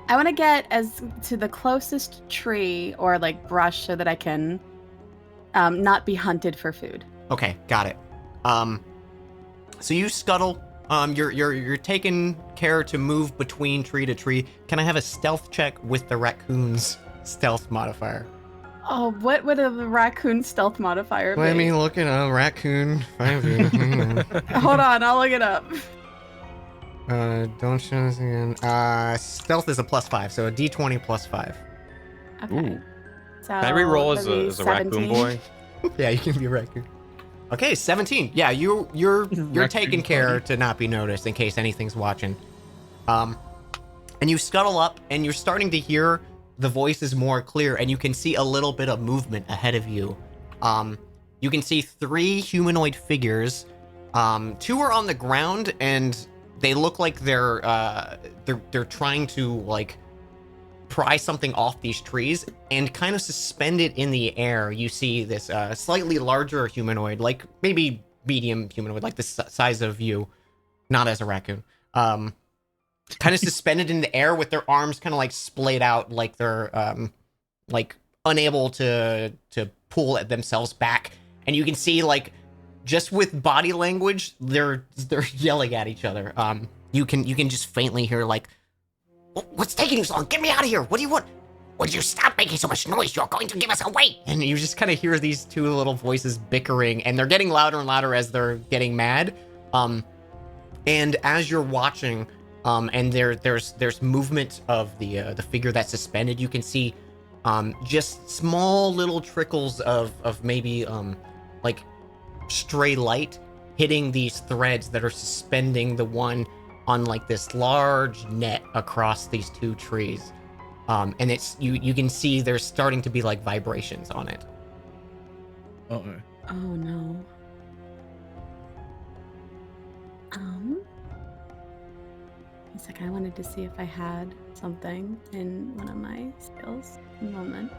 I want to get as to the closest tree or like brush so that I can not be hunted for food. Okay, got it. So you scuttle. You're taking care to move between tree to tree. Can I have a stealth check with the raccoon's stealth modifier? Oh, what would a raccoon stealth modifier be? Let me look at a raccoon. Hold on, I'll look it up. Don't show this again. Stealth is a +5, so a D20 +5. Okay. Ooh. So Can I re-roll as that'd be a raccoon 17. boy? Yeah, you can be a raccoon. Okay, 17. Yeah, you're Raccoon taking care party. to not be noticed in case anything's watching. And you scuttle up, and you're starting to hear the voices more clear, and you can see a little bit of movement ahead of you. You can see 3 humanoid figures. 2 are on the ground, and they look like they're trying to like pry something off these trees, and kind of suspended in the air you see this slightly larger humanoid, like maybe medium humanoid, like the size of you, not as a raccoon, kind of suspended in the air with their arms kind of like splayed out, like they're like unable to pull at themselves back. And you can see like just with body language they're yelling at each other. You can just faintly hear like, "What's taking you so long? Get me out of here! What do you want? Would you stop making so much noise? You're going to give us away!" And you just kind of hear these 2 little voices bickering, and they're getting louder and louder as they're getting mad. And as you're watching, and there's movement of the figure that's suspended, you can see just small little trickles of maybe like stray light hitting these threads that are suspending the one on like this large net across these 2 trees. And it's you can see there's starting to be like vibrations on it. Uh-oh. Oh no. One second, I wanted to see if I had something in one of my skills. A moment.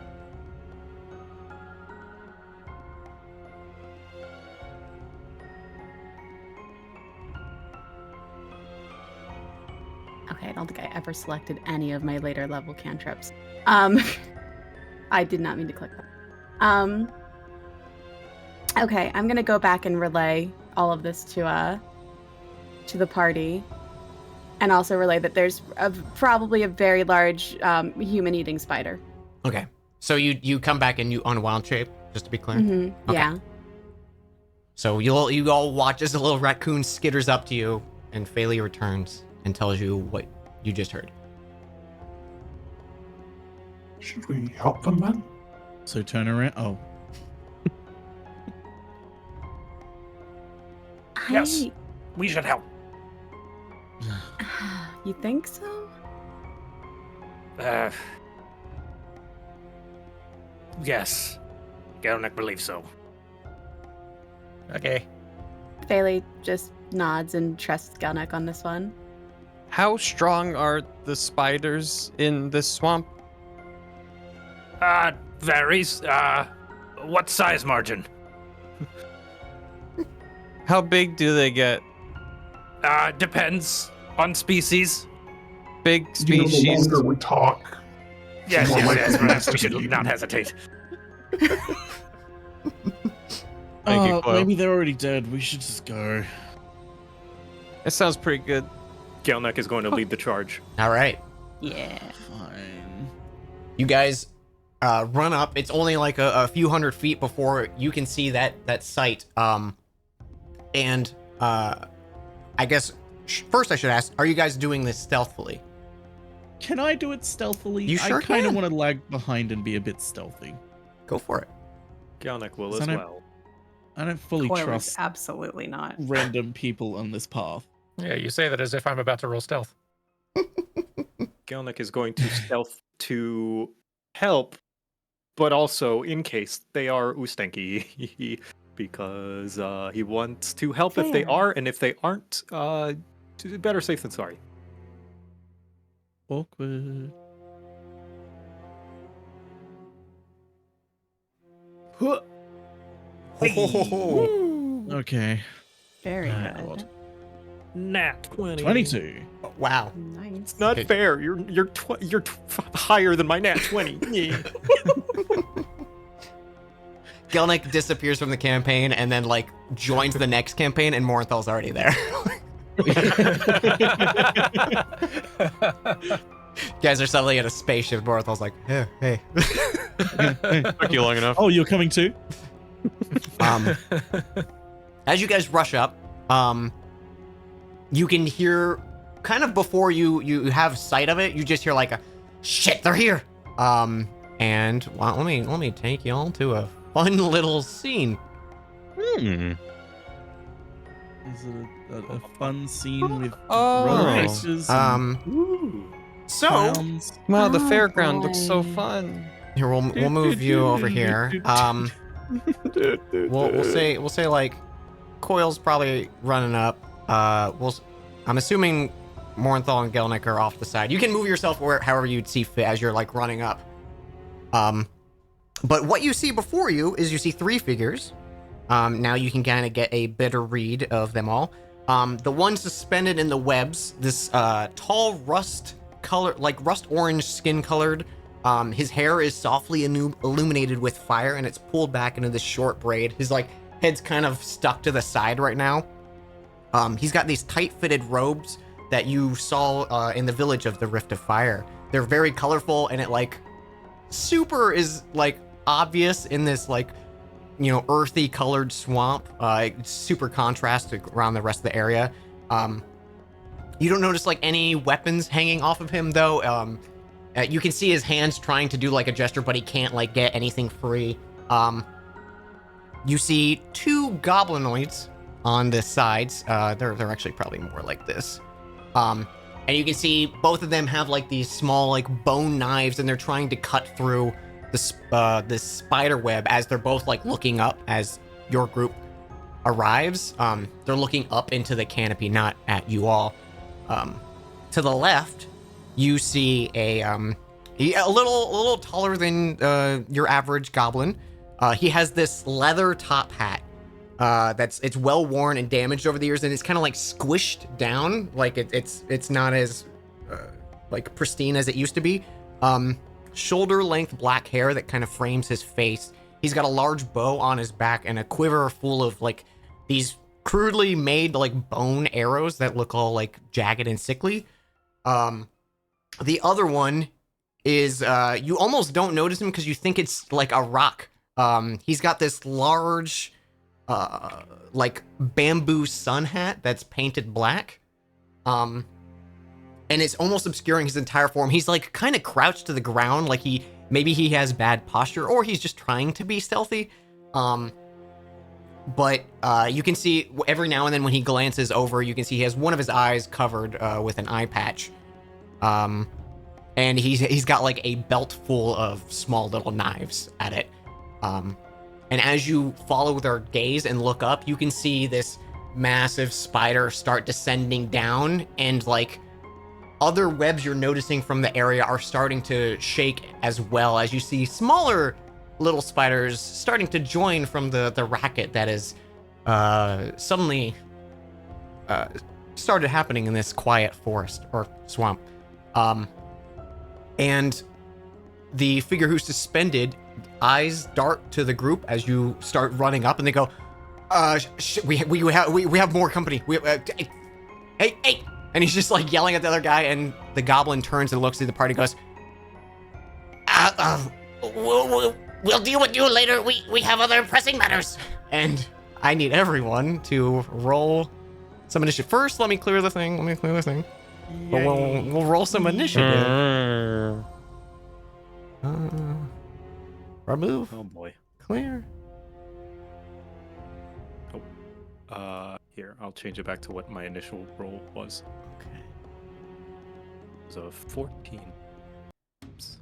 Okay, I don't think I ever selected any of my later level cantrips. I did not mean to click that. Okay, I'm gonna go back and relay all of this to the party, and also relay that there's probably a very large human-eating spider. Okay, so you come back and you unwild shape, just to be clear. Mm-hmm. Okay. Yeah. So you all watch as the little raccoon skitters up to you, and Faylee returns and tells you what you just heard. Should we help them then? So turn around. Oh, Yes. We should help. You think so? Yes. Gelnick believes so. Okay. Bailey just nods and trusts Gelnick on this one. How strong are the spiders in this swamp? Varies. What size margin? How big do they get? Depends on species. Big You know, the species. longer we talk, Yes, More yes, likely yes. it has Perhaps to we should be. not hesitate. Thank you, Chloe. maybe they're already dead. We should just go. That sounds pretty good. Gelnek is going to lead the charge. All right, Yeah. Fine. you guys run up. It's only like a few hundred feet before you can see that site. And I guess first I should ask, are you guys doing this stealthily? Can I do it stealthily? You sure I kind of can. want to lag behind and be a bit stealthy. Go for it. Galnic will So as I don't- well. I don't fully Coil is trust absolutely not. random people on this path. Yeah, you say that as if I'm about to roll stealth. Galnic is going to stealth to help, but also in case they are Ustenki, because he wants to help if they Fair. are, and if they aren't, better safe than sorry. Awkward. Okay. Very Ah, good. what? Nat 20. 22. Wow. Nice. It's not Okay. fair. You're higher than my nat 20. Yeah. Gelnick disappears from the campaign and then like joins the next campaign, and Morenthal's already there. You guys are suddenly at a spaceship. Morenthal's like, hey. Took you long enough. Oh, you're coming too? As you guys rush up, you can hear kind of before you have sight of it, you just hear like a shit, they're here. And well, let me take you all to a fun little scene. Hmm. Is it a fun scene with Oh. roller coasters? So Wow, the Oh, fairground looks so boy. fun. here we'll move you over here. We'll say like Coil's probably running up. I'm assuming Morenthal and Gelnick are off the side. You can move yourself however you'd see fit as you're like running up. But what you see before you is you see three figures. Now you can kind of get a better read of them all. The one suspended in the webs, this tall rust orange skin colored. His hair is softly illuminated with fire, and it's pulled back into this short braid. His like head's kind of stuck to the side right now. He's got these tight-fitted robes that you saw in the village of the Rift of Fire. They're very colorful, and it like super is like obvious in this like, you know, earthy colored swamp. It's super contrast around the rest of the area. You don't notice like any weapons hanging off of him though. You can see his hands trying to do like a gesture, but he can't like get anything free. You see two goblinoids on the sides. They're actually probably more like this. And you can see both of them have like these small like bone knives, and they're trying to cut through the spider web as they're both like looking up as your group arrives. They're looking up into the canopy, not at you all. To the left, you see a little taller than your average goblin. He has this leather top hat it's well worn and damaged over the years, and it's kind of like squished down, like it's not as like pristine as it used to be. Shoulder length black hair that kind of frames his face. He's got a large bow on his back and a quiver full of like these crudely made like bone arrows that look all like jagged and sickly. The other one is you almost don't notice him because you think it's like a rock. He's got this large like bamboo sun hat that's painted black. And it's almost obscuring his entire form. He's like kind of crouched to the ground, like maybe he has bad posture, or he's just trying to be stealthy. But you can see every now and then when he glances over, you can see he has one of his eyes covered with an eye patch. And he's got like a belt full of small little knives at it. And as you follow their gaze and look up, you can see this massive spider start descending down, and like other webs you're noticing from the area are starting to shake as well, as you see smaller little spiders starting to join from the racket that is suddenly started happening in this quiet forest or swamp. And the figure who's suspended eyes dart to the group as you start running up, and they go, we have more company. Hey. And he's just like yelling at the other guy, and the goblin turns and looks at the party and goes, we'll deal with you later. We have other pressing matters. And I need everyone to roll some initiative. First, let me clear the thing. But we'll roll some initiative. Remove. Oh boy. Clear. Here, I'll change it back to what my initial roll was. Okay. It was a 14. Oops.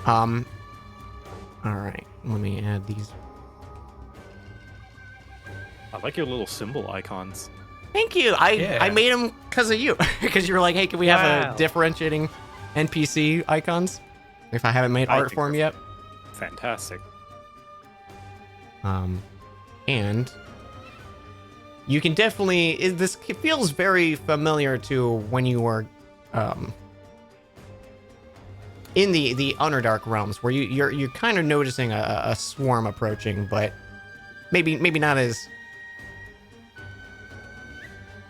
All right. Let me add these. I like your little symbol icons. Thank you. I Yeah. made them because of you. Because you were like, hey, can we have Wow. a differentiating NPC icons? If I haven't made I art think for them yet. Fantastic. And you can definitely. This feels very familiar to when you were, in the Underdark realms, where you're kind of noticing a swarm approaching, but maybe not as.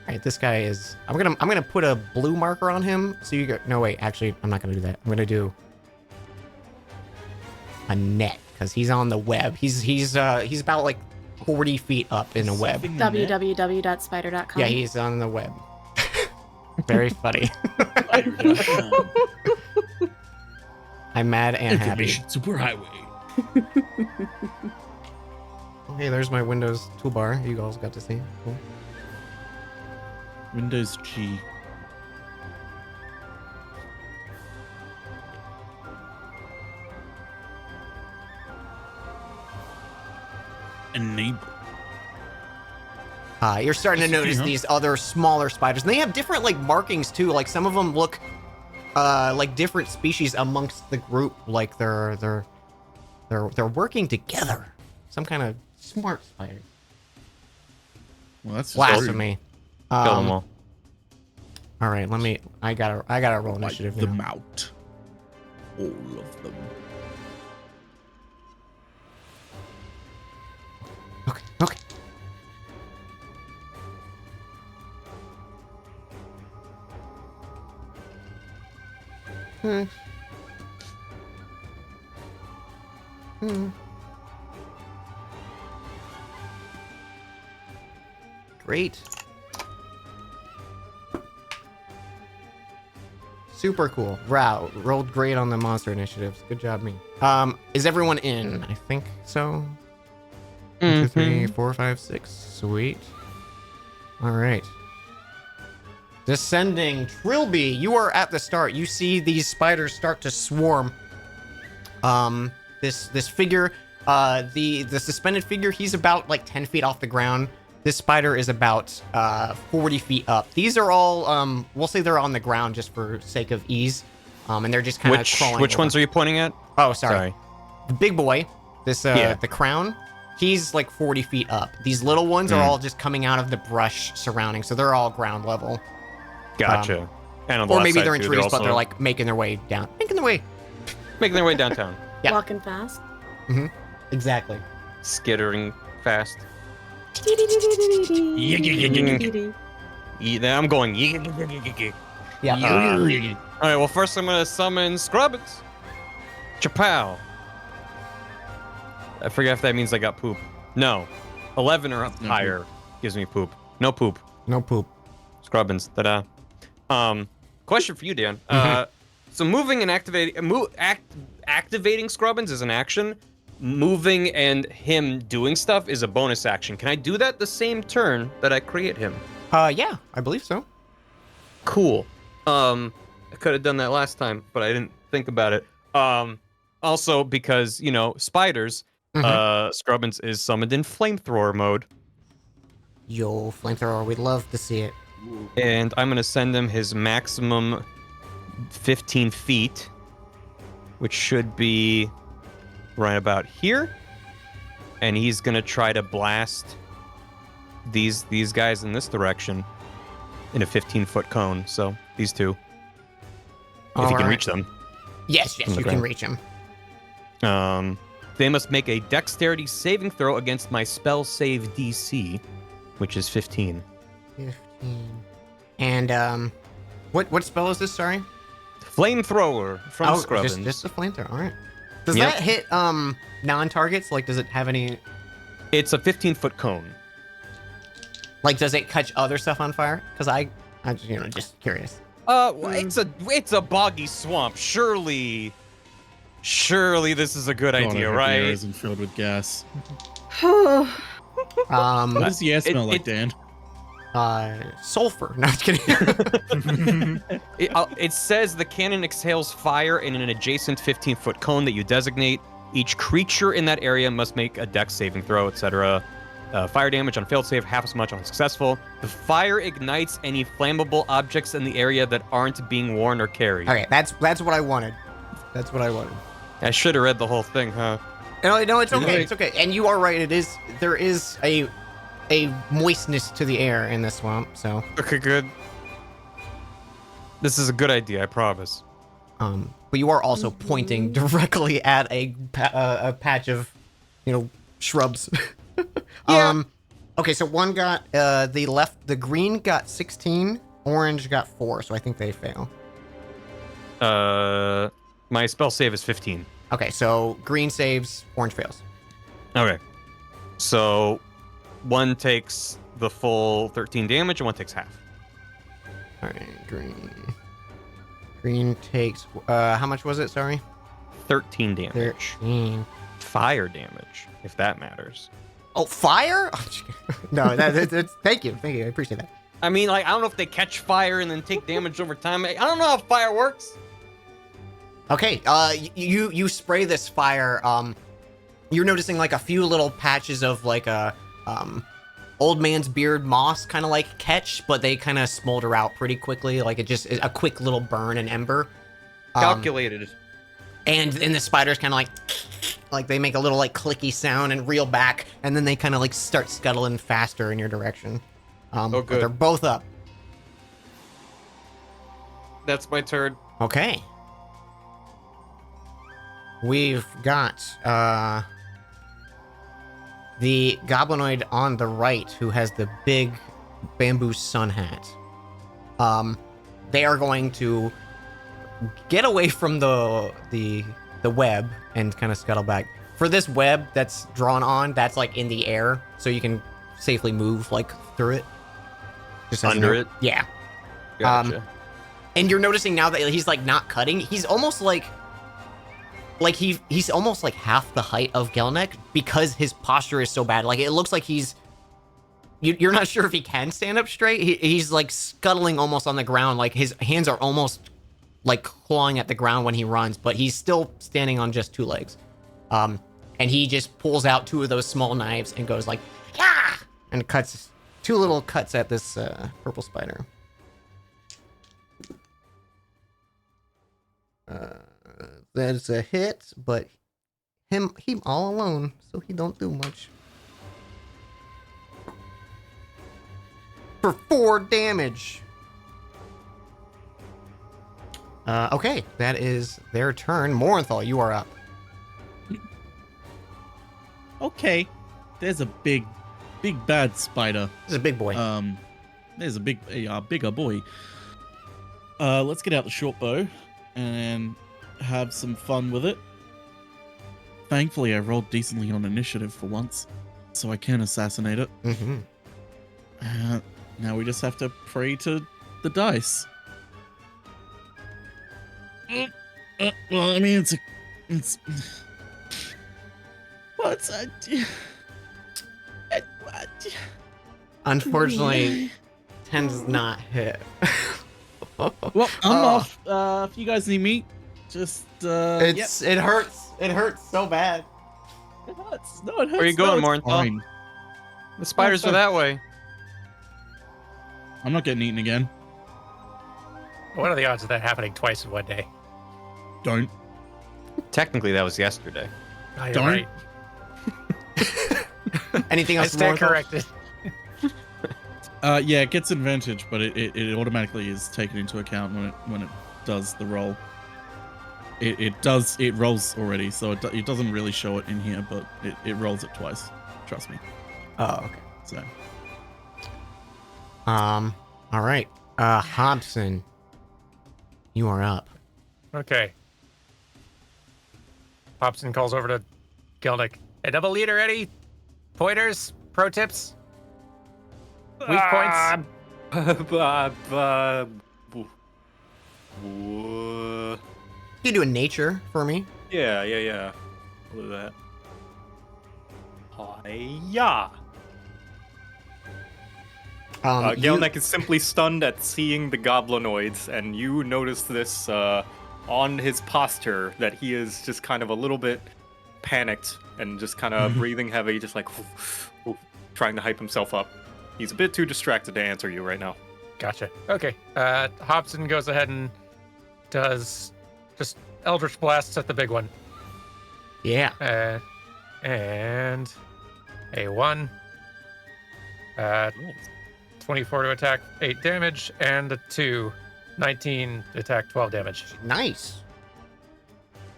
All right, this guy is. I'm gonna put a blue marker on him. So you go. No wait, actually, I'm not gonna do that. I'm gonna do a net because he's on the web. He's about like 40 feet up in a web. www.spider.com. Yeah, he's on the web. Very funny. I'm mad and happy. Information superhighway. Okay, there's my Windows toolbar. You guys got to see. Cool. Windows G. Enable. You're starting to That's notice okay, huh? these other smaller spiders, and they have different like markings too. Like some of them look like different species amongst the group. Like they're working together. Some kind of smart spider. Well, that's just Blasphemy. Kill them all. All right, let me. I gotta roll Wipe initiative. them now. out. All of them. Okay. Okay. Great. Super cool. Wow, rolled great on the monster initiatives. Good job, me. Is everyone in? I think so. 1, 2, 3, 4, 5, 6. Sweet. All right. Descending. Trilby, you are at the start. You see these spiders start to swarm. This figure, the suspended figure, he's about like 10 feet off the ground. This spider is about 40 feet up. These are all, we'll say they're on the ground just for sake of ease. And they're just kind of crawling. Which ones are you pointing at? Oh, sorry. The big boy, this Yeah. the crown, he's like 40 feet up. These little ones are all just coming out of the brush surrounding, so they're all ground level. Gotcha. And on the Or left maybe side, they're in too, trees, but also they're like making their way down. Making making their way downtown, Yeah. Walking fast. exactly. skittering fast. Yeah. Yeah, I'm going. Yeah. All right. Well, first I'm gonna summon Scrubbins. Chapow. I forget if that means I got poop. No, 11 or higher gives me poop. No poop. No poop. Scrubbins. Ta-da. Question for you, Dan. So moving and activating Scrubbins is an action. Moving and him doing stuff is a bonus action. Can I do that the same turn that I create him? Yeah, I believe so. Cool. I could have done that last time, but I didn't think about it. Also because, you know, spiders, Scrubbins is summoned in flamethrower mode. Yo, flamethrower, we'd love to see it. And I'm gonna send him his maximum 15 feet, which should be right about here. And he's gonna try to blast these guys in this direction in a 15-foot cone. So these two, if you can Alright. reach them. Yes, From the you can ground. reach him. They must make a dexterity saving throw against my spell save DC, which is 15. 15. And, what spell is this, sorry? Flamethrower from Oh, Scrubbins. just a flamethrower, alright. Does Yep. that hit non-targets? Like, does it have any? It's a 15-foot cone. Like, does it catch other stuff on fire? Because I'm just, just curious. It's a boggy swamp. Surely this is a good God, I idea, hope the air right? isn't filled with gas. Oh, What does the air smell like, Dan? Sulfur. No, just kidding. It says the cannon exhales fire in an adjacent 15-foot cone that you designate. Each creature in that area must make a dex saving throw, etc. Fire damage on failed save, half as much on successful. The fire ignites any flammable objects in the area that aren't being worn or carried. Okay, that's what I wanted. That's what I wanted. I should have read the whole thing, huh? No, it's okay. It's okay. And you are right. There is a moistness to the air in the swamp. So Okay, good. This is a good idea, I promise. but you are also pointing directly at a patch of, shrubs. Yeah. Okay, so one got the green got 16, orange got 4, so I think they fail. My spell save is 15. Okay, so green saves, orange fails. Okay. So one takes the full 13 damage and one takes half. All right, green. Green takes how much was it? Sorry. 13 damage. 13. Fire damage, if that matters. Oh, fire? No, that's thank you. I appreciate that. I mean, I don't know if they catch fire and then take damage over time. I don't know how fire works. Okay, you spray this fire. You're noticing like a few little patches of like a old man's beard moss kind of like catch, but they kind of smolder out pretty quickly. Like it just is a quick little burn and ember. Calculated. And the spiders kind of like they make a little like clicky sound and reel back, and then they kind of like start scuttling faster in your direction. Oh, But good. they're both up. That's my turn. Okay. We've got the goblinoid on the right who has the big bamboo sun hat. They are going to get away from the web and kind of scuttle back. For this web that's drawn on, that's like in the air, so you can safely move like through it. Just as Under a- it? Yeah. Gotcha. And you're noticing now that he's like not cutting. He's almost like he's almost like half the height of Gelnek because his posture is so bad. Like it looks like you're not sure if he can stand up straight. He's like scuttling almost on the ground. Like his hands are almost like clawing at the ground when he runs, but he's still standing on just two legs. And he just pulls out two of those small knives and goes like, ah! And cuts two little cuts at this purple spider. That's a hit, but he all alone, so he don't do much. For 4 damage. Okay, that is their turn. Morinthal, you are up. Okay, there's a big bad spider. This is a big boy. There's a bigger boy. Let's get out the short bow and have some fun with it. Thankfully, I rolled decently on initiative for once, so I can assassinate it. Mm-hmm. Now we just have to pray to the dice. Well, I mean, it's. What's a? Unfortunately, tends not hit. Well, I'm off. If you guys need me, just It hurts. It hurts so bad. It hurts. No, it hurts. Where you going, no, it's Morinthal? fine. The spiders are that way. I'm not getting eaten again. What are the odds of that happening twice in one day? Don't. Technically, that was yesterday. Oh, you're Don't. right. Anything I else? stand Morinthal? corrected. Yeah, it gets advantage, but it automatically is taken into account when it does the roll. It rolls already, so it doesn't really show it in here, but it rolls it twice. Trust me. Oh, okay. So All right. Hobson, you are up. Okay. Hobson calls over to Gelnick. A double leader ready? Pointers? Pro tips? Weak points? You can do a nature for me. Yeah. We'll do that. Hi-ya! Gelnick is simply stunned at seeing the goblinoids, and you notice this on his posture, that he is just kind of a little bit panicked and just kind of breathing heavy, just like trying to hype himself up. He's a bit too distracted to answer you right now. Gotcha. Okay. Hobson goes ahead and does just Eldritch Blasts at the big one. Yeah. And a 1. 24 to attack, 8 damage, and a 2, 19 to attack, 12 damage. Nice.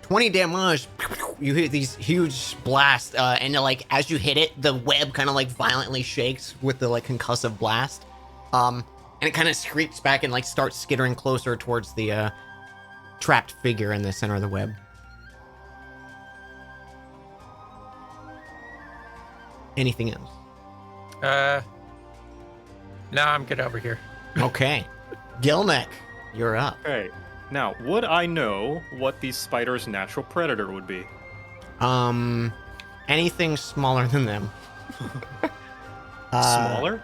20 damage. You hit these huge blasts, and like as you hit it, the web kind of like violently shakes with the like concussive blast, and it kind of screeches back and like starts skittering closer towards the trapped figure in the center of the web. Anything else? No, I'm good over here. Okay. Gelnick, you're up. Okay. Now, would I know what the spider's natural predator would be? Anything smaller than them. Smaller?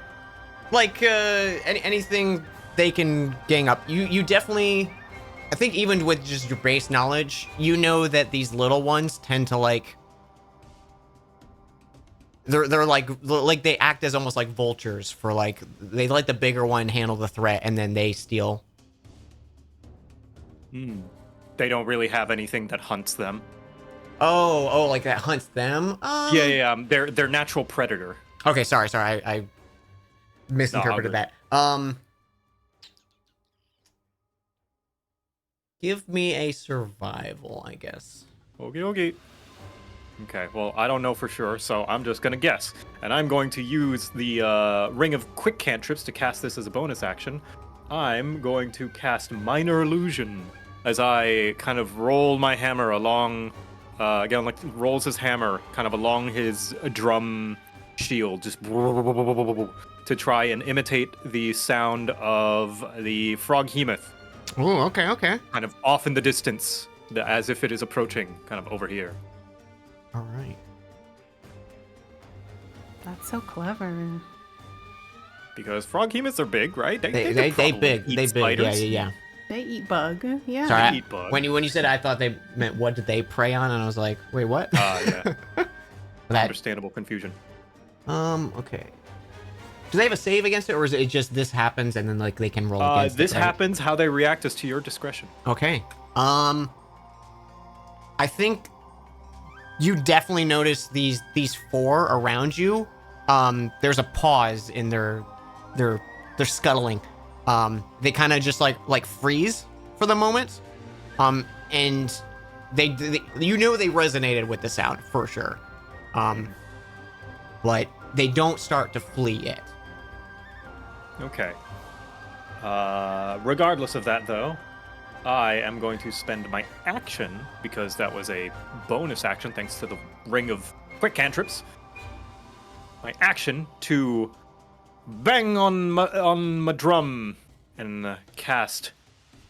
Like, anything they can gang up. You definitely, I think even with just your base knowledge, you know that these little ones tend to like, they're like they act as almost like vultures for like, they let the bigger one handle the threat and then they steal. They don't really have anything that hunts them. Oh, like that hunts them? Yeah, they're natural predator. Okay, sorry, I misinterpreted that. Give me a survival, I guess. Okay. Okay, well, I don't know for sure, so I'm just gonna guess. And I'm going to use the Ring of Quick Cantrips to cast this as a bonus action. I'm going to cast Minor Illusion as I kind of roll my hammer along, again, like rolls his hammer kind of along his drum shield, just to try and imitate the sound of the Froghemoth. Oh, okay. Kind of off in the distance, as if it is approaching, kind of over here. All right. That's so clever. Because Froghemoths are big, right? They could big. probably They eat big. spiders. Yeah. They eat bug. Yeah. Sorry, They eat bug. when you said I thought they meant what did they prey on, and I was like, wait, what? Yeah. That, Understandable confusion. okay. Do they have a save against it, or is it just this happens and then like they can roll against This it? Right? happens. How they react is to your discretion. Okay. I think you definitely notice these 4 around you. There's a pause in their scuttling. They kind of just like freeze for the moment. And they you know they resonated with the sound for sure. But they don't start to flee yet. Okay. Regardless of that, though, I am going to spend my action, because that was a bonus action thanks to the Ring of Quick Cantrips. My action to bang on my drum and cast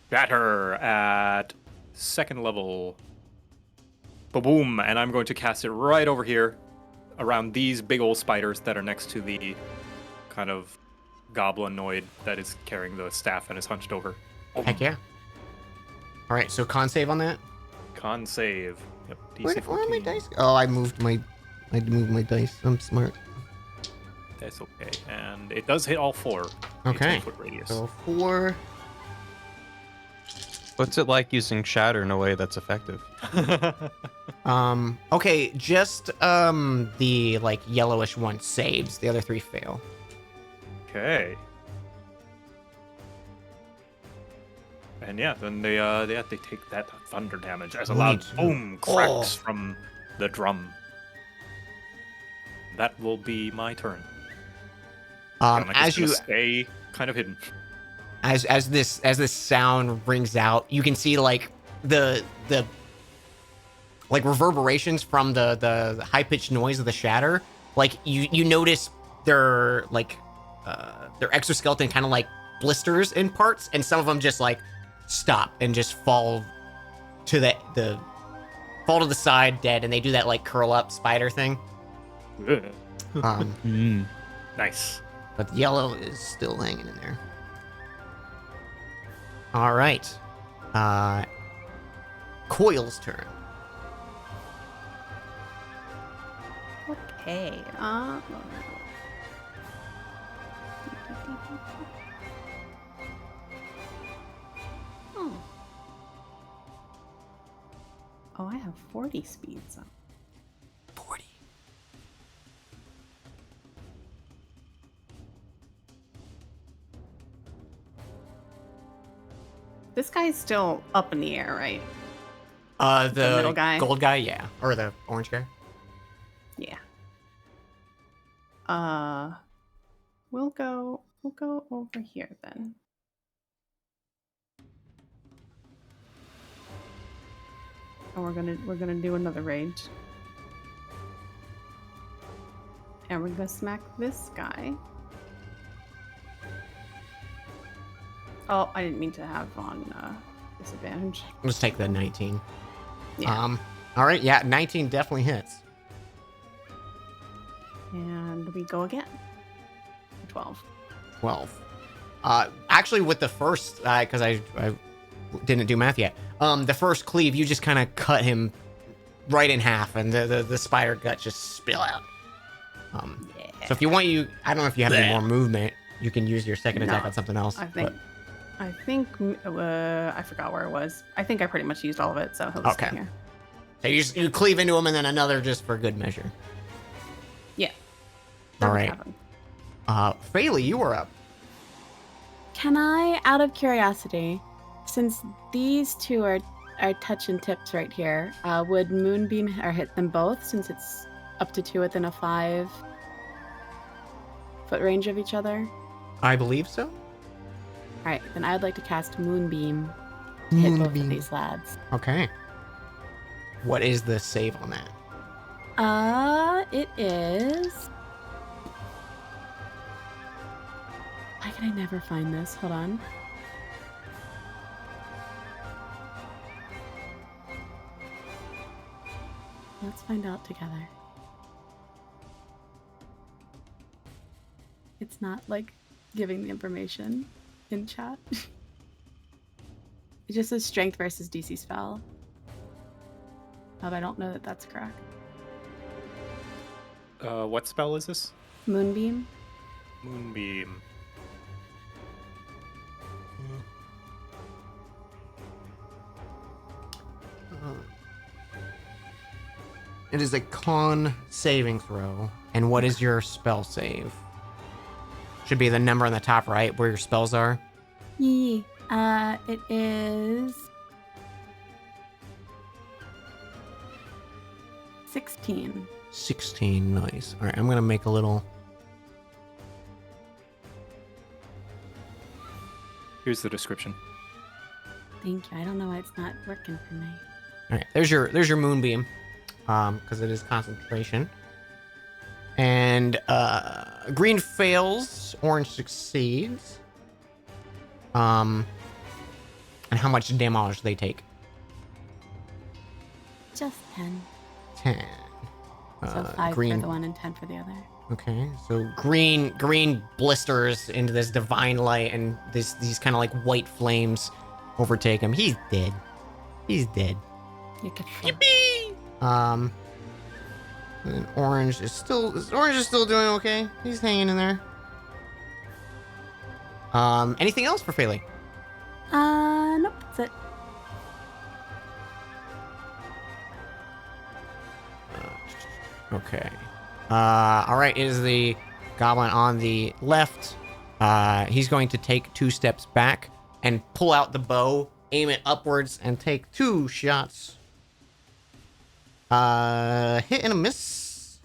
Batter at 2nd level. Ba-boom! And I'm going to cast it right over here around these big old spiders that are next to the kind of goblinoid that is carrying the staff and is hunched over. Heck yeah. All right, so con save on that. Con save. Yep. Where DC are my 14. dice? Oh, I moved my dice. I'm smart. That's okay. And it does hit all 4. Okay. 18-foot radius. So 4. What's it like using shatter in a way that's effective? Okay, just the like yellowish one saves. The other 3 fail. Okay. And yeah, then they take that thunder damage as a loud Neat. boom cracks from the drum. That will be my turn. And I'm As just gonna you stay kind of hidden. as this sound rings out, you can see like the like reverberations from the high pitched noise of the shatter. Like you notice their exoskeleton kind of like blisters in parts, and some of them just like stop and just fall to the side dead, and they do that like curl up spider thing. Nice. But the yellow is still hanging in there. All right. Coil's turn. Okay. Oh, I have 40 speeds up. 40. This guy's still up in the air, right? The middle guy? gold guy, yeah, or the orange guy. Yeah. We'll go over here then. And we're gonna do another rage. And we're gonna smack this guy. Oh, I didn't mean to have on disadvantage. Let's take the 19. Yeah. All right, yeah, 19 definitely hits. And we go again. 12. 12. Actually, with the first, because I didn't do math yet. The first cleave, you just kind of cut him right in half, and the spider gut just spill out. So if you want, I don't know if you have any more movement, you can use your second attack on something else. I think I forgot where it was. I think I pretty much used all of it, so he'll just stay here. So you cleave into him, and then another just for good measure. Yeah. All right. Faylee, you are up. Can I, out of curiosity, since these two are touch and tips right here, would Moonbeam hit them both since it's up to 2 within a 5-foot range of each other? I believe so. Alright, then I'd like to cast Moonbeam to hit both of these lads. Okay. What is the save on that? It is... Why can I never find this? Hold on. Let's find out together. It's not like giving the information in chat. It just says strength versus DC spell. But I don't know that that's correct. What spell is this? Moonbeam? Moonbeam. It is a con saving throw. And what is your spell save? Should be the number on the top right where your spells are. Yeah. It is 16. 16, nice. All right, I'm gonna make a little. Here's the description. Thank you. I don't know why it's not working for me. All right, there's your moonbeam, because it is concentration. And green fails, orange succeeds. And how much damage they take? Just 10. 10. So 5 green. for the one and 10 for the other. Okay, so green blisters into this divine light, and these kind of like white flames overtake him. He's dead. He's dead. You could. And orange is still doing okay. He's hanging in there. Anything else for Faylee? Nope, that's it. Okay. All right, it is the goblin on the left. He's going to take 2 steps back and pull out the bow, aim it upwards, and take 2 shots. Hit and a miss.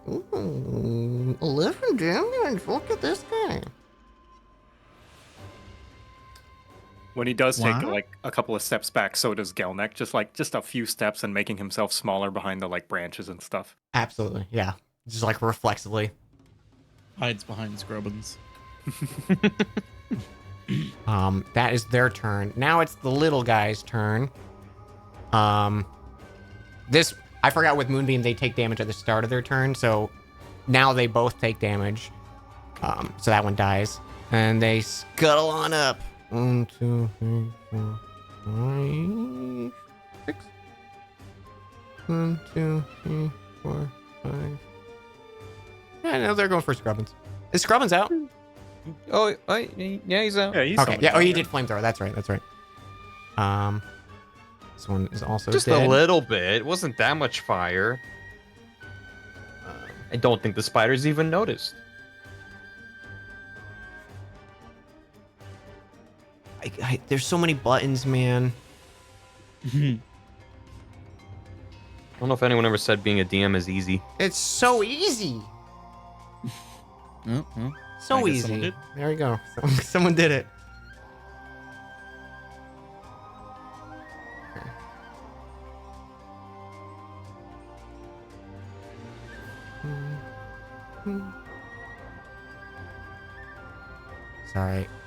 Ooh, 11 damage. Look at this guy. When he does take What? like a couple of steps back, so does Gelnek. Just a few steps and making himself smaller behind the like branches and stuff. Absolutely, yeah. Just like reflexively. Hides behind Scrubbins. That is their turn. Now it's the little guy's turn. This I forgot with Moonbeam they take damage at the start of their turn, so now they both take damage. So that one dies, and they scuttle on up. 1, 2, 3, 4, 5, 6. 1, 2, 3, 4, 5. Yeah, no, they're going for Scrubbins. Is Scrubbins out? Oh, yeah, he's out. Yeah, he's Okay. summoned Yeah. Oh, out you there. did flamethrower. That's right. That's right. This one is also Just dead. a little bit. It wasn't that much fire. I don't think the spiders even noticed. There's so many buttons, man. I don't know if anyone ever said being a DM is easy. It's so easy. Oh, well, So I guess easy. someone did. There we go. Someone did it.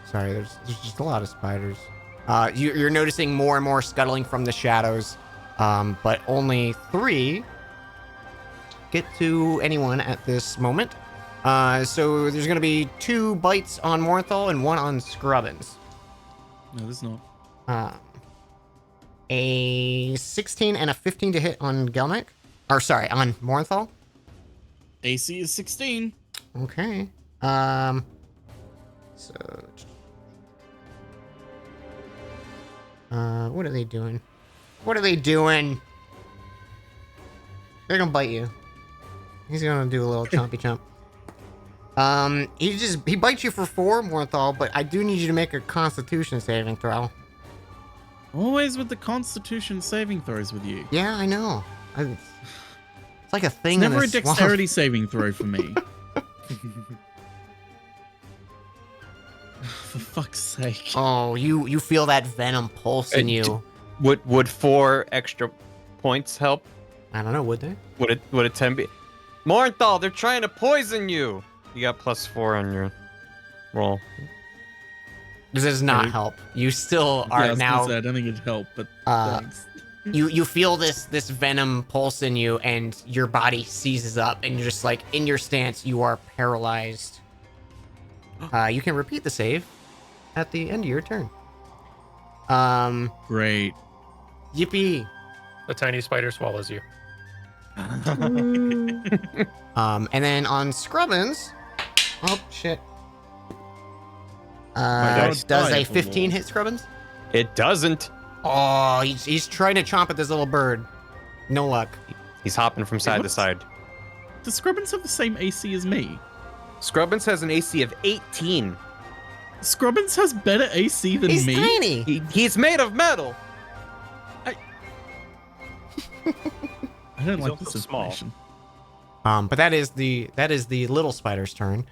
Sorry, there's just a lot of spiders. You're noticing more and more scuttling from the shadows, but only 3 get to anyone at this moment. So there's gonna be 2 bites on Morthal and 1 on Scrubbins. No, there's not. A 16 and a 15 to hit on Gelnek. Or sorry, on Morthal. AC is 16. Okay. So what are they doing? What are they doing? They're gonna bite you. He's gonna do a little chompy chomp. He bites you for 4, Morthal, but I do need you to make a Constitution saving throw. Always with the Constitution saving throws with you. Yeah, I know. It's like a thing. It's never a in this dexterity saving throw for me. For fuck's sake. Oh, you feel that venom pulse in you. Would 4 extra points help? I don't know, would they? Would a 10 be? Morthal, they're trying to poison you. You got +4 on your roll. This does not Okay. help. You still Yeah, are I was gonna now. say, I don't think it'd help, but Uh, thanks. You feel this venom pulse in you, and your body seizes up, and you're just like in your stance. You are paralyzed. You can repeat the save at the end of your turn. Great. Yippee. The tiny spider swallows you. And then on Scrubbins, oh shit. dice Does a died. 15 hit Scrubbins? It doesn't. Oh, he's trying to chomp at this little bird. No luck. He's hopping from side to what? side. Does Scrubbins have the same AC as me? Scrubbins has an AC of 18. Scrubbins has better AC than He's me? tiny. He's made of metal. I don't He's like this also small. information. But that is the little spider's turn.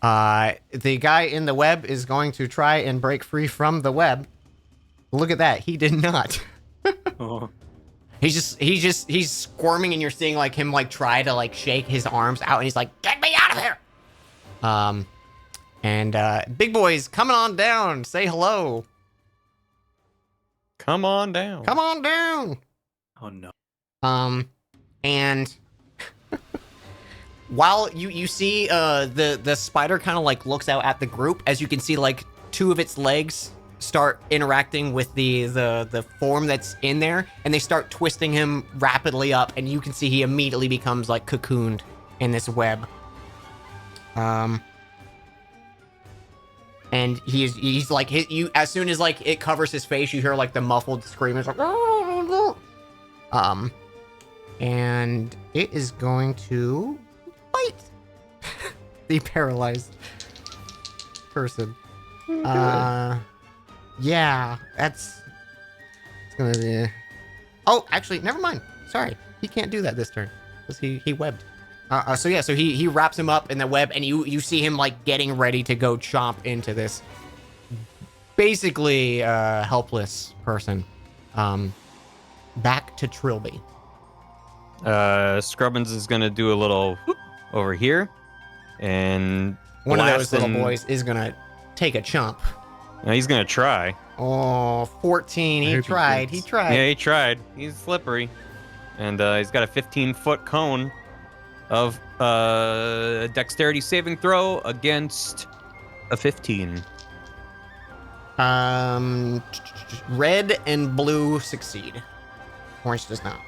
The guy in the web is going to try and break free from the web. Look at that. He did not. Oh. He's squirming, and you're seeing like him like try to like shake his arms out, and he's like, "Get me out of here!" And Big Boy's coming on down. Say hello. Come on down. Come on down. Oh no. And while you see the spider kind of like looks out at the group, as you can see like 2 of its legs start interacting with the form that's in there, and they start twisting him rapidly up, and you can see he immediately becomes like cocooned in this web. And he's like as soon as like it covers his face, you hear like the muffled scream. It's like and it is going to bite the paralyzed person. Yeah, it's gonna be. Oh, actually, never mind. Sorry, he can't do that this turn because he webbed. So yeah, so he wraps him up in the web, and you see him like getting ready to go chomp into this basically a helpless person. Back to Trilby. Scrubbins is gonna do a little whoop over here, and One of those little blasting- boys is gonna take a chump. He's gonna try. Oh, 14. I He hope he tried. He hits. tried. Yeah, he tried. He's slippery, and he's got a 15-foot cone of dexterity saving throw against a 15. Red and blue succeed. Orange does not.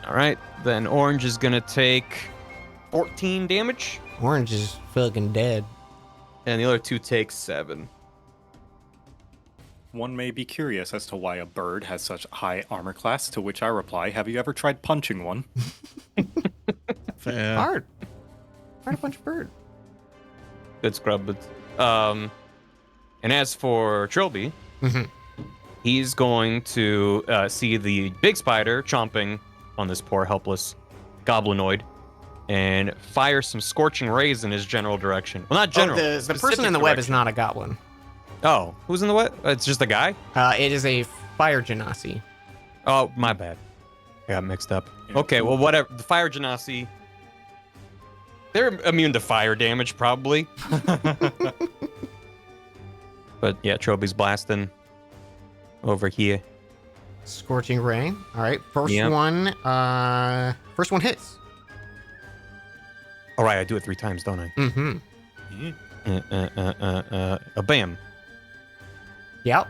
All right, then orange is gonna take 14 damage, Orange is fucking dead. and the other two take 7. One may be curious as to why a bird has such high armor class, to which I reply, have you ever tried punching one? Fair. Hard. Hard to punch a bird. Good scrub. And as for Trilby, Mhm. he's going to see the big spider chomping on this poor helpless goblinoid and fire some scorching rays in his general direction. Well, not general. Oh, the person specific in the web is direction. not a goblin. Oh, who's in the web? It's just a guy? It is a fire genasi. Oh, my bad. I got mixed up. Okay, well, whatever. The fire genasi, they're immune to fire damage, probably. But yeah, Trilby's blasting over here. Scorching ray. All right. First Yep. one. First one hits. All right, I do it 3 times, don't I? Mm-hmm. A bam. Yep.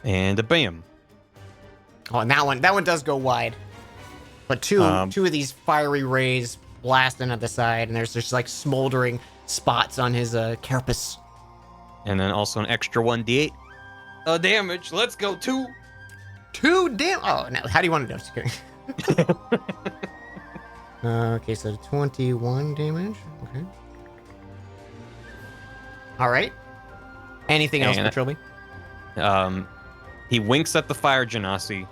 And a bam. Oh, and that one does go wide. But two of these fiery rays blasting at the side, and there's just like smoldering spots on his carapace. And then also an extra 1d8 damage. Let's go 2. 2 damn. Oh, no. How do you want to do? Just kidding. Okay, so 21 damage. Okay. All right. Anything else for And- Trilby? He winks at the fire genasi.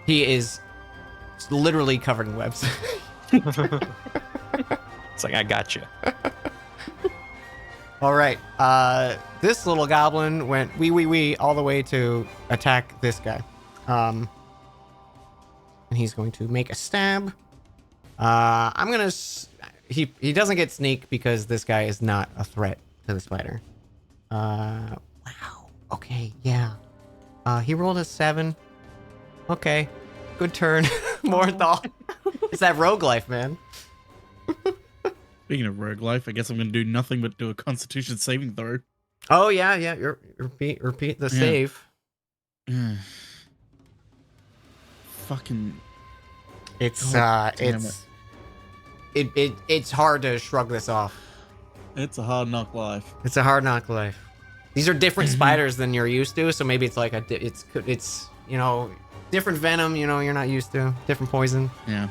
He is literally covered in webs. It's like, I got you. All right. This little goblin went wee all the way to attack this guy. And he's going to make a stab. I'm gonna. He doesn't get sneak because this guy is not a threat to the spider. Wow. Okay. Yeah. He rolled a 7. Okay. Good turn. Morthal. It's that rogue life, man. Speaking of rogue life, I guess I'm gonna do nothing but do a Constitution saving throw. Oh yeah. Repeat the save. Fucking. It's God damn it's hard to shrug this off. It's a hard knock life. It's a hard knock life. These are different spiders than you're used to, so maybe it's like it's you know, different venom, you know, you're not used to, different poison. Yeah.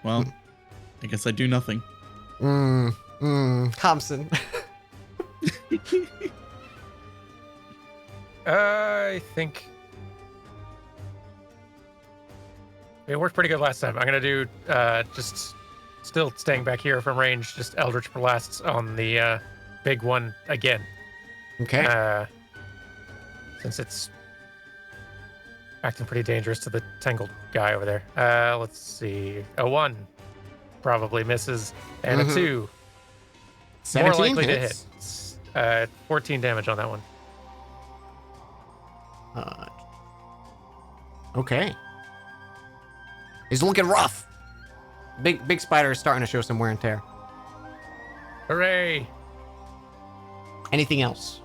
Well, I guess I do nothing. Thompson. I think it worked pretty good last time. I'm gonna do just still staying back here from range, just Eldritch Blasts on the big one again. Okay. Since it's acting pretty dangerous to the tangled guy over there. Let's see. A 1 probably misses, and a 2 more 17 likely hits. to hit. 14 damage on that one. Okay. He's looking rough. Big spider is starting to show some wear and tear. Hooray! Anything else?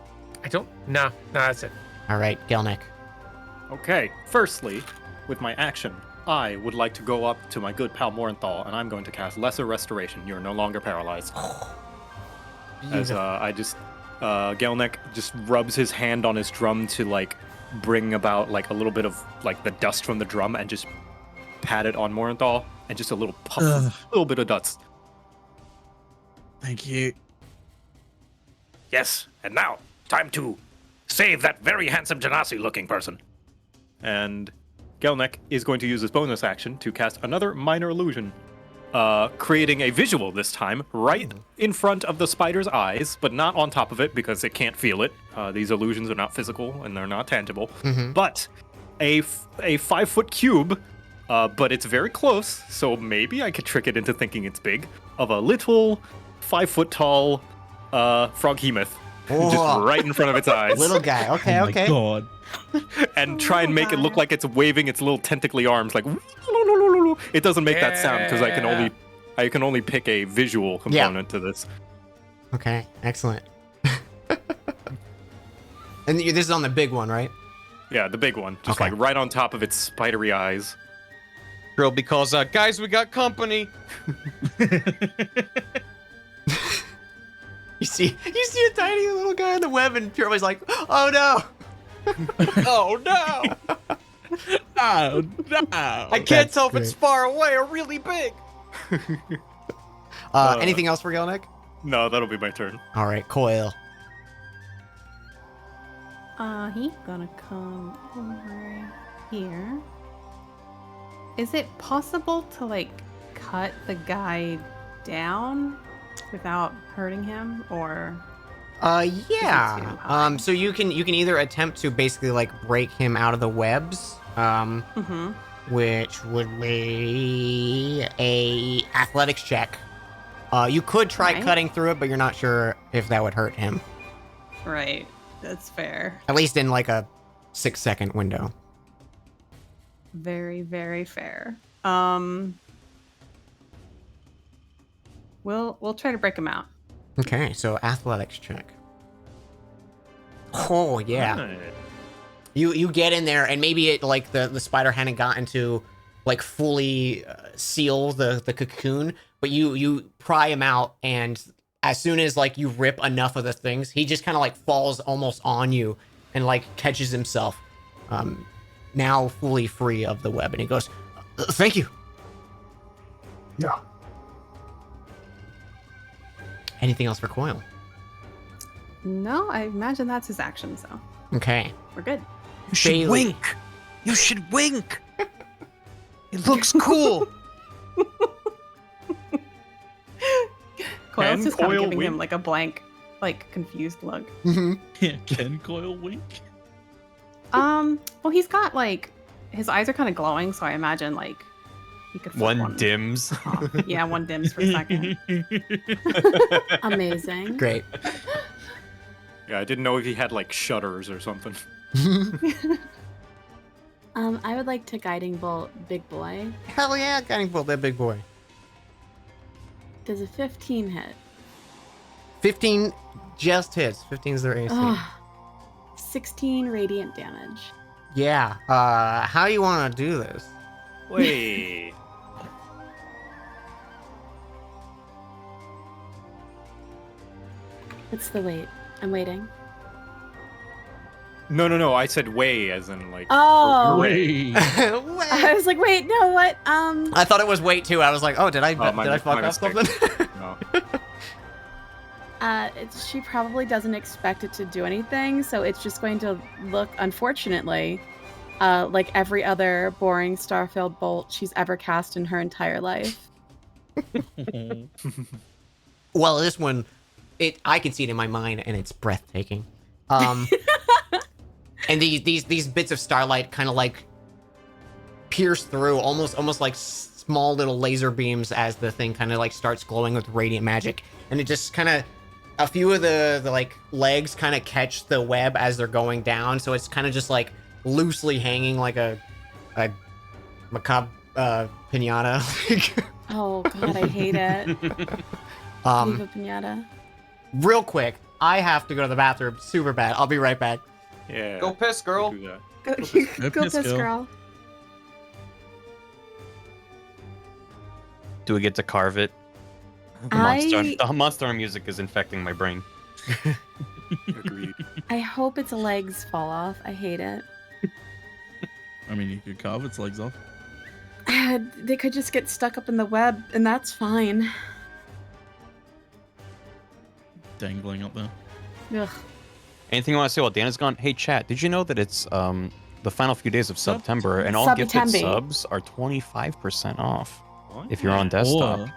No, that's it. All right, Gelnick. Okay, firstly, with my action, I would like to go up to my good pal Morinthal, and I'm going to cast Lesser Restoration. You're no longer paralyzed. As Gelnick just rubs his hand on his drum to like bring about like a little bit of like the dust from the drum and just pat it on Morinthal, and just a little puff, a little bit of dust. Thank you. Yes, and now, time to save that very handsome Genasi-looking person. And Gelnick is going to use his bonus action to cast another minor illusion creating a visual this time right in front of the spider's eyes, but not on top of it because it can't feel it. These illusions are not physical and they're not tangible. But a 5-foot cube, but it's very close, so maybe I could trick it into thinking it's big, of a little 5-foot tall froghemoth just Whoa. right in front of its eyes. Little guy. Okay, Oh okay. my god. And try and make it look like it's waving its little tentacly arms like it doesn't make that sound because I can only pick a visual component to this. Okay, excellent. And this is on the big one, right? Yeah, the big one, just Okay. like right on top of its spidery eyes. Trilby calls out, guys, we got company. You see a tiny little guy on the web, and Trilby's like, "Oh no!" Oh no! Oh no. I can't That's tell if it's great. far away or really big. Anything else for Gelnick? No, that'll be my turn. All right, Coil. He's gonna come over here. Is it possible to like cut the guy down without hurting him, or? Yeah. too high? So you can either attempt to basically like break him out of the webs, Mm-hmm. which would be a athletics check. You could try Right. cutting through it, but you're not sure if that would hurt him. Right. That's fair. At least in like a 6-second window. Very, very fair. We'll try to break him out. Okay, so athletics check. Oh yeah. Alright. You get in there, and maybe it like the spider hadn't gotten to like fully seal the cocoon, but you pry him out, and as soon as like you rip enough of the things, he just kind of like falls almost on you and like catches himself, now fully free of the web, and he goes, "Thank you." Yeah. Anything else for Coil? No, I imagine that's his action, so Okay. we're good. You should Bailey. wink. You should wink. It looks cool. Coil's Can just kind Coil of giving him wink? like a blank, like confused look. Yeah, can Coil wink? Well, he's got like his eyes are kind of glowing, so I imagine like he could flip One dims. off. Yeah, one dims for a second. Amazing. Great. Yeah, I didn't know if he had like shutters or something. I would like to guiding bolt big boy. Hell yeah, guiding bolt that big boy. Does a 15 hit? 15 just hits. 15 is their AC. Ugh. 16 radiant damage. Yeah. How do you want to do this? Wait. What's the wait? I'm waiting. No. I said way as in like. Oh. Wait. I was like, wait, no, what? I thought it was weight too. I was like, oh, did I my fuck up mistake. something? No. She probably doesn't expect it to do anything, so it's just going to look, unfortunately, like every other boring Starfield bolt she's ever cast in her entire life. Well, this one, I can see it in my mind, and it's breathtaking. And these bits of starlight kind of like pierce through, almost like small little laser beams as the thing kind of like starts glowing with radiant magic, and it just kind of, a few of the like legs kind of catch the web as they're going down, so it's kind of just like loosely hanging like a macabre pinata. Oh god, I hate it. Leave a pinata. Real quick, I have to go to the bathroom super bad. I'll be right back. Yeah. Go piss, girl. Do that. Go piss, piss, girl. girl. Do we get to carve it? The monster music is infecting my brain. Agreed. I hope its legs fall off. I hate it. I mean, you could carve its legs off. They could just get stuck up in the web, and that's fine. Dangling up there. Ugh. Anything you want to say while Dana's gone? Hey, chat, did you know that it's the final few days of September and all gifted September. subs are 25% off? if you're on desktop. Or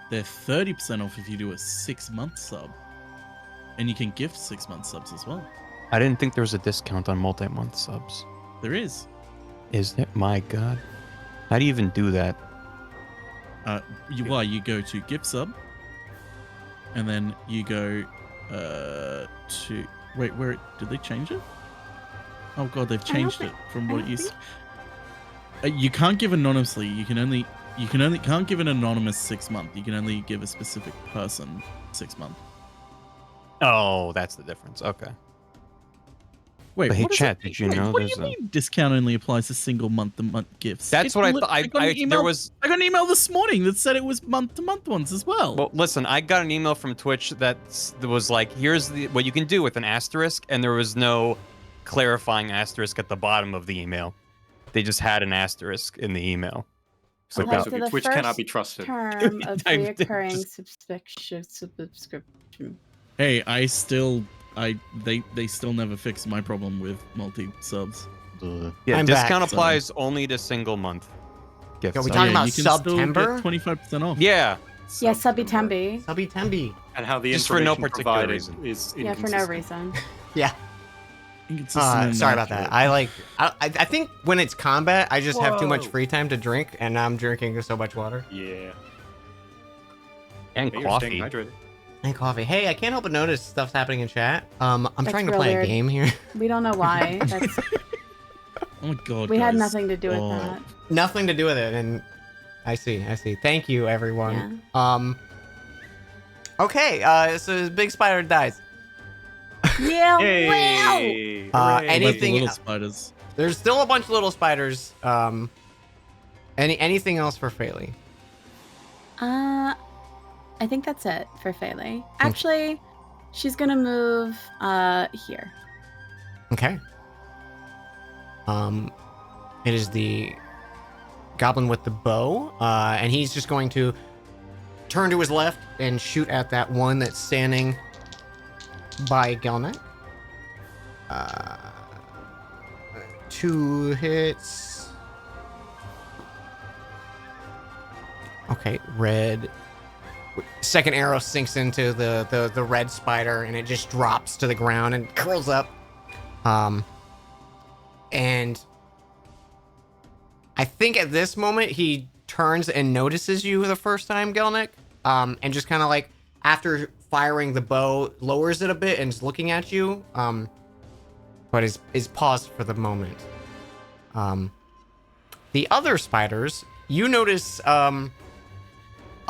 they're 30% off if you do a 6-month sub. And you can gift 6-month subs as well. I didn't think there was a discount on multi-month subs. There is. Is there? My God. How do you even do that? You go to gift sub, and then you go to wait, where did they change it? Oh god, they've changed it from what it used. You can't give anonymously. You can only can't give an anonymous 6-month. You can only give a specific person 6-month. Oh, that's the difference. Okay. Wait, But hey, what does chat, that did you mean? know What do there's you a- mean discount only applies to single month-to-month gifts? That's what I thought. I got an There was. I got an email this morning that said it was month-to-month ones as well. Well, listen, I got an email from Twitch that was like, "Here's what you can do with an asterisk," and there was no clarifying asterisk at the bottom of the email. They just had an asterisk in the email. So Applies that- to the Twitch first cannot be trusted. term of I- reoccurring subscription. Hey, they still never fixed my problem with multi-subs. yeah, I'm discount back, applies only to single month gifts. Are we So- talking about you can still September? get 25% off. Yeah. Yeah, subby temby. Subby Temby. And how the Just for no information particular provided reason. is Yeah, for no inconsistent. reason. Yeah. Inconsistent and Sorry about that. inaccurate. I think when it's combat, I just have too much Whoa. free time to drink, and I'm drinking so much water Yeah. And Hey, you're staying coffee. hydrated. and coffee. Hey, I can't help but notice stuff's happening in chat. I'm That's trying to real play weird. a game here. We don't know why. That's Oh my god, we had guys. nothing to do with Oh. that. Nothing to do with it, and I see. Thank you, everyone. Okay. So big spider dies. Yeah. Wow. Yay! Uh, Hooray. Like the anything- little spiders. There's still a bunch of little spiders. Anything else for Faley? I think that's it for Faley. Actually, she's gonna move here. Okay. It is the goblin with the bow, and he's just going to turn to his left and shoot at that one that's standing by Gelnet. 2 hits. Okay, red. Second arrow sinks into the red spider, and it just drops to the ground and curls up. And I think at this moment he turns and notices you the first time, Gelnick, and just kind of like after firing the bow, lowers it a bit and is looking at you, but is paused for the moment. The other spiders, you notice, a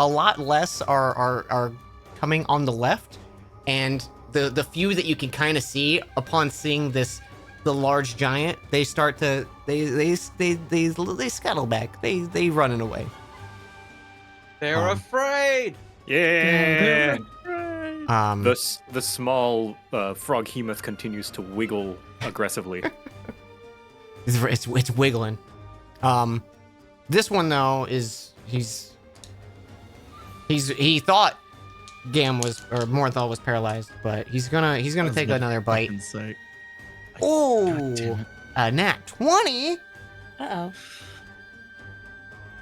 lot less are coming on the left, and the few that you can kind of see upon seeing the large giant, they start to they scuttle back. They running away. They're afraid. Yeah. The The small frog hemoth continues to wiggle aggressively. it's wiggling. This one though he thought Gam was, or Morthal was paralyzed, but he's gonna That's take not another bite. fucking sick. Oh, God damn it. a nat 20. Uh-oh.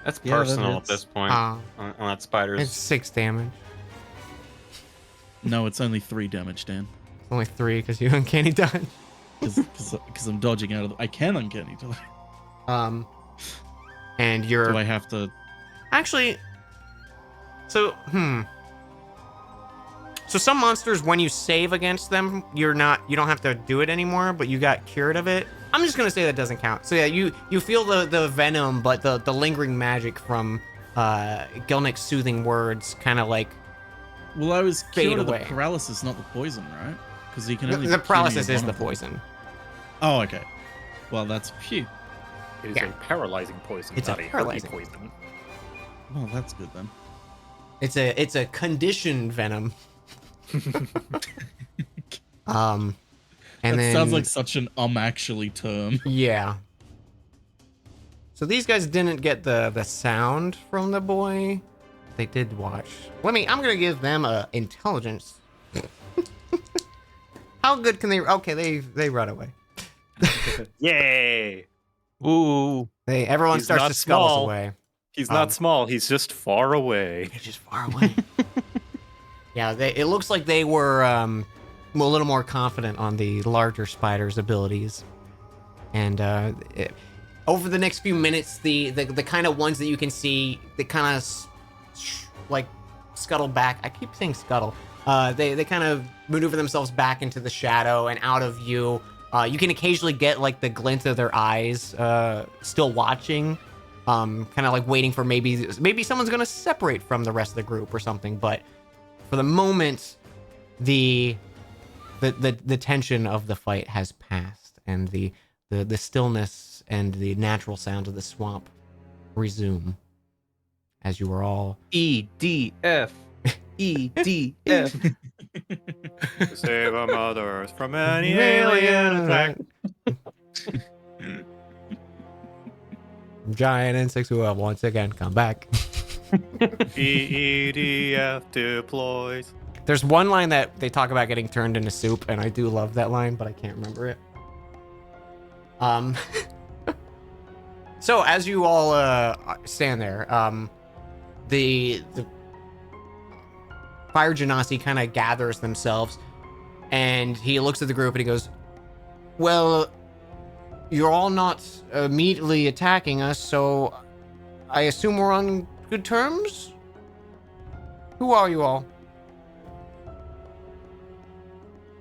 That's Yeah, that personal at hits. this point Uh, on that spiders. it's 6 damage. No, it's only 3 damage, Dan. Only 3 because you uncanny dodge. Because I'm dodging out of I can uncanny dodge. And you're Do I have to... actually. So So some monsters, when you save against them, you don't have to do it anymore, but you got cured of it. I'm just gonna say that doesn't count. So yeah, you feel the venom, but the lingering magic from Gilnick's soothing words kind of like Well, I was Fade cured of the away. paralysis, not the poison, right? Because you can only... the cure me paralysis of is one the of them. poison. Oh, okay. Well, that's... Phew. It is Yeah. a paralyzing poison, It's a not a paralyzing. paralyzing poison. Well, that's good then. It's a conditioned venom. And That then sounds like such an actually term. yeah. So these guys didn't get the sound from the boy. They did watch. I'm gonna give them a intelligence. How good can they? Okay, they run away. Yay! Ooh. Everyone He's starts not to scuttle small. away. He's not small. He's just far away. He's just far away. Yeah, it looks like they were a little more confident on the larger spider's abilities. And over the next few minutes, the kind of ones that you can see, they kind of like scuttle back. I keep saying scuttle. They kind of maneuver themselves back into the shadow and out of view. You can occasionally get like the glint of their eyes, still watching, kind of like waiting for maybe someone's gonna separate from the rest of the group or something. But for the moment, the tension of the fight has passed, and the stillness and the natural sounds of the swamp resume as you are all EDF. EDF. Save our mothers from any alien attack. giant insects who have once again come back. EDF deploys. There's one line that they talk about getting turned into soup, and I do love that line, but I can't remember it. So as you all stand there, the Fire Genasi kind of gathers themselves, and he looks at the group and he goes, "Well, you're all not immediately attacking us, so I assume we're on good terms? Who are you all?"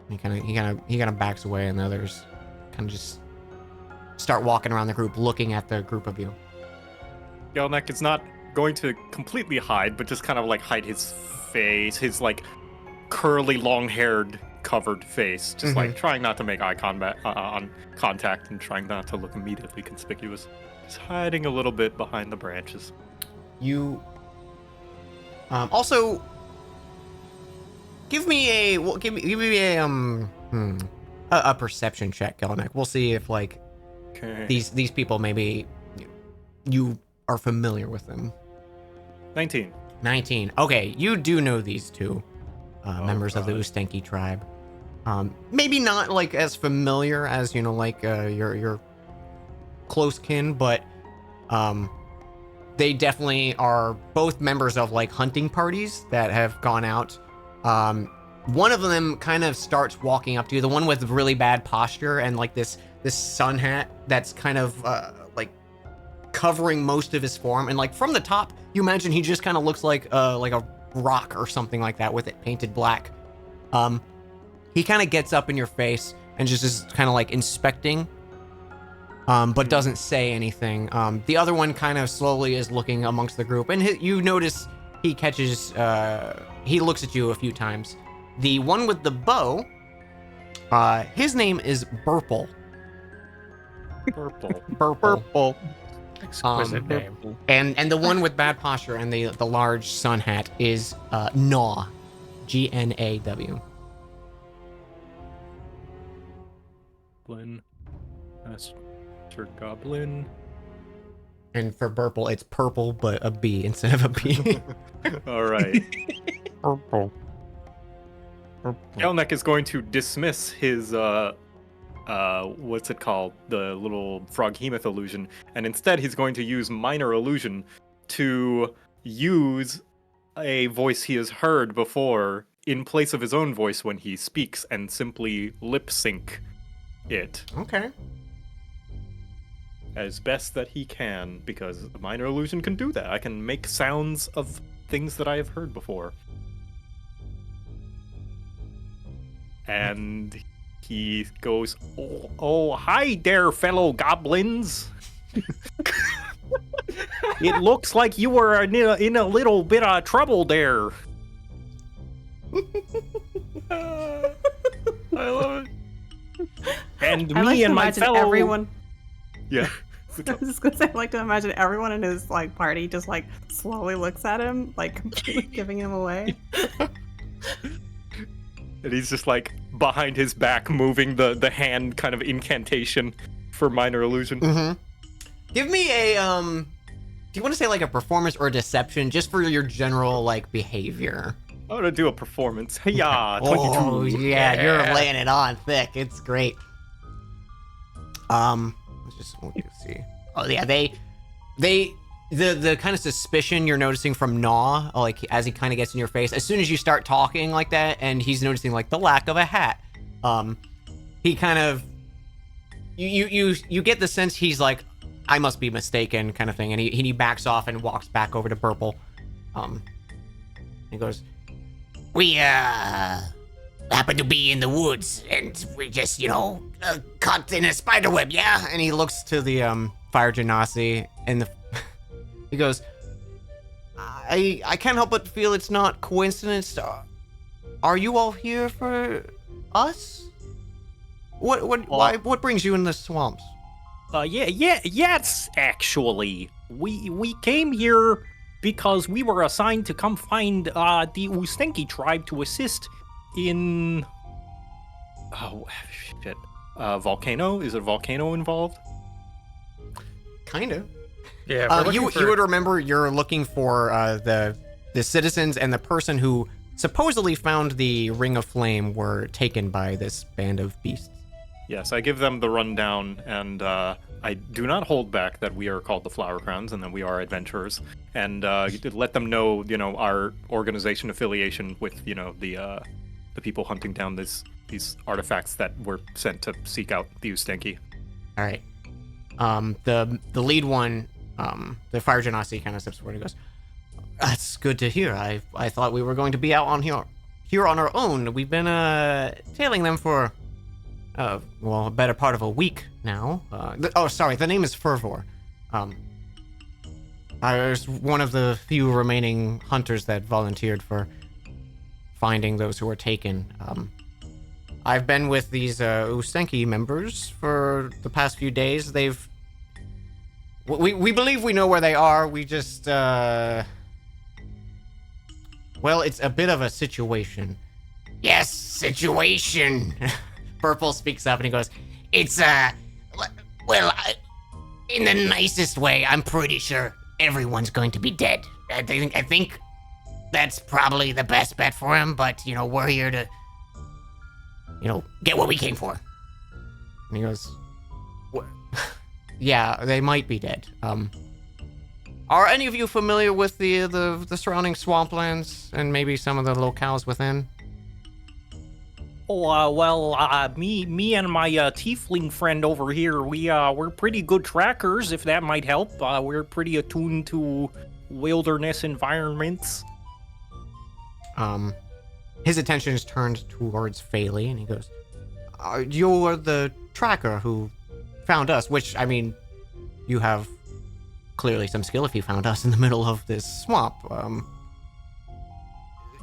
He kind of backs away, and the others kind of just start walking around the group, looking at the group of you. Gelnek is not going to completely hide, but just kind of like hide his face, his like curly, long-haired, covered face, just like trying not to make eye contact and trying not to look immediately conspicuous. Just hiding a little bit behind the branches. You also give me a perception check, Gelnek. We'll see if like Okay. these people maybe you are familiar with them. 19. 19. Okay, you do know these two members of the God. Ustenki tribe. Maybe not like as familiar as like your close kin, but they definitely are both members of like hunting parties that have gone out. One of them kind of starts walking up to you, the one with really bad posture and like this sun hat that's kind of like covering most of his form, and like from the top you imagine he just kind of looks like a rock or something like that with it painted black. He kind of gets up in your face and just is kind of like inspecting, but doesn't say anything. The other one kind of slowly is looking amongst the group, and you notice he catches he looks at you a few times. The one with the bow, his name is Burple. Burple. Exquisite name. And the one with bad posture and the large sun hat is Gnaw. Gnaw. Goblin. Master Goblin. And for Burple, it's purple, but a B instead of a B. All right. Purple. Gelnek is going to dismiss his what's it called? The little Froghemoth illusion, and instead he's going to use minor illusion to use a voice he has heard before in place of his own voice when he speaks, and simply lip sync it Okay. as best that he can, because the minor illusion can do that. I can make sounds of things that I have heard before. And he goes, oh, hi there, fellow goblins. It looks like you were in a little bit of trouble there. I love it. And I like me to and my imagine fellow... everyone. Yeah. I was just gonna say, I like to imagine everyone in his like party just like slowly looks at him, like completely giving him away. And he's just like behind his back, moving the hand kind of incantation for minor illusion. Give me a do you want to say like a performance or a deception, just for your general like behavior? I'm gonna do a performance. Hey-ya, 22. Oh yeah, you're laying it on thick. Let's see. Oh yeah, they the kind of suspicion you're noticing from Gnaw, like as he kind of gets in your face, as soon as you start talking like that, and he's noticing like the lack of a hat, he kind of, you get the sense he's like, I must be mistaken, kind of thing, and he backs off and walks back over to Burple. He goes, We happen to be in the woods, and we just, caught in a spider web, yeah? and he looks to the Fire Genasi, and he goes, I can't help but feel it's not coincidence. Are you all here for us? What brings you in the swamps? Yes, actually. We came here because we were assigned to come find the Ustenki tribe to assist in... Oh, shit. Volcano? Is a volcano involved? Kind of. Yeah, you would remember you're looking for the citizens, and the person who supposedly found the Ring of Flame were taken by this band of beasts. Yes, I give them the rundown, and I do not hold back that we are called the Flower Crowns and that we are adventurers, and let them know, our organization affiliation with, the people hunting down these artifacts that were sent to seek out the Ustenki. All right. The lead one, the Fire Genasi kind of steps forward and goes, "That's good to hear. I thought we were going to be out on here on our own. We've been tailing them for a better part of a week now. The name is Fervor. I was one of the few remaining hunters that volunteered for finding those who were taken. I've been with these Ustenki members for the past few days. We believe we know where they are. We just it's a bit of a situation." Yes, situation. Purple speaks up and he goes, It's, in the nicest way, I'm pretty sure everyone's going to be dead. I think that's probably the best bet for him, but, we're here to, get what we came for. And he goes, "Yeah, they might be dead. Are any of you familiar with the surrounding swamplands and maybe some of the locales within?" Me and my tiefling friend over here, we're pretty good trackers, if that might help. We're pretty attuned to wilderness environments. His attention is turned towards Phaley, and he goes, "You're the tracker who found us," which, I mean, you have clearly some skill if you found us in the middle of this swamp.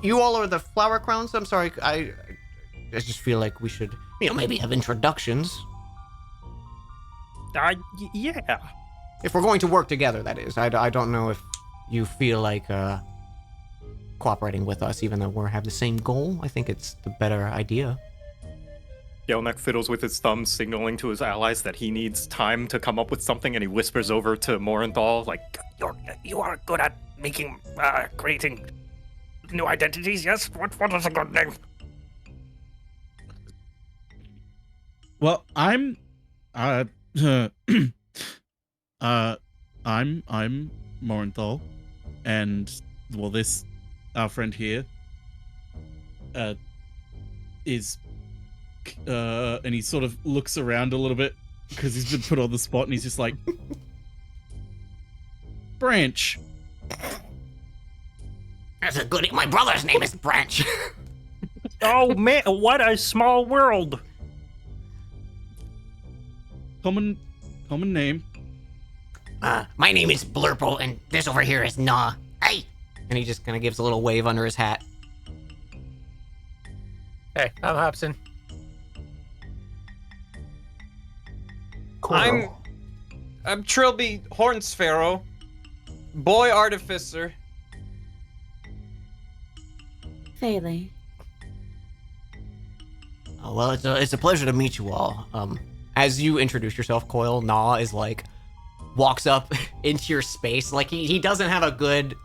You all are the Flower Crowns? I'm sorry, I just feel like we should, maybe have introductions. Yeah. If we're going to work together, that is. I don't know if you feel like cooperating with us, even though we have the same goal. I think it's the better idea. Gelnek fiddles with his thumbs, signaling to his allies that he needs time to come up with something, and he whispers over to Morenthal, like, You are good at creating new identities, yes? What is a good name? Well, I'm Morenthal, and this our friend here is and he sort of looks around a little bit because he's been put on the spot, and he's just like, Branch. That's a good... My brother's name is Branch. Oh man, what a small world. Common name. My name is Blurple, and this over here is Gnaw. Hey! And he just kind of gives a little wave under his hat. Hey, I'm Hobson. Cool. I'm Trilby Hornsparrow, boy artificer. Phaley. Oh, well, it's a pleasure to meet you all. As you introduce yourself, Coil, Gnaw is like, walks up into your space. Like, he doesn't have a good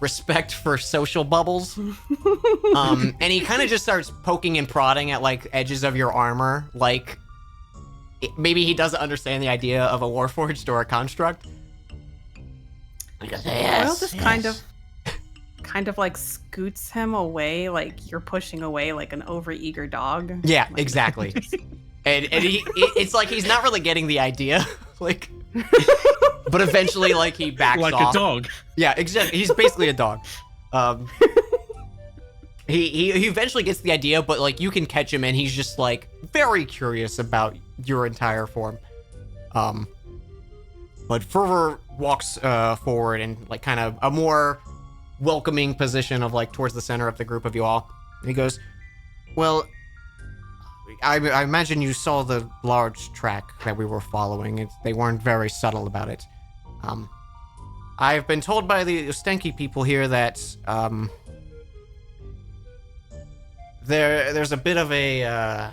respect for social bubbles. And he kind of just starts poking and prodding at, like, edges of your armor. Like, maybe he doesn't understand the idea of a Warforged or a construct. He goes, yes, Will just kind of like scoots him away, like you're pushing away like an overeager dog. Yeah, Like, exactly. and it's like he's not really getting the idea, like, but eventually, like, he backs Like off. a dog. Yeah, exactly. He's basically a dog. He eventually gets the idea, but like you can catch him, and he's just like very curious about your entire form. But Fervor walks forward in like kind of a more welcoming position of like towards the center of the group of you all. And he goes, "Well, I imagine you saw the large track that we were following. They weren't very subtle about it. I've been told by the Ustenki people here that there's a bit of a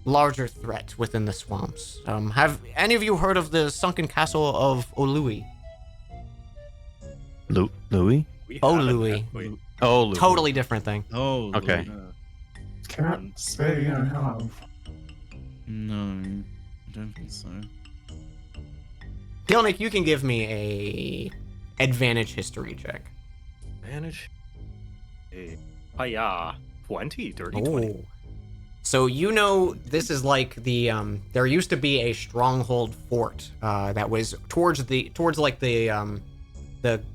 larger threat within the swamps. Have any of you heard of the sunken castle of Olui? Louis? Olui. Oh, Louis. Totally different thing. Oh, Okay. Can't say I have. No, I don't think so. Gilnick, you can give me a advantage history check. Manage. Hiya. 20, dirty 20. Oh. So you know this is like the there used to be a stronghold fort that was towards like the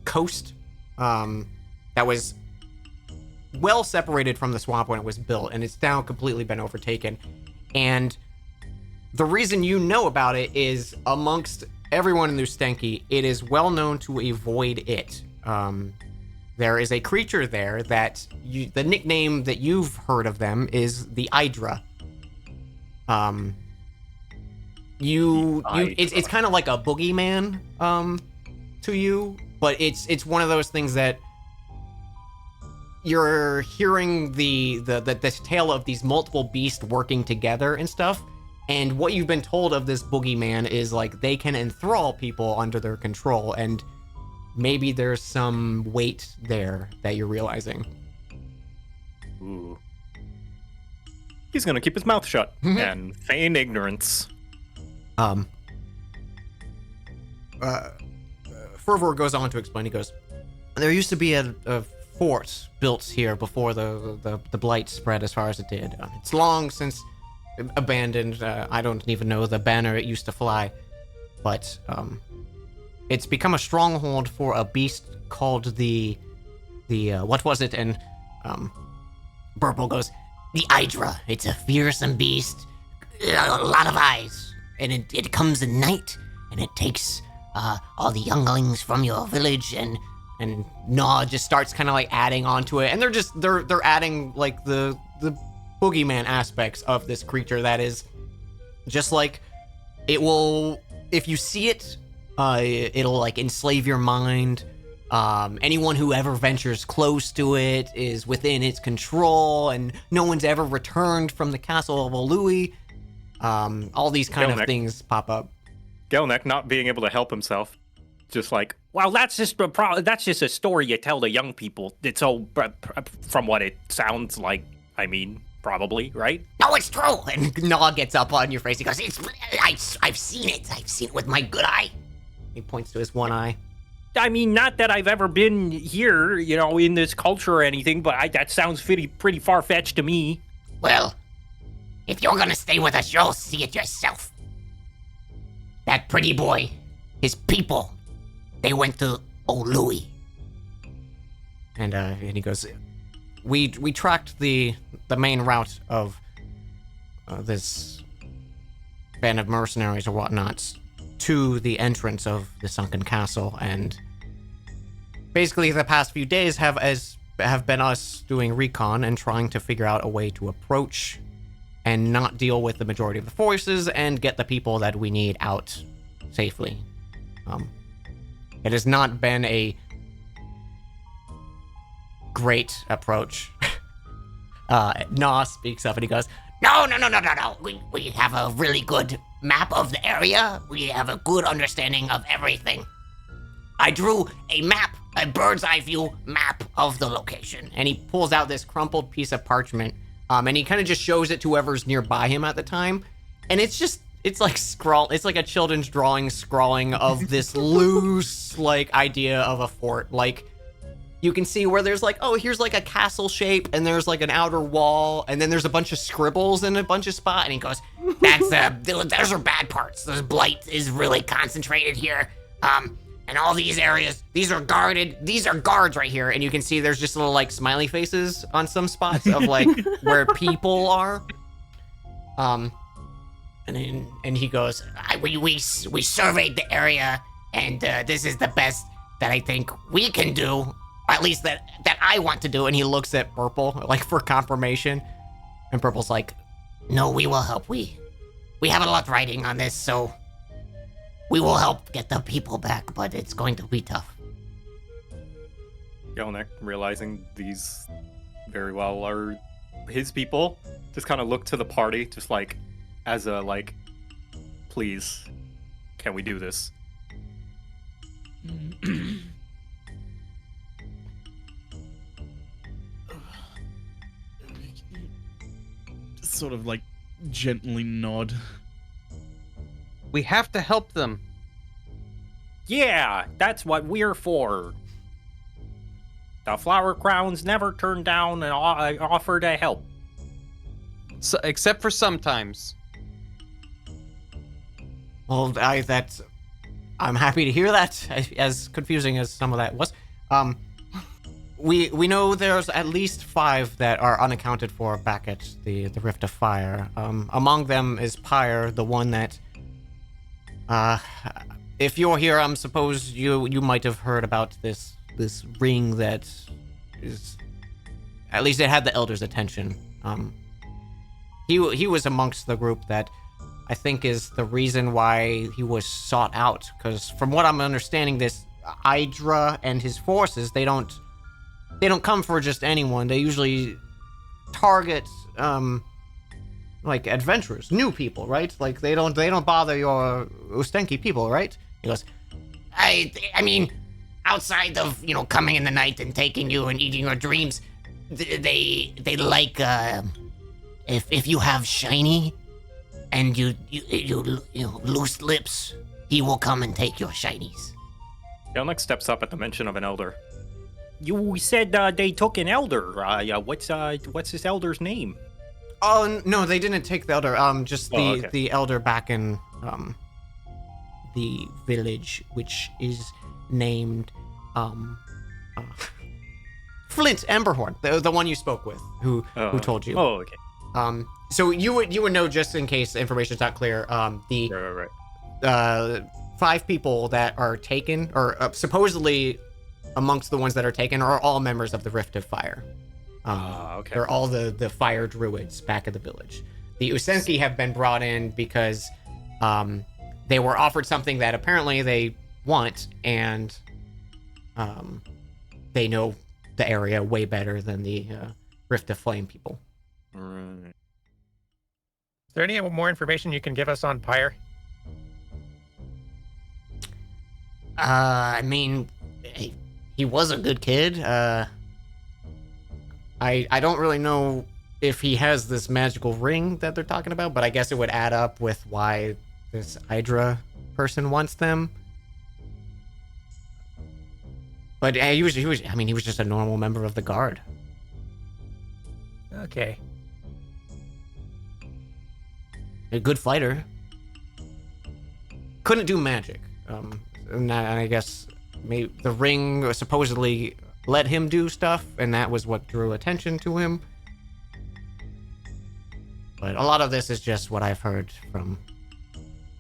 coast that was well separated from the swamp when it was built, and it's now completely been overtaken. And the reason you know about it is amongst everyone in Ustenki, it is well known to avoid it. There is a creature there that the nickname that you've heard of them is the Hydra. It's kind of like a boogeyman to you, but it's one of those things that you're hearing the tale of these multiple beasts working together and stuff. And what you've been told of this boogeyman is like they can enthrall people under their control, and maybe there's some weight there that you're realizing. Ooh. He's gonna keep his mouth shut and feign ignorance. Fervor goes on to explain. He goes, there used to be a fort built here before the blight spread as far as it did. It's long since abandoned. I don't even know the banner it used to fly, but it's become a stronghold for a beast called the what was it? And Burple goes, the Hydra. It's a fearsome beast, a lot of eyes, and it comes at night, and it takes all the younglings from your village, and Gnaw just starts kind of like adding onto it, and they're adding like the boogeyman aspects of this creature that is just like it will, if you see it, it'll like enslave your mind. Anyone who ever ventures close to it is within its control, and no one's ever returned from the castle of Olui. All these kind of things pop up. Gelnek, not being able to help himself, just like, well, that's just a story you tell the young people. It's all from what it sounds like. I mean, probably, right? No, it's true. And Gnaw gets up on your face. He goes, I've seen it. I've seen it with my good eye. he points to his one eye. I mean, not that I've ever been here, in this culture or anything, but that sounds pretty far-fetched to me. Well, if you're gonna stay with us, you'll see it yourself. That pretty boy, his people, they went to Olui. And he goes, we tracked the main route of this band of mercenaries or whatnot to the entrance of the sunken castle, and basically the past few days have been us doing recon and trying to figure out a way to approach and not deal with the majority of the forces and get the people that we need out safely. It has not been a great approach. Gnaw speaks up and he goes, No. We have a really good map of the area. We have a good understanding of everything. I drew a map, a bird's eye view map of the location. and he pulls out this crumpled piece of parchment, and he kind of just shows it to whoever's nearby him at the time. And it's it's like it's like a children's drawing scrawling of this loose like idea of a fort. Like you can see where there's like, oh, here's like a castle shape and there's like an outer wall and then there's a bunch of scribbles in a bunch of spots. And he goes, Those are bad parts. The blight is really concentrated here. And all these areas, these are guarded. These are guards right here. and you can see there's just little like smiley faces on some spots of like where people are. And he goes, we surveyed the area, and this is the best that I think we can do, or at least that I want to do. And he looks at Purple like for confirmation. And Purple's like, No, we will help. We have a lot riding on this, so we will help get the people back, but it's going to be tough. Gelnek, realizing these very well are his people, just kind of look to the party, just like, as a, like, please, can we do this? Sort of like gently nod. We have to help them. Yeah, that's what we're for. The Flower Crowns never turn down an offer to help. So, except for sometimes. well, I'm happy to hear that, as confusing as some of that was. We know there's at least 5 that are unaccounted for back at the Rift of Fire. Among them is Pyre, the one that, if you're here, I suppose you might have heard about this ring that is, at least it had the Elder's attention. He was amongst the group that I think is the reason why he was sought out, because from what I'm understanding, this Hydra and his forces, they don't come for just anyone. They usually target like adventurers, new people, right? Like they don't bother your Ustenki people, right? He goes, I mean, outside of, coming in the night and taking you and eating your dreams, they like, if you have shiny and you loose lips, he will come and take your shinies. Gelnek steps up at the mention of an elder. You said they took an elder. What's this elder's name? Oh no, they didn't take the elder. Just the elder back in the village, which is named Flint Emberhorn, the one you spoke with, who told you. Oh, okay. So you would know, just in case the information's not clear. Right. 5 people that are taken, or supposedly amongst the ones that are taken, are all members of the Rift of Fire. Okay. They're all the fire druids back at the village. The Usenki have been brought in because they were offered something that apparently they want, and they know the area way better than the Rift of Flame people. Right. Is there any more information you can give us on Pyre? I mean, he was a good kid. I don't really know if he has this magical ring that they're talking about, but I guess it would add up with why this Hydra person wants them. But he was just a normal member of the guard. Okay. A good fighter. Couldn't do magic. And I guess maybe the ring supposedly let him do stuff, and that was what drew attention to him. But a lot of this is just what I've heard from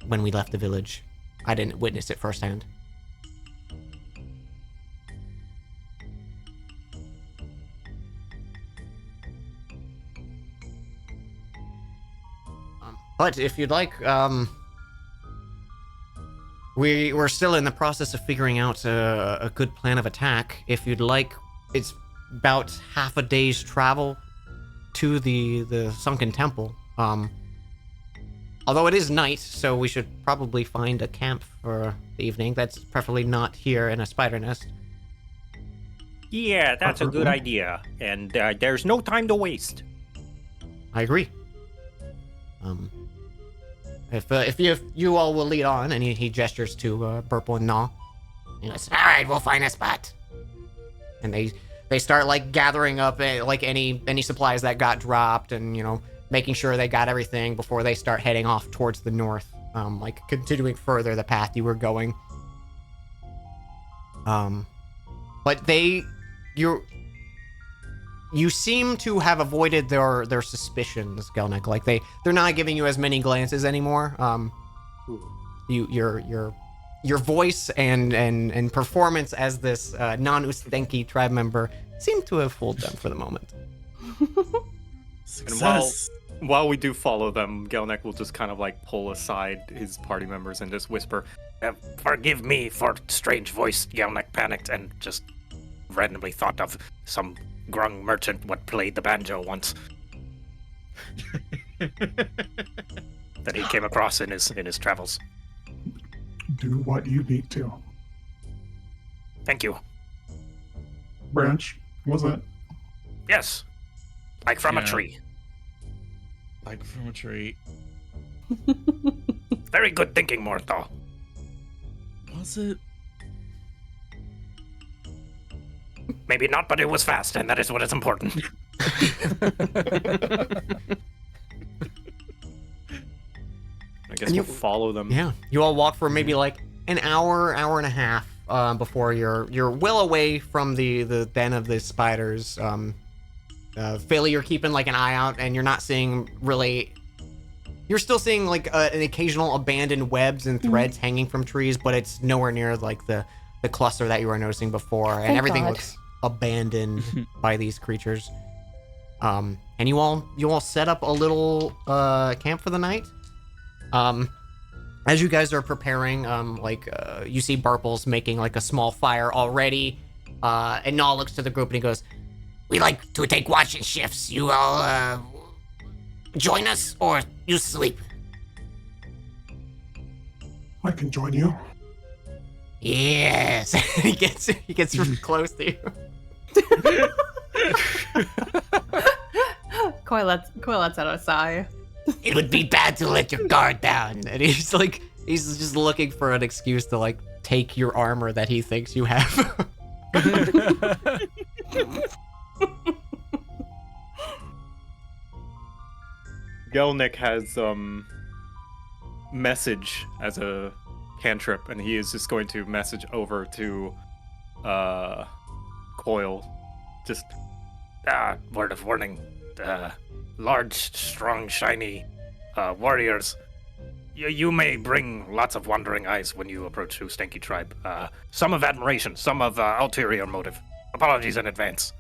when we left the village. I didn't witness it firsthand. But if you'd like, we're still in the process of figuring out a good plan of attack. If you'd like, it's about half a day's travel to the Sunken Temple. Although it is night, so we should probably find a camp for the evening. That's preferably not here in a spider nest. Yeah, that's a good idea. And there's no time to waste. I agree. If you all will lead on, and he gestures to Burple and Gnaw. He goes, all right, we'll find a spot. And they start like gathering up like any supplies that got dropped, and making sure they got everything before they start heading off towards the north, like continuing further the path you were going. But you seem to have avoided their suspicions, Gelnick. Like they're not giving you as many glances anymore. Your voice and performance as this non-Ustenki tribe member seem to have fooled them for the moment. Success. And while we do follow them, Gelnick will just kind of like pull aside his party members and just whisper, Forgive me for strange voice, Gelnick panicked and just randomly thought of some grung merchant what played the banjo once. That he came across in his travels. Do what you need to. Thank you. Branch, was it? Yes. Like from a Yeah. tree. Like from a tree. Very good thinking, Mortho. Was it? Maybe not, but it was fast, and that is what is important. I guess we'll follow them. Yeah, you all walk for maybe like an hour and a half before you're well away from the den of the spiders. Philly, you're keeping like an eye out, and you're not seeing really. You're still seeing like an occasional abandoned webs and threads hanging from trees, but it's nowhere near like the cluster that you were noticing before, and Thank everything God. looks abandoned by these creatures. And you all set up a little camp for the night. As you guys are preparing, you see Burple's making like a small fire already, and Gnaw looks to the group and he goes, We like to take watching shifts. You all join us or you sleep? I can join you. Yes. he gets really close to you. Koi lets out a sigh. It would be bad to let your guard down. And he's just looking for an excuse to like take your armor that he thinks you have. Gelnick has message as a cantrip, and he is just going to message over to Coil. Just Word of warning. Large, strong, shiny warriors. You may bring lots of wandering eyes when you approach Ustenki tribe. Some of admiration, some of ulterior motive. Apologies in advance.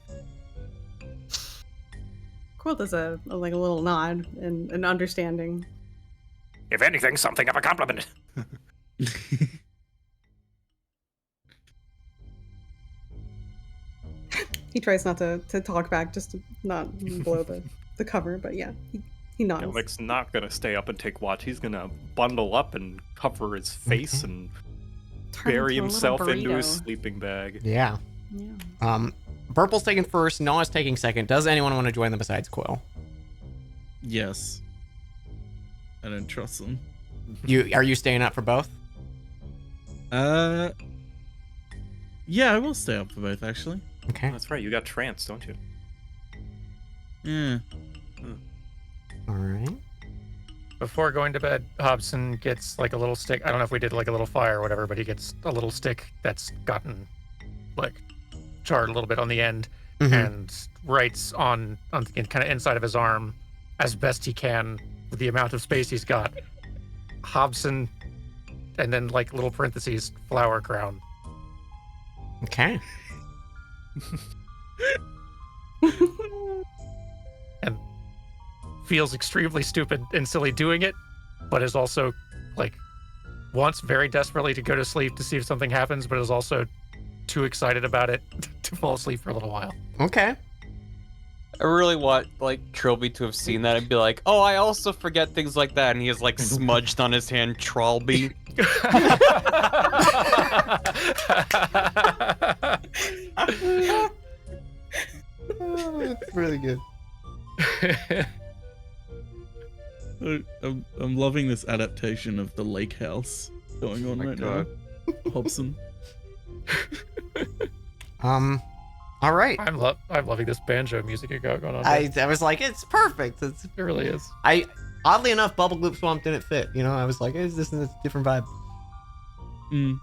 Quill does a little nod and an understanding. If anything, something of a compliment. He tries not to talk back, just to not blow the cover, but yeah, he nods. Gelnick's not gonna stay up and take watch. He's gonna bundle up and cover his face and Turn bury into a little himself into his burrito. sleeping bag. Yeah. Yeah. Burple's taking first, Noah's taking second. Does anyone want to join them besides Coil? Yes. I don't trust them. Are you staying up for both? Yeah, I will stay up for both actually. Okay. That's right, you got trance, don't you? Yeah. All right. Before going to bed, Hobson gets like a little stick. I don't know if we did like a little fire or whatever, but he gets a little stick that's gotten like charred a little bit on the end, and writes on kind of inside of his arm as best he can with the amount of space he's got. Hobson, and then like little parentheses, flower crown. Okay. And feels extremely stupid and silly doing it, but is also like wants very desperately to go to sleep to see if something happens, but is also too excited about it to fall asleep for a little while. Okay. I really want like Trilby to have seen that and be like, oh, I also forget things like that, and he has like smudged on his hand Trilby. That's really good. I'm loving this adaptation of the lake house going on right God. now. Hobson. All right. I'm loving this banjo music you got going on. I was like, it's perfect. It really is. Oddly enough, Bubble Gloop Swamp didn't fit. You know, I was like, is this a different vibe? Mm.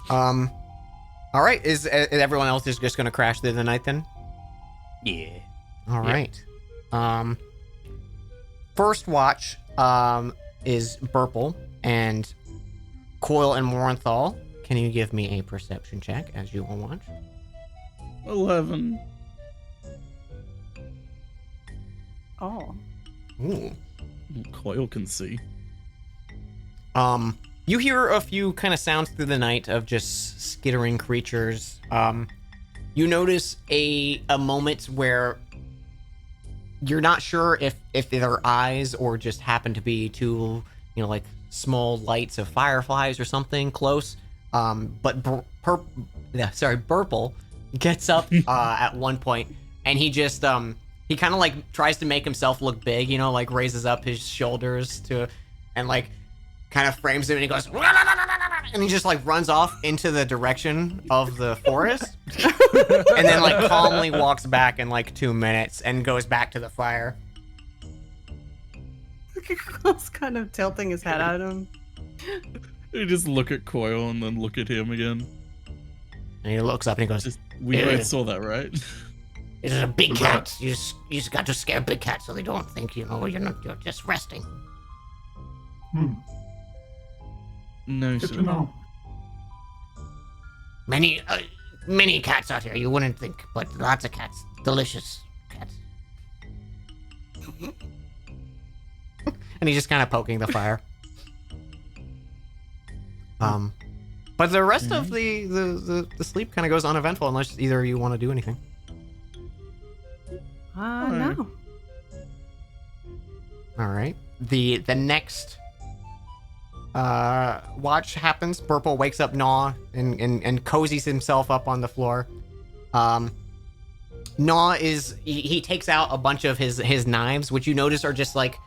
All right. Is everyone else just gonna crash through the night then? Yeah. All right. First watch is Burple and Coil and Morenthal. Can you give me a perception check as you all watch? 11. Oh. Ooh. Coil can see. You hear a few kind of sounds through the night of just skittering creatures. You notice a moment where you're not sure if they're eyes or just happen to be two, like small lights of fireflies or something close. But Burple gets up at one point and he just he kind of like tries to make himself look big, like raises up his shoulders and like kind of frames him and he goes and he just like runs off into the direction of the forest and then like calmly walks back in like 2 minutes and goes back to the fire. Coil's kind of tilting his head at him. You just look at Coil and then look at him again. And he looks up and he goes, We both saw that, right? It is a big cat. You just got to scare big cats so they don't think you're just resting. No, Good sir. to know. Many cats out here. You wouldn't think, but lots of cats. Delicious cats. and he's just kind of poking the fire. But the rest of the sleep kind of goes uneventful unless either of you want to do anything. No. All right. The next watch happens. Burple wakes up Gnaw and cozies himself up on the floor. Gnaw he takes out a bunch of his knives, which you notice are just like,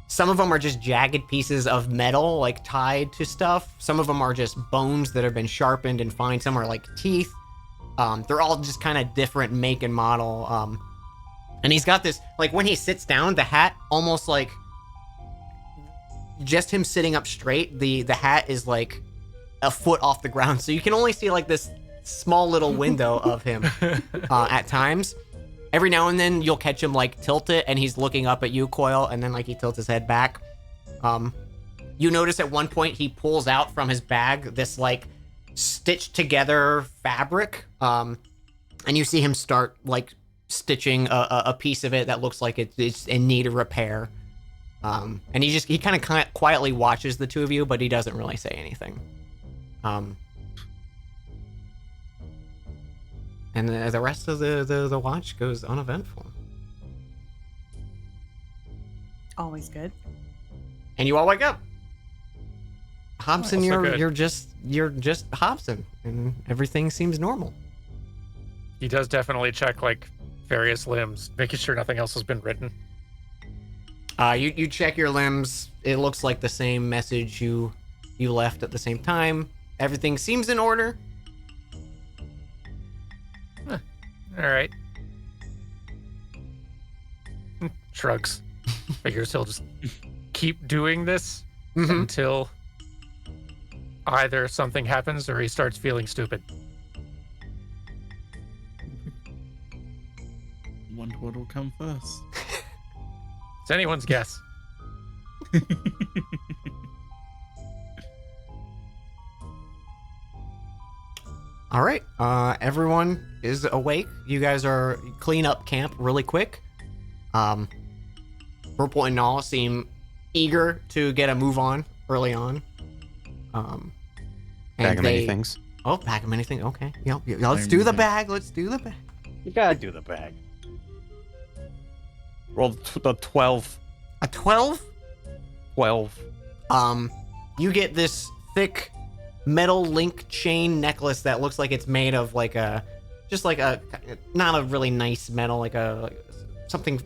some of them are just jagged pieces of metal, like tied to stuff. Some of them are just bones that have been sharpened and fine. Some are like teeth. They're all just kind of different make and model. And he's got this, like when he sits down, the hat almost like, just him sitting up straight, the hat is like a foot off the ground. So you can only see like this small little window of him at times. Every now and then you'll catch him like tilt it and he's looking up at you, Coil, and then like he tilts his head back. You notice at one point he pulls out from his bag this like stitched together fabric. And you see him start like stitching a piece of it that looks like it's in need of repair. And he kind of quietly watches the two of you, but he doesn't really say anything. And the rest of the watch goes uneventful. Always good. And you all wake up. Hobson, Oh, so good. you're just Hobson, and everything seems normal. He does definitely check like various limbs, making sure nothing else has been written. You check your limbs. It looks like the same message you left at the same time. Everything seems in order. All right. Shrugs. Figures he'll just keep doing this until either something happens or he starts feeling stupid. Wonder what will come first. It's anyone's guess. All right. Everyone is awake. You guys are clean up camp really quick. Purple and Nala seem eager to get a move on early on. Bag of many things. Oh, bag of many things. Okay. Yep. Let's do the bag. Let's do the bag. You gotta do the bag. Roll the 12. A 12? 12. You get this thick metal link chain necklace that looks like it's made of like not a really nice metal, like something.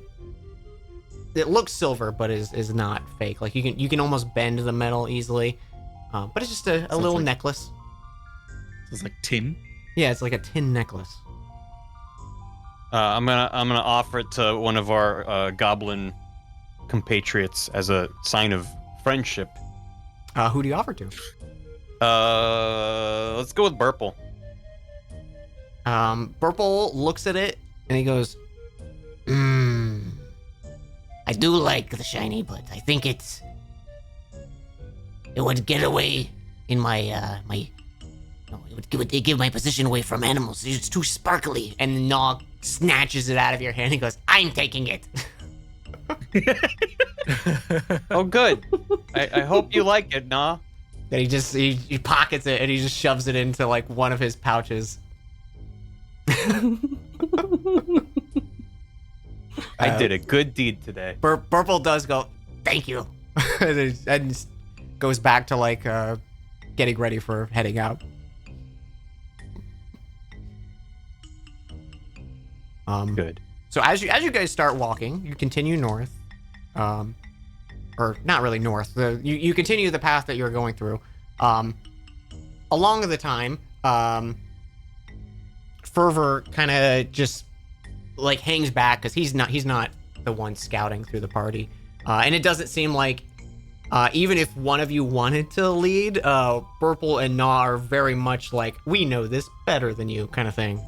it looks silver, but is not fake. Like you can almost bend the metal easily, but it's just a So little it's like- necklace. So it's like tin. Yeah, it's like a tin necklace. I'm gonna offer it to one of our goblin compatriots as a sign of friendship. Who do you offer to? Let's go with Burple. Burple looks at it and he goes, I do like the shiny, but I think it would get away in my no, it would give my position away from animals. It's too sparkly. and Nog snatches it out of your hand. He goes, I'm taking it. Oh, good. I hope you like it, nah. and he pockets it and he just shoves it into like one of his pouches. I did a good deed today. Burple does go, Thank you. and goes back to like getting ready for heading out. Good. So as you guys start walking, you continue north, or not really north. You continue the path that you're going through. Along the time, Fervor kind of just like hangs back because he's not the one scouting through the party, and it doesn't seem like even if one of you wanted to lead, Burple and Gnaw are very much like, we know this better than you kind of thing.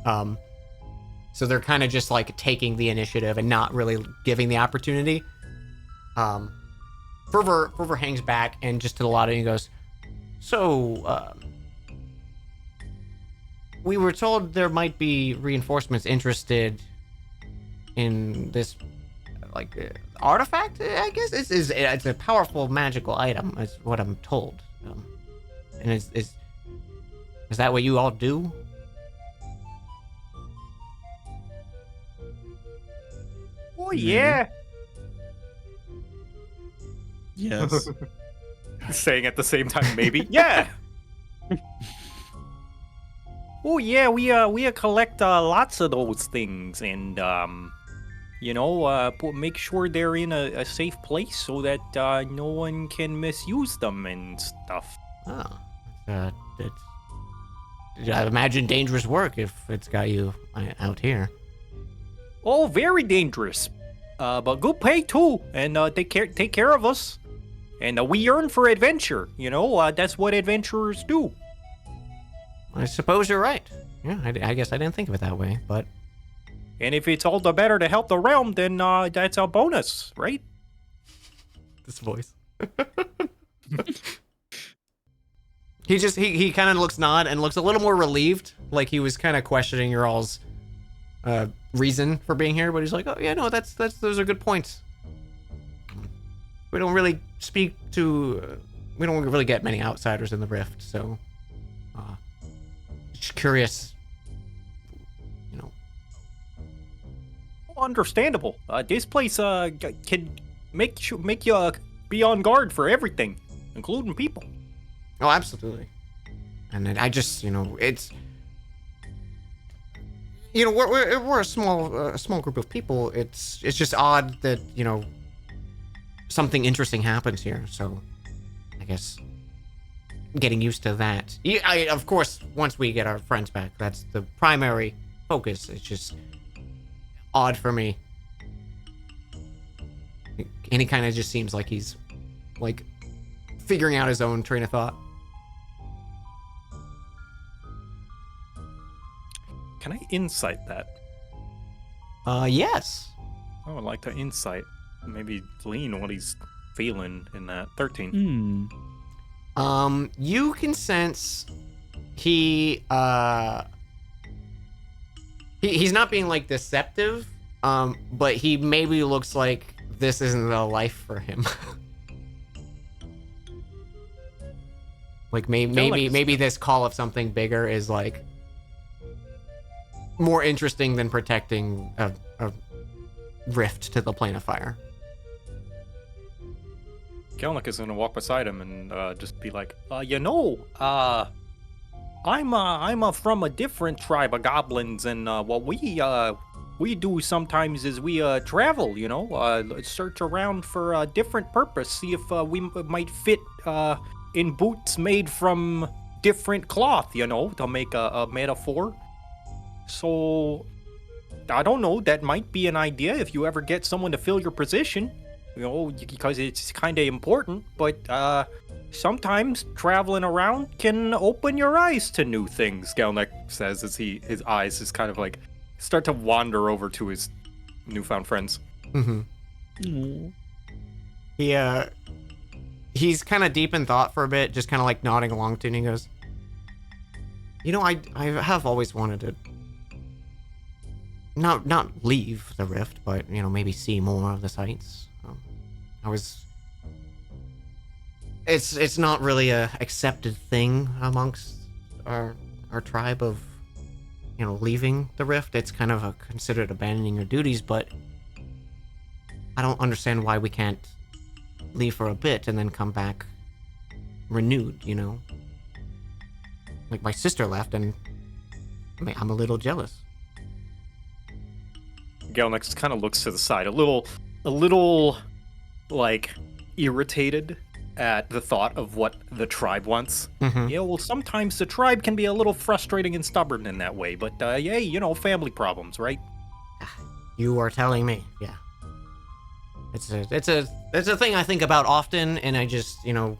So they're kind of just like taking the initiative and not really giving the opportunity. Fervor hangs back and just to the lot of you goes, so, we were told there might be reinforcements interested in this, like, artifact, I guess? It's a powerful magical item, is what I'm told. And is that what you all do? Oh yeah. Yes. Saying at the same time, maybe. Yeah. Oh yeah, we collect lots of those things, and make sure they're in a safe place so that no one can misuse them and stuff. Oh, I imagine dangerous work if it's got you out here. Oh, very dangerous, but good pay too, and take care of us, and we yearn for adventure. That's what adventurers do. I suppose you're right. Yeah, I guess I didn't think of it that way, but... And if it's all the better to help the realm, then that's a bonus, right? This voice. He kind of looks nod and looks a little more relieved, like he was kind of questioning your all's reason for being here, but he's like, oh yeah, no, those are good points. We don't really speak to... we don't really get many outsiders in the Rift, so... just curious, Understandable. This place can make you be on guard for everything, including people. Oh, absolutely. And then I just, it's, we're a small group of people. It's just odd that something interesting happens here. So, I guess getting used to that. Of course, once we get our friends back, that's the primary focus. It's just odd for me. And he kind of just seems like he's like figuring out his own train of thought. Can I insight that? Yes. I would like to insight. Maybe glean what he's feeling in that 13. You can sense he's not being like deceptive, but he maybe looks like this isn't the life for him. Like maybe this call of something bigger is like more interesting than protecting a rift to the plane of fire. Kelnick is gonna walk beside him and just be like, I'm from a different tribe of goblins, and we do sometimes is we travel, search around for a different purpose, see if we might fit in boots made from different cloth, to make a metaphor. So, I don't know, that might be an idea if you ever get someone to fill your position, because it's kind of important, but sometimes traveling around can open your eyes to new things, Gelnick says as his eyes just kind of like start to wander over to his newfound friends. Mm-hmm. He's kind of deep in thought for a bit, just kind of like nodding along to it, and he goes, I have always wanted to not leave the rift, but maybe see more of the sights. It's not really a accepted thing amongst our tribe of leaving the rift. It's kind of considered abandoning your duties, but I don't understand why we can't leave for a bit and then come back renewed, Like my sister left, and I'm a little jealous. Gelnex kind of looks to the side, a little like irritated at the thought of what the tribe wants. Mm-hmm. Well, sometimes the tribe can be a little frustrating and stubborn in that way, but family problems, right? You are telling me, yeah. It's a thing I think about often, and I just, I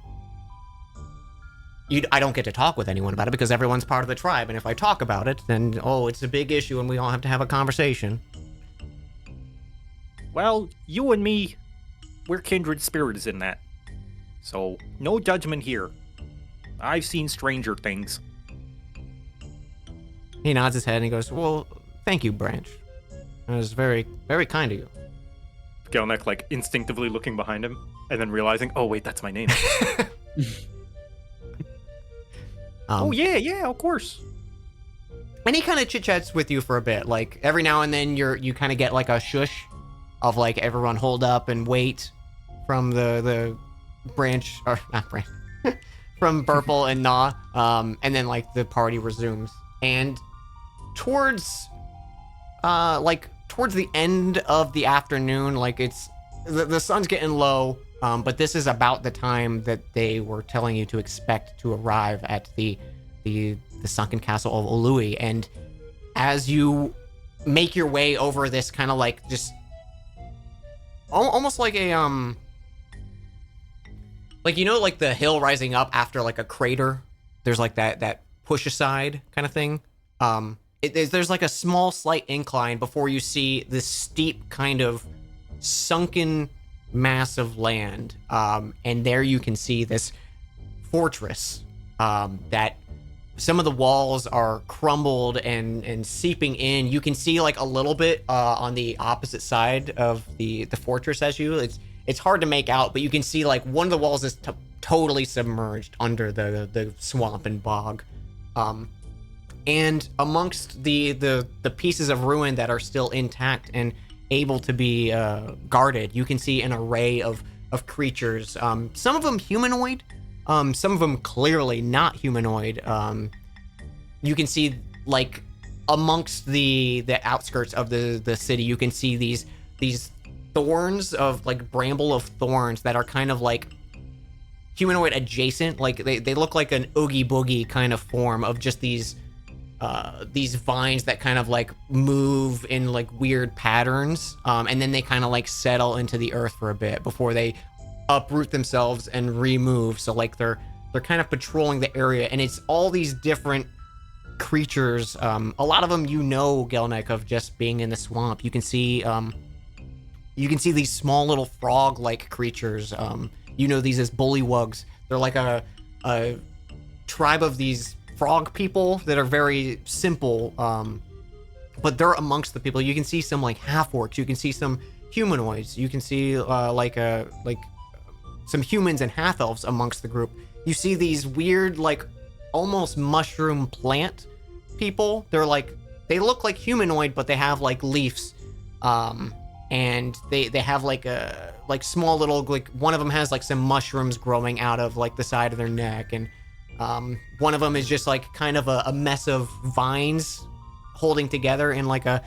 don't get to talk with anyone about it because everyone's part of the tribe, and if I talk about it, then, it's a big issue and we all have to have a conversation. Well, you and me, we're kindred spirits in that. So, no judgment here. I've seen stranger things. He nods his head and he goes, well, thank you, Branch. It was very, very kind of you. Gelneck, like, instinctively looking behind him, and then realizing, oh, wait, that's my name. Oh, yeah, of course. And he kind of chit-chats with you for a bit. Like, every now and then you kind of get, like, a shush of, like, everyone hold up and wait from the Branch, or not Branch, from Burple and Gnaw, and then, like, the party resumes. And towards the end of the afternoon, like, it's, the sun's getting low, but this is about the time that they were telling you to expect to arrive at the sunken castle of Olui. And as you make your way over this kind of, like, just almost like a, like, like the hill rising up after, like, a crater, there's, like, that push aside kind of thing. There's like a small slight incline before you see this steep kind of sunken mass of land. And there you can see this fortress that some of the walls are crumbled and seeping in. You can see like a little bit on the opposite side of the fortress as you. It's hard to make out, but you can see like one of the walls is totally submerged under the swamp and bog. And amongst the pieces of ruin that are still intact and able to be guarded, you can see an array of creatures. Some of them humanoid, some of them clearly not humanoid. You can see like amongst the outskirts of the city, you can see these thorns of like bramble of thorns that are kind of like humanoid adjacent. Like they look like an oogie boogie kind of form of just these vines that kind of like move in like weird patterns, and then they kind of like settle into the earth for a bit before they uproot themselves and remove. So like they're kind of patrolling the area, and it's all these different creatures. A lot of them Gelneck, of just being in the swamp. You can see these small little frog-like creatures. These as bullywugs. They're like a tribe of these frog people that are very simple, but they're amongst the people. You can see some like half-orcs, you can see some humanoids, you can see like some humans and half-elves amongst the group. You see these weird like almost mushroom plant people. They look like humanoid, but they have like leaves, and they have like a small little, like one of them has like some mushrooms growing out of like the side of their neck, and one of them is just like kind of a mess of vines holding together in like a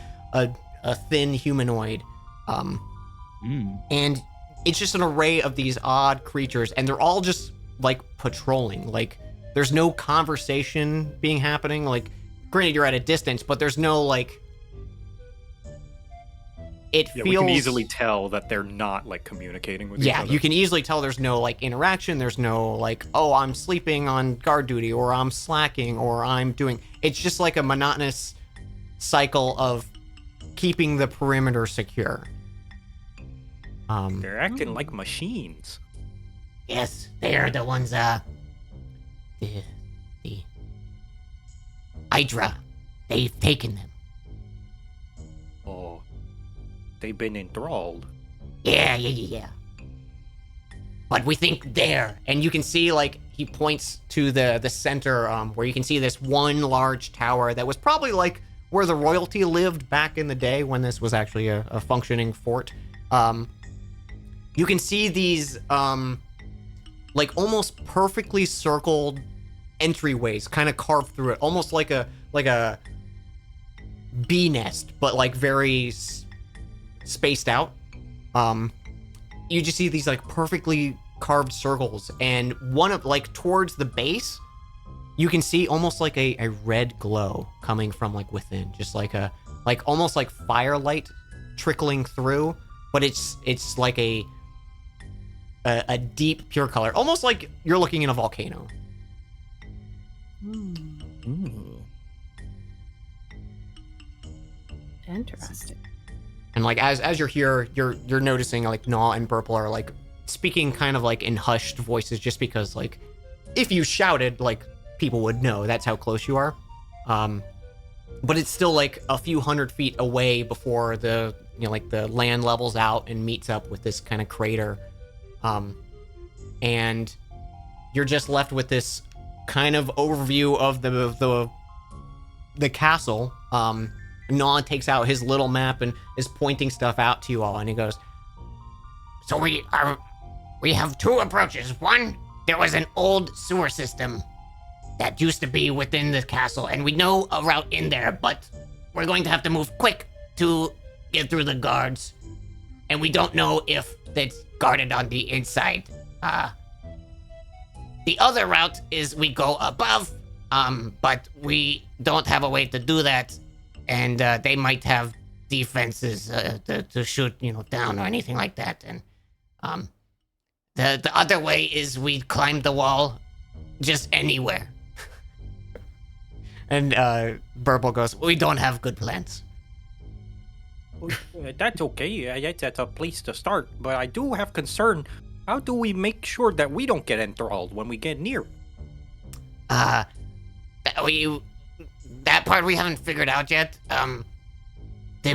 a thin humanoid. And it's just an array of these odd creatures, and they're all just like patrolling. Like there's no conversation being happening. Like granted you're at a distance, but there's no like it feels we can easily tell that they're not like communicating with each other. you can easily tell there's no like interaction. There's no like, oh, I'm sleeping on guard duty, or I'm slacking, or I'm doing. It's just like a monotonous cycle of keeping the perimeter secure. They're acting like machines. Yes, they are the ones, the Hydra. They've taken them. Oh, they've been enthralled. Yeah. But we think there, and you can see like he points to the center, where you can see this one large tower that was probably like where the royalty lived back in the day when this was actually a functioning fort. You can see these like almost perfectly circled entryways kind of carved through it, almost like a bee nest, but like very spaced out. You just see these like perfectly carved circles, and one of like towards the base, you can see almost like a red glow coming from like within, just like a almost like firelight trickling through, but it's like a deep pure color, almost like you're looking in a volcano. Interesting. And like as you're here, you're noticing like Gnaw and Burple are like speaking kind of like in hushed voices, just because like if you shouted, like people would know. That's how close you are. But it's still like a few hundred feet away before the like the land levels out and meets up with this kind of crater. And you're just left with this kind of overview of the castle. Gnaw takes out his little map and is pointing stuff out to you all, and he goes, So we have two approaches. One, there was an old sewer system that used to be within the castle, and we know a route in there, but we're going to have to move quick to get through the guards, and we don't know if it's guarded on the inside. The other route is we go above, but we don't have a way to do that, and they might have defenses to shoot down or anything like that. And the other way is we climb the wall, just anywhere. And Burple goes, we don't have good plans. That's okay. That's a place to start. But I do have concern. How do we make sure that we don't get enthralled when we get near? That part we haven't figured out yet. The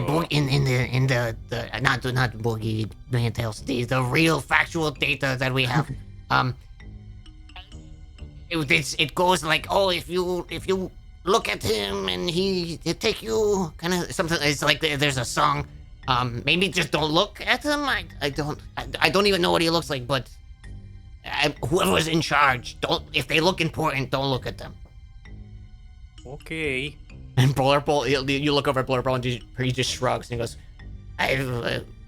not Boogie Million Tales, the real factual data that we have. It goes like, oh, if you look at him and he take you, kind of something. It's like there's a song. Maybe just don't look at him. I don't even know what he looks like, but whoever's in charge, if they look important, don't look at them. Okay. And Blurple, you look over at Blurple and he just shrugs and he goes,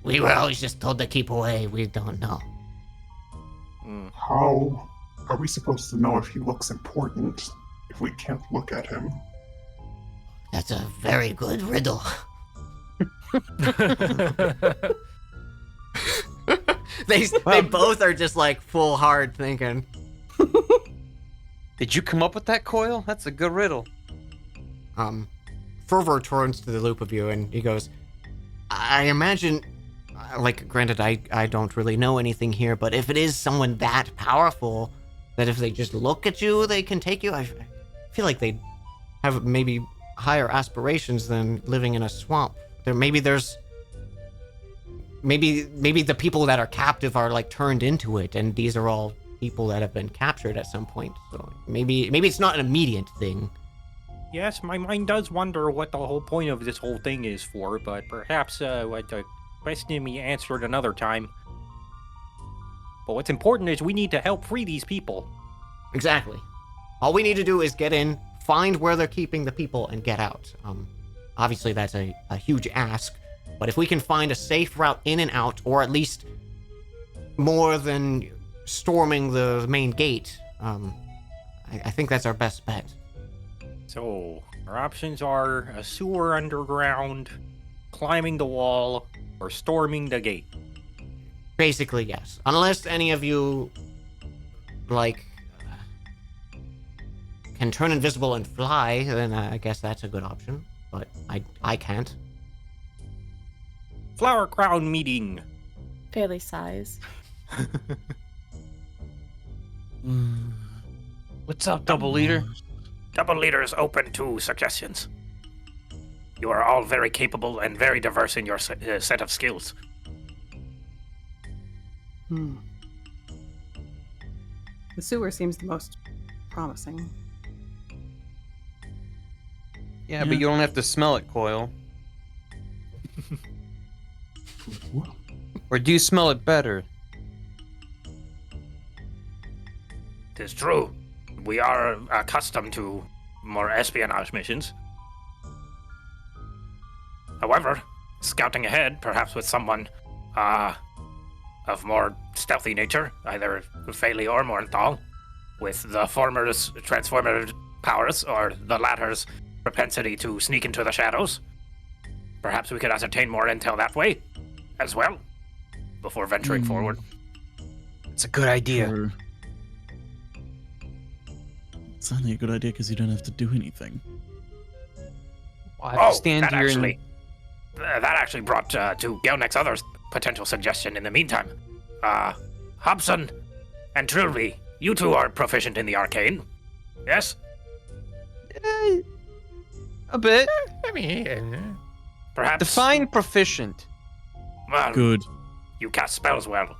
we were always just told to keep away. We don't know. How are we supposed to know if he looks important if we can't look at him? That's a very good riddle. They both are just like full hard thinking. Did you come up with that, Coil? That's a good riddle. Fervor turns to the loop of you and he goes, I imagine, like, granted, I don't really know anything here, but if it is someone that powerful, that if they just look at you, they can take you, I feel like they have maybe higher aspirations than living in a swamp. Maybe the people that are captive are like turned into it, and these are all people that have been captured at some point. So maybe it's not an immediate thing. Yes, my mind does wonder what the whole point of this whole thing is for, but perhaps the question be answered another time. But what's important is we need to help free these people. Exactly. All we need to do is get in, find where they're keeping the people, and get out. Obviously, that's a huge ask, But if we can find a safe route in and out, or at least more than storming the main gate, I think that's our best bet. So, our options are a sewer underground, climbing the wall, or storming the gate. Basically, yes. Unless any of you, like, can turn invisible and fly, then I guess that's a good option. But I can't. Flower Crown meeting. Fairly size. What's up, double leader? Double leader is open to suggestions. You are all very capable and very diverse in your set of skills. The sewer seems the most promising. Yeah, but you don't have to smell it, Coil. Or do you smell it better? It is true. We are accustomed to more espionage missions. However, scouting ahead, perhaps with someone of more stealthy nature, either Feli or Mornthal, with the former's transformative powers or the latter's propensity to sneak into the shadows. Perhaps we could ascertain more intel that way as well before venturing forward. It's a good idea. True. It's only a good idea because you don't have to do anything. I have to stand that here actually, that actually brought to Gelnek's other potential suggestion in the meantime. Hobson and Trilby, you two are proficient in the arcane, yes? A bit. I mean, Perhaps. Define proficient. Well, Good. you cast spells well,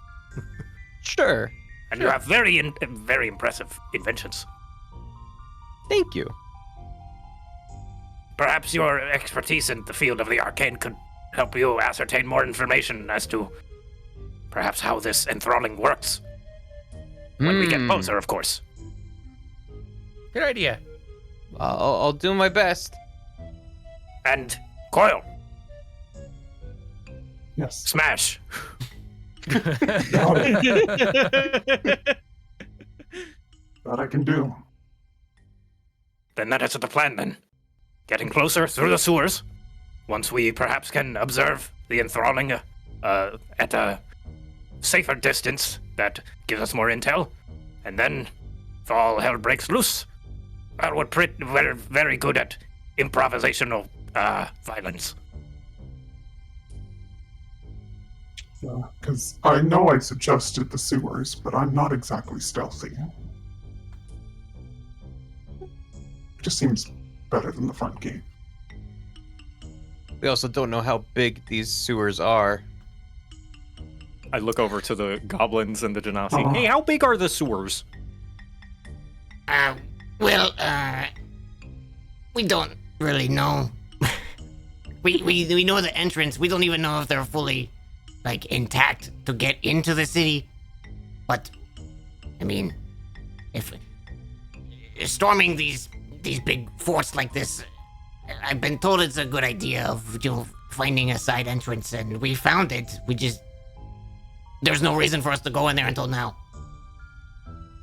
Sure. and you have very impressive inventions. Thank you. Perhaps your expertise in the field of the arcane could help you ascertain more information as to perhaps how this enthralling works. When we get closer, of course. good idea. I'll do my best. And Coil, Yes. smash. Got it. That I can do. Then that is the plan then. Getting closer through the sewers. Once we perhaps can observe the enthralling at a safer distance that gives us more intel. And then, if all hell breaks loose, we're very, very good at improvisational violence. Because I know I suggested the sewers, but I'm not exactly stealthy. It just seems better than the front gate. We also don't know how big these sewers are. I look over to the goblins and the Genasi. Uh-huh. Hey, how big are the sewers? We don't really know. we know the entrance. We don't even know if they're fully, like, intact to get into the city. But, I mean, if storming these big forts like this, I've been told it's a good idea of, finding a side entrance, and we found it. There's no reason for us to go in there until now.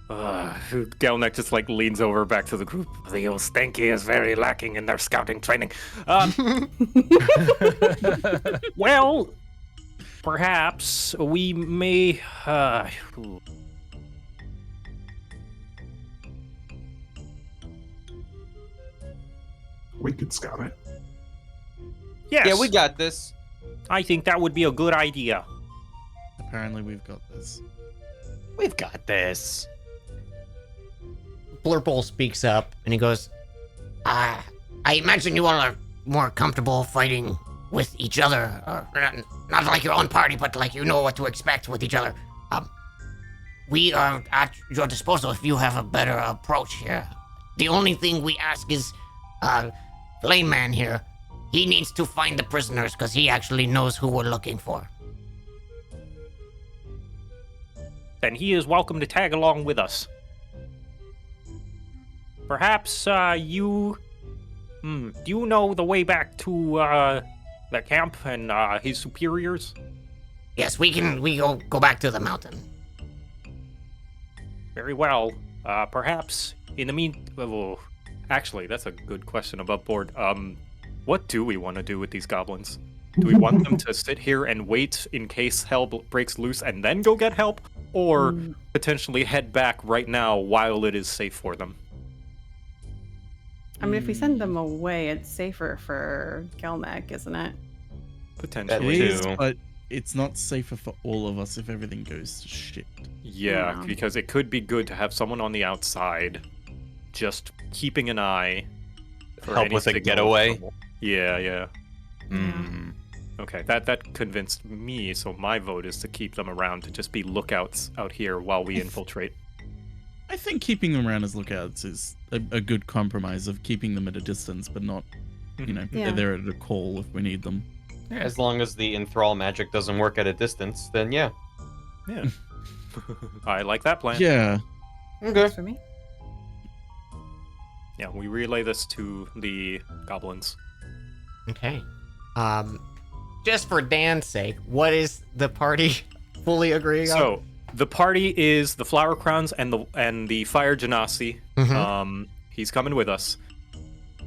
Gelnek just like leans over back to the group. The Ustenki is very lacking in their scouting training. Well, perhaps we may. We could scout it. Yes, Yeah, we got this. I think that would be a good idea. Apparently, we've got this. We've got this. Blurple speaks up and he goes, I imagine you all are more comfortable fighting with each other. Or not like your own party, but like you know what to expect with each other. We are at your disposal if you have a better approach here. The only thing we ask is, Flame Man here, he needs to find the prisoners because he actually knows who we're looking for. Then he is welcome to tag along with us. Perhaps you do you know the way back to the camp and his superiors? Yes, we go back to the mountain. Very well. Perhaps in the well, actually, that's a good question above board. What do we want to do with these goblins? Do we want them to sit here and wait in case hell breaks loose and then go get help? Or potentially head back right now while it is safe for them? I mean, if we send them away, it's safer for Gelnek, isn't it? It Potentially. is, but it's not safer for all of us if everything goes to shit. Yeah, Yeah. because it could be good to have someone on the outside just keeping an eye for Help any with a signal of getaway? trouble. Yeah. Mm. Okay, that convinced me, so my vote is to keep them around to just be lookouts out here while we infiltrate. I think keeping them around as lookouts is a good compromise of keeping them at a distance, but not, you know, Yeah. they're at a call if we need them. As long as the enthrall magic doesn't work at a distance, then yeah. Yeah. I like that plan. Yeah. Okay. Works for me. Yeah, we relay this to the goblins. Okay. Just for Dan's sake, what is the party fully agreeing on? So the party is the Flower Crowns and the Fire Genasi. Mhm. He's coming with us.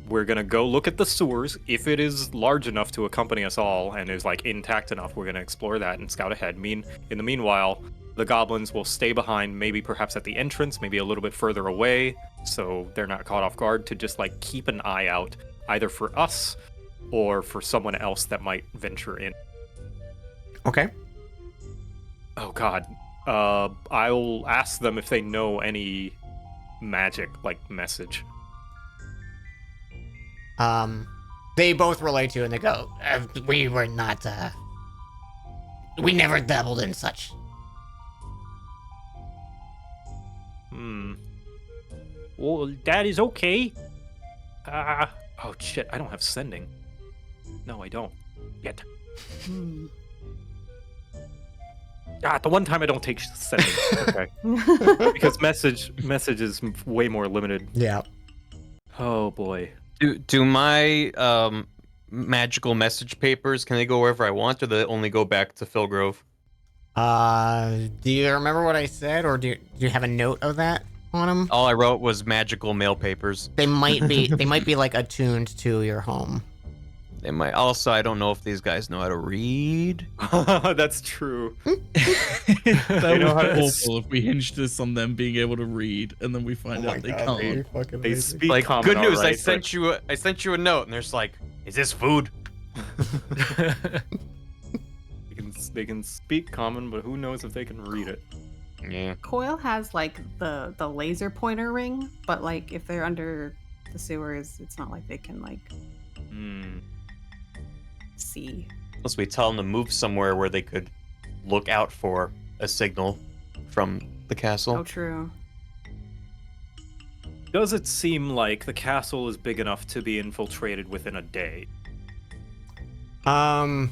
We're gonna go look at the sewers. If it is large enough to accompany us all and is like intact enough, we're gonna explore that and scout ahead. In the meanwhile, the goblins will stay behind, maybe perhaps at the entrance, maybe a little bit further away, so they're not caught off guard, to just like keep an eye out, either for us or for someone else that might venture in. Okay. Oh god. I'll ask them if they know any magic, like message. They both relate to, and they go, we were not, we never dabbled in such. Well, that is okay. Oh shit, I don't have sending. No, I don't. Yet. The one time I don't take sending. Okay. Because message is way more limited. Yeah. Oh boy. Do my magical message papers, can they go wherever I want, or do they only go back to Philgrove? Do you remember what I said, or do you have a note of that on them? All I wrote was magical mail papers. They might be like attuned to your home. They might. Also, I don't know if these guys know how to read. That's true. That know how would to be awful if we hinged this on them being able to read, and then we find out they can't. They speak Like, common, good news, alright, I sent you a note, and there's like, is this food? They can speak common, but who knows if they can read it. Yeah. Coil has like the laser pointer ring, but like if they're under the sewers, it's not like they can like see. Unless we tell them to move somewhere where they could look out for a signal from the castle. Oh, true. Does it seem like the castle is big enough to be infiltrated within a day? Or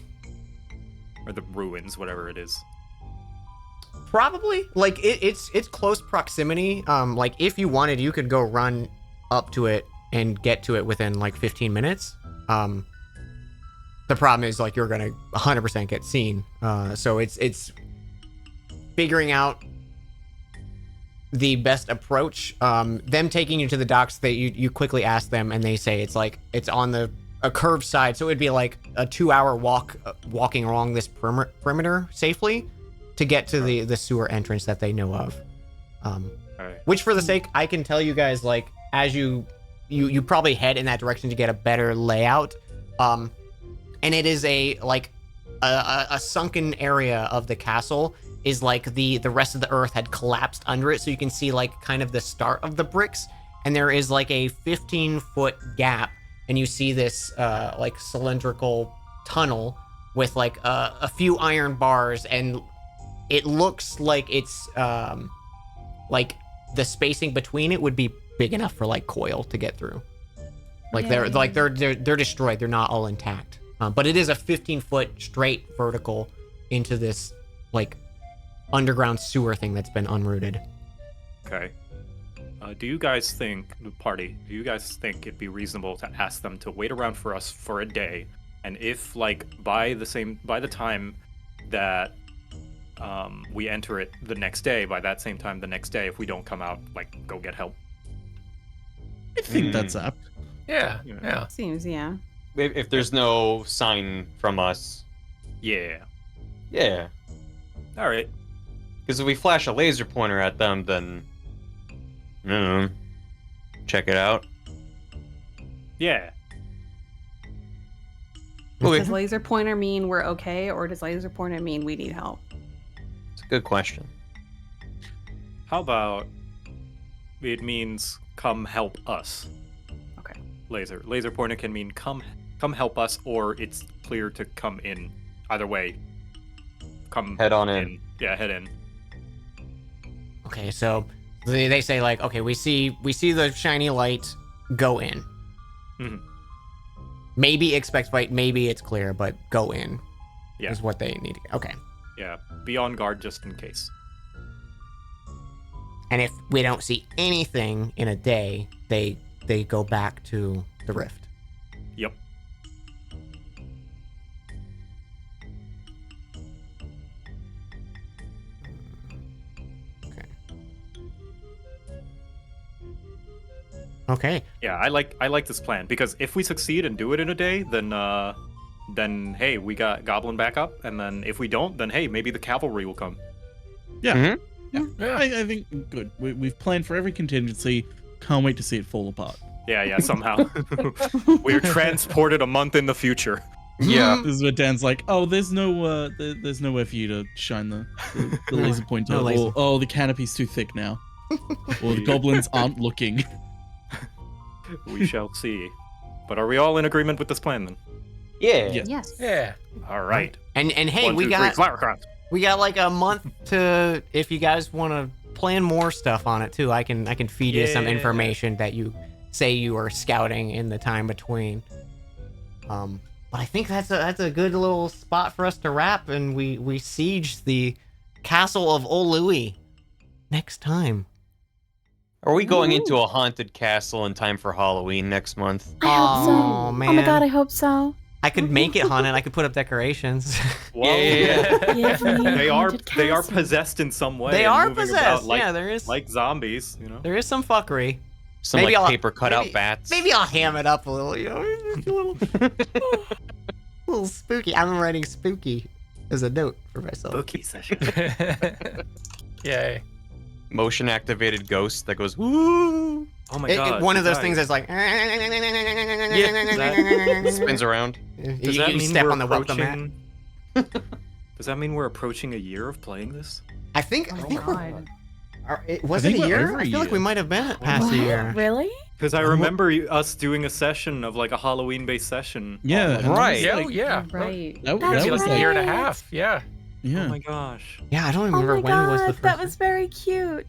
the ruins, whatever it is. Probably. Like it's close proximity. Like if you wanted, you could go run up to it and get to it within like 15 minutes. The problem is like you're gonna 100% get seen. So it's figuring out the best approach. Them taking you to the docks, you quickly ask them, and they say it's like it's on a curved side, so it'd be like a 2-hour walk, walking along this perimeter safely to get to the sewer entrance that they know of. Which, for the sake, I can tell you guys, like, as you probably head in that direction to get a better layout. And it is a sunken area of the castle is like the rest of the earth had collapsed under it, so you can see like kind of the start of the bricks, and there is like a 15-foot gap, and you see this like cylindrical tunnel with like a few iron bars, and it looks like it's like the spacing between it would be big enough for like Coil to get through. Like they're destroyed. They're not all intact. But it is a 15-foot straight vertical into this like underground sewer thing that's been unrooted. Okay. Do you guys think it'd be reasonable to ask them to wait around for us for a day And if like by the time that we enter it the next day, by that same time the next day, if we don't come out, like go get help. I think that's apt. Yeah, Yeah. yeah. Seems, yeah. If there's no sign from us, Yeah. yeah. All right. Because if we flash a laser pointer at them, then I don't know, check it out. Yeah. Okay. Does laser pointer mean we're okay, or does laser pointer mean we need help? It's a good question. How about it means come help us? Okay. Laser pointer can mean come help us, or it's clear to come in. Either way, come Head on in. Yeah, head in. Okay, so they say like, okay, we see the shiny light, go in. Mhm. Maybe expect fight, maybe it's clear, but go in. Yeah. Is what they need to. Okay. Yeah, be on guard just in case. And if we don't see anything in a day, they go back to the rift. Yep. Okay. Yeah, I like this plan because if we succeed and do it in a day, then hey, we got Goblin back up, and then if we don't, then hey, maybe the cavalry will come. Yeah, I think good. We've planned for every contingency. Can't wait to see it fall apart. Yeah, somehow. We're transported a month in the future. Yeah. This is where Dan's like, oh, there's nowhere for you to shine the laser pointer. No laser. Or, oh, the canopy's too thick now. Or the goblins aren't looking. We shall see. But are we all in agreement with this plan then? Yeah. Yes. Yes. Yeah. All right. And hey, 1, we 2, got 3, Flowercraft. we got like a month to, if you guys want to plan more stuff on it too. I can feed you some Yeah. information that you say you are scouting in the time between. But I think that's a good little spot for us to wrap, and we siege the castle of Oluwi next time. Are we going into a haunted castle in time for Halloween next month? I hope so. Oh, Oh man. my god, I hope so. I could make it haunted. I could put up decorations. Whoa. Give me They are haunted castle. possessed in some way. They and are moving possessed. about like, Yeah, there is like zombies, you know. there is some fuckery. Some Maybe like I'll- paper cutout maybe- bats. Maybe I'll ham it up a little, you know, a little spooky. I'm writing spooky as a note for myself. Spooky session. Yay. Motion activated ghost that goes woo. Oh my god. One of those guys. things that's like Spins around. Does that you mean step we're on the welcome mat. approaching? Does that mean we're approaching a year of playing this? I think. Oh god. Was I it think a we're year? over I a feel like year. we might have been past What? a year. Really? Because I remember us doing a session of like a Halloween-based session. Yeah, Oh, and Right. that Yeah, was yeah. Right. That, That's Maybe was like like, a year and a right. half. Yeah. yeah. Oh my gosh. Yeah, I don't Oh remember my when was the god, first. that was very cute.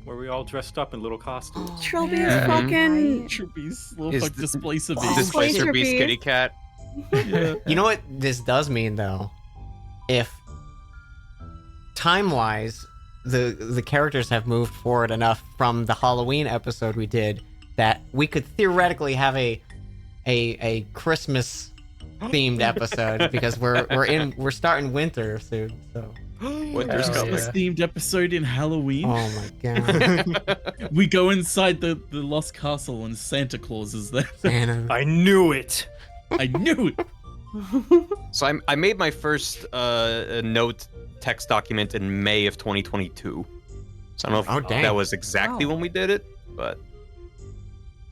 Where we all dressed up in little costumes. Trilby Yeah. is fucking. Troopies, little Is fuck the- displacer Oh, beast. Displacer Displacer beast beast. kitty cat. Yeah. You know what this does mean though? If time-wise, the characters have moved forward enough from the Halloween episode we did that we could theoretically have a Christmas themed episode because we're starting winter soon. So Winter's Oh, coming. Christmas themed episode in Halloween. oh my god, We go inside the Lost Castle and Santa Claus is there. Santa. I knew it. I knew it. So I made my first note text document in May of 2022. So I don't know Oh, if dang. that was exactly Oh. when we did it, but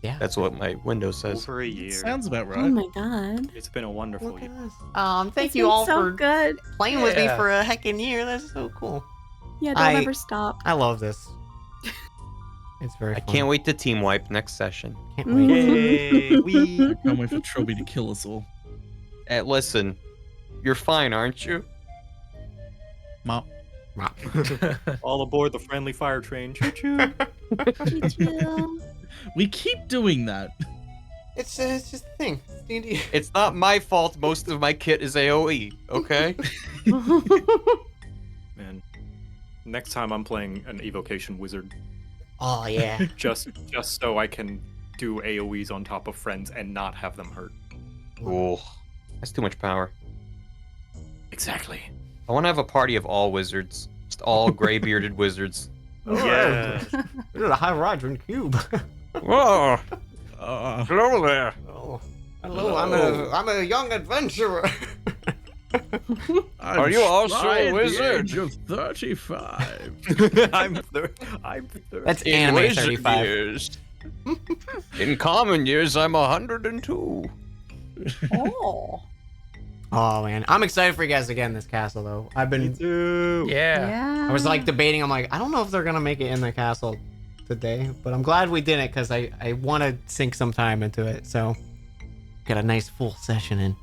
Yeah. that's what my window says. Over a year. Sounds about Oh right. my god. It's been a wonderful Look year. at this. Thank It's you been all so for good. playing with me Yeah. for a heckin' year. That's so cool. Yeah, don't I- ever stop. I love this. It's very I fun. can't wait to team wipe next session. Can't wait. Yay! We. Can't wait for Trilby to kill us all. Listen, you're fine, aren't you? Mop. All aboard the friendly fire train. Choo choo. Choo-choo. We keep doing that. It's just a thing. It's D&D. It's not my fault most of my kit is AoE, okay? Man, next time I'm playing an evocation wizard, Oh yeah. just so I can do AoEs on top of friends and not have them hurt. Ooh, that's too much power. Exactly. I want to have a party of all wizards, just all gray-bearded wizards. Yeah. This is a Hydrodron cube. Whoa! Uh, Hello there. Oh, hello, I'm a young adventurer. Are you also a wizard? Age of 35. I'm 30. That's In anime wizard 35. years. In common years, I'm 102. Oh. Oh man, I'm excited for you guys to get in this castle though. I've been, Yeah. I was like debating. I'm like, I don't know if they're gonna make it in the castle today, but I'm glad we didn't because I want to sink some time into it. So get a nice full session in.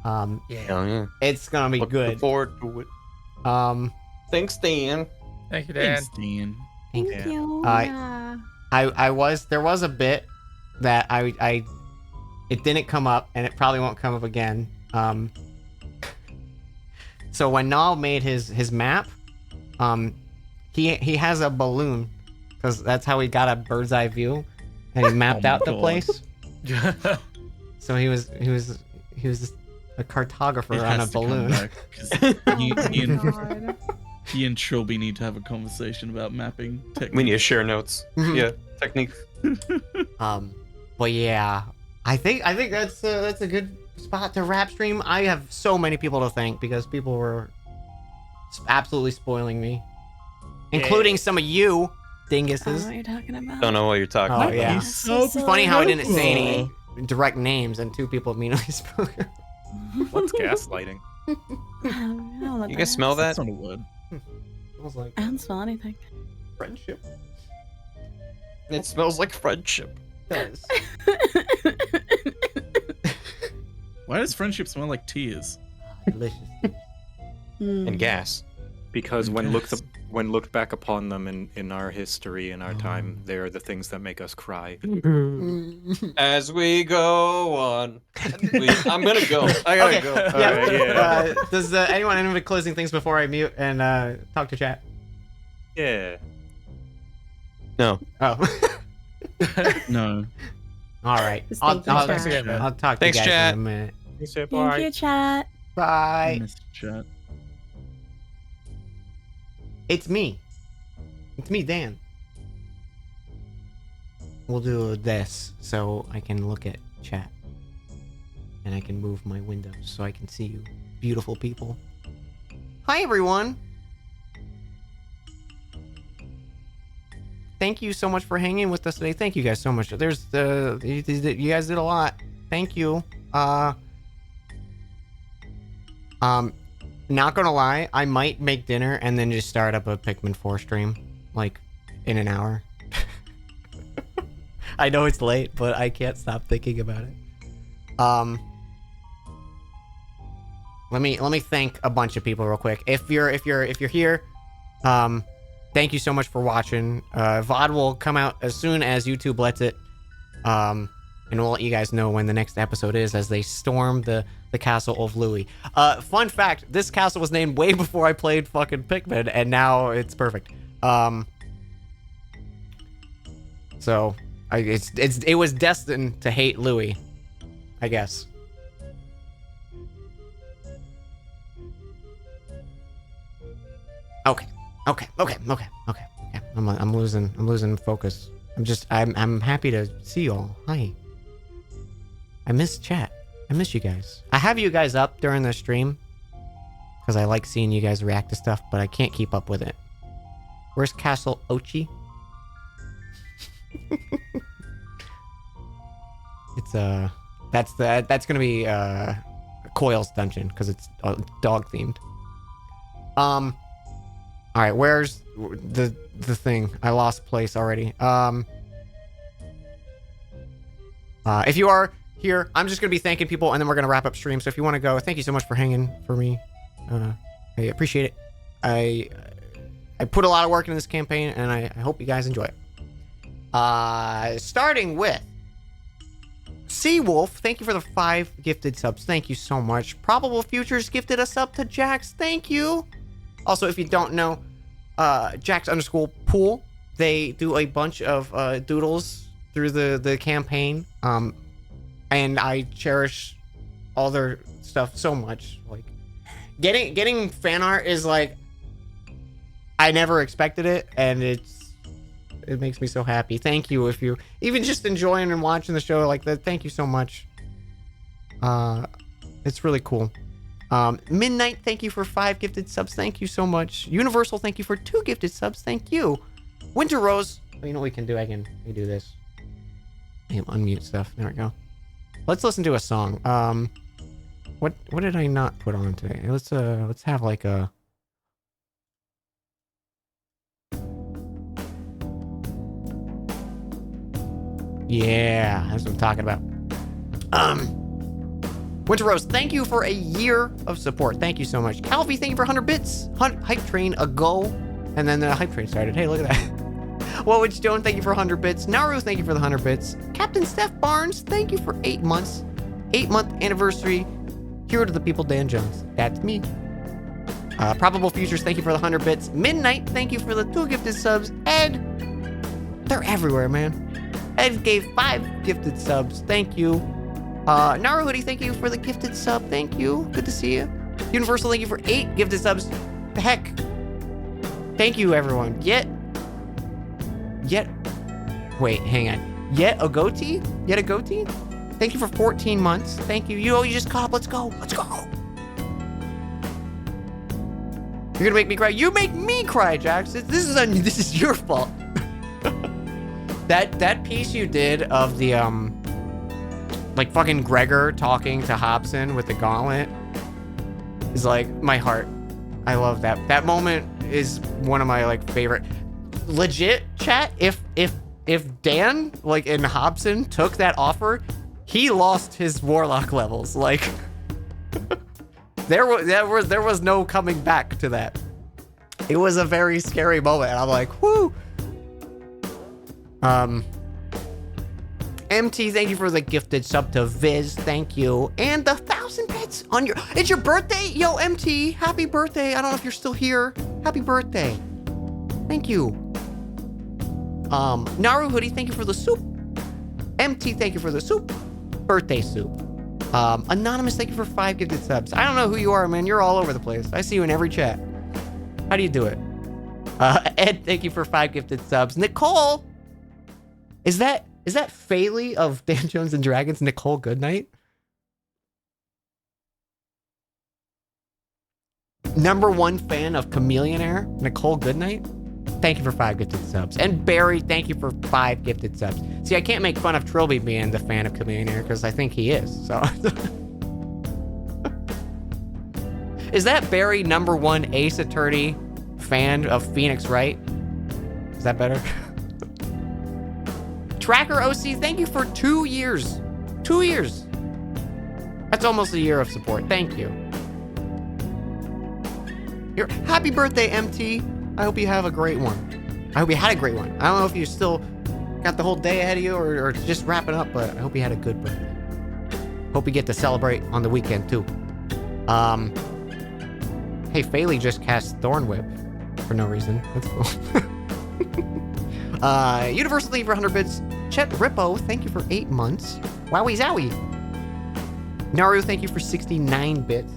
Hell yeah. It's gonna be Looking good. forward to it. Thanks, Dan. Thank you, Dan. Thanks, Dan. Thank Yeah. you. Yeah. there was a bit that it didn't come up and it probably won't come up again. So when Nal made his map, he has a balloon because that's how he got a bird's eye view, and he mapped Oh my out the God. place. So he was a cartographer It on a has to come balloon. back, 'cause God. he and Trilby need to have a conversation about mapping techniques. We need to share notes. Mhm. Yeah, technique. But yeah, I think that's a good spot to wrap stream. I have so many people to thank because people were absolutely spoiling me, including some of you I don't know dinguses. what you're talking about. Don't know what you're talking Oh, about. yeah. He's so It's funny how I didn't say clever. any direct names and two people immediately spoke. What's gaslighting? I don't know what You that guys smell is. that? That's not a word. I was like, I don't smell anything. friendship. It smells like friendship. Does. Why does friendship smell like tears? Delicious. Mm. And gas. Because when Yes. looked back upon them in our history, in our time, they are the things that make us cry. As we go on. I'm gonna go. I gotta Okay. go. Yeah. Alright, yeah. Does anyone have any closing things before I mute and talk to chat? Yeah. No. Oh. No. All right. Just I'll, thank you, I'll, chat. I'll talk to Thanks, you guys chat. in a minute. Thank you, chat. Bye. Missed chat. It's me. It's me, Dan. We'll do this so I can look at chat. And I can move my windows so I can see you beautiful people. Hi, everyone. Thank you so much for hanging with us today. Thank you guys so much. There's you guys did a lot. Thank you. Not gonna lie, I might make dinner and then just start up a Pikmin 4 stream, like, in an hour. I know it's late, but I can't stop thinking about it. Let me thank a bunch of people real quick. If you're here, thank you so much for watching. VOD will come out as soon as YouTube lets it. And we'll let you guys know when the next episode is as they storm the castle of Louis. Fun fact, this castle was named way before I played fucking Pikmin, and now it's perfect. So it was destined to hate Louis, I guess. Okay. I'm losing focus. I'm happy to see y'all. Hi. I miss chat. I miss you guys. I have you guys up during the stream because I like seeing you guys react to stuff, but I can't keep up with it. Where's Castle Ochi? It's that's gonna be Coil's dungeon because it's dog themed. All right, where's the thing? I lost place already. If you are here, I'm just gonna be thanking people, and then we're gonna wrap up stream. So if you want to go, thank you so much for hanging for me. I appreciate it. I put a lot of work into this campaign, and I hope you guys enjoy it. Starting with Seawolf, thank you for the 5 gifted subs. Thank you so much. Probable Futures gifted a sub to Jax. Thank you. Also, if you don't know, Jax_pool, they do a bunch of doodles through the campaign. And I cherish all their stuff so much. Like getting fan art is like I never expected it, and it makes me so happy. Thank you if you even just enjoying and watching the show like that. Thank you so much. It's really cool. Midnight, thank you for 5 gifted subs. Thank you so much. Universal, thank you for 2 gifted subs. Thank you. Winter Rose, oh, you know what we can do? I can do this. Damn, unmute stuff. There we go. Let's listen to a song. What did I not put on today? Let's have like a. Yeah, that's what I'm talking about. Winter Rose, thank you for a year of support. Thank you so much. Calvi, thank you for 100 bits. Hype Train, a go. And then the Hype Train started. Hey, look at that. Whatwood Stone, thank you for 100 bits. Naru, thank you for the 100 bits. Captain Steph Barnes, thank you for 8 months. 8-month anniversary. Hero to the people, Dan Jones. That's me. Probable Futures, thank you for the 100 bits. Midnight, thank you for the 2 gifted subs. Ed, they're everywhere, man. Ed gave 5 gifted subs. Thank you. Naru Hoodie, thank you for the gifted sub. Thank you. Good to see you. Universal, thank you for 8 gifted subs. The heck. Thank you, everyone. Wait, hang on. Yet a goatee? Thank you for 14 months. Thank you. You just caught up. Let's go. You're gonna make me cry. You make me cry, Jax. This is your fault. That piece you did of the like fucking Gregor talking to Hobson with the gauntlet is like my heart. I love that. That moment is one of my like favorite. Legit, chat. If Dan like and Hobson took that offer, he lost his warlock levels. Like there was no coming back to that. It was a very scary moment. And I'm like, whoo. MT, thank you for the gifted sub to Viz. Thank you. And the 1,000 bits on your... It's your birthday? Yo, MT, happy birthday. I don't know if you're still here. Happy birthday. Thank you. Naru Hoodie, thank you for the soup. MT, thank you for the soup. Birthday soup. Anonymous, thank you for 5 gifted subs. I don't know who you are, man. You're all over the place. I see you in every chat. How do you do it? Ed, thank you for 5 gifted subs. Nicole, is that Faley of Dan Jones and Dragons? Nicole Goodnight? #1 fan of Chameleonaire, Nicole Goodnight. Thank you for 5 gifted subs. And Barry, thank you for 5 gifted subs. See, I can't make fun of Trilby being the fan of Chameleonaire because I think he is. So, is that Barry #1 Ace Attorney fan of Phoenix Wright? Is that better? Tracker OC, thank you for 2 years. 2 years. That's almost a year of support. Thank you. Happy birthday, MT. I hope you have a great one. I hope you had a great one. I don't know if you still got the whole day ahead of you or just wrapping up, but I hope you had a good birthday. Hope you get to celebrate on the weekend too. Hey, Faley just cast Thorn Whip for no reason. That's cool. Universal League for 100 bits. Chet Rippo, thank you for 8 months. Wowie zowie. Naru, thank you for 69 bits.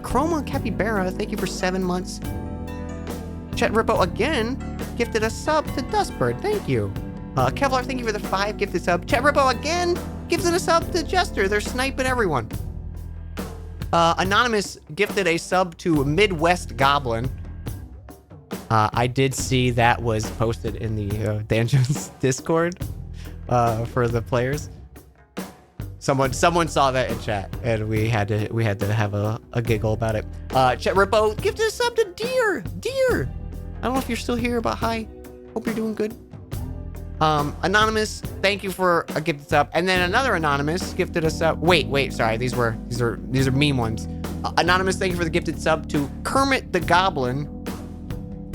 Chroma Capybara, thank you for 7 months. Chet Rippo again gifted a sub to Dustbird. Thank you. Kevlar, thank you for the 5 gifted sub. Chet Rippo again gives it a sub to Jester. They're sniping everyone. Anonymous gifted a sub to Midwest Goblin. I did see that was posted in the Dan Jones Discord for the players. Someone saw that in chat, and we had to have a giggle about it. Chet Rippo gifted a sub to Deer. I don't know if you're still here, but hi. Hope you're doing good. Anonymous, thank you for a gifted sub. And then another Anonymous gifted a sub. Wait, sorry. These are meme ones. Anonymous, thank you for the gifted sub to Kermit the Goblin.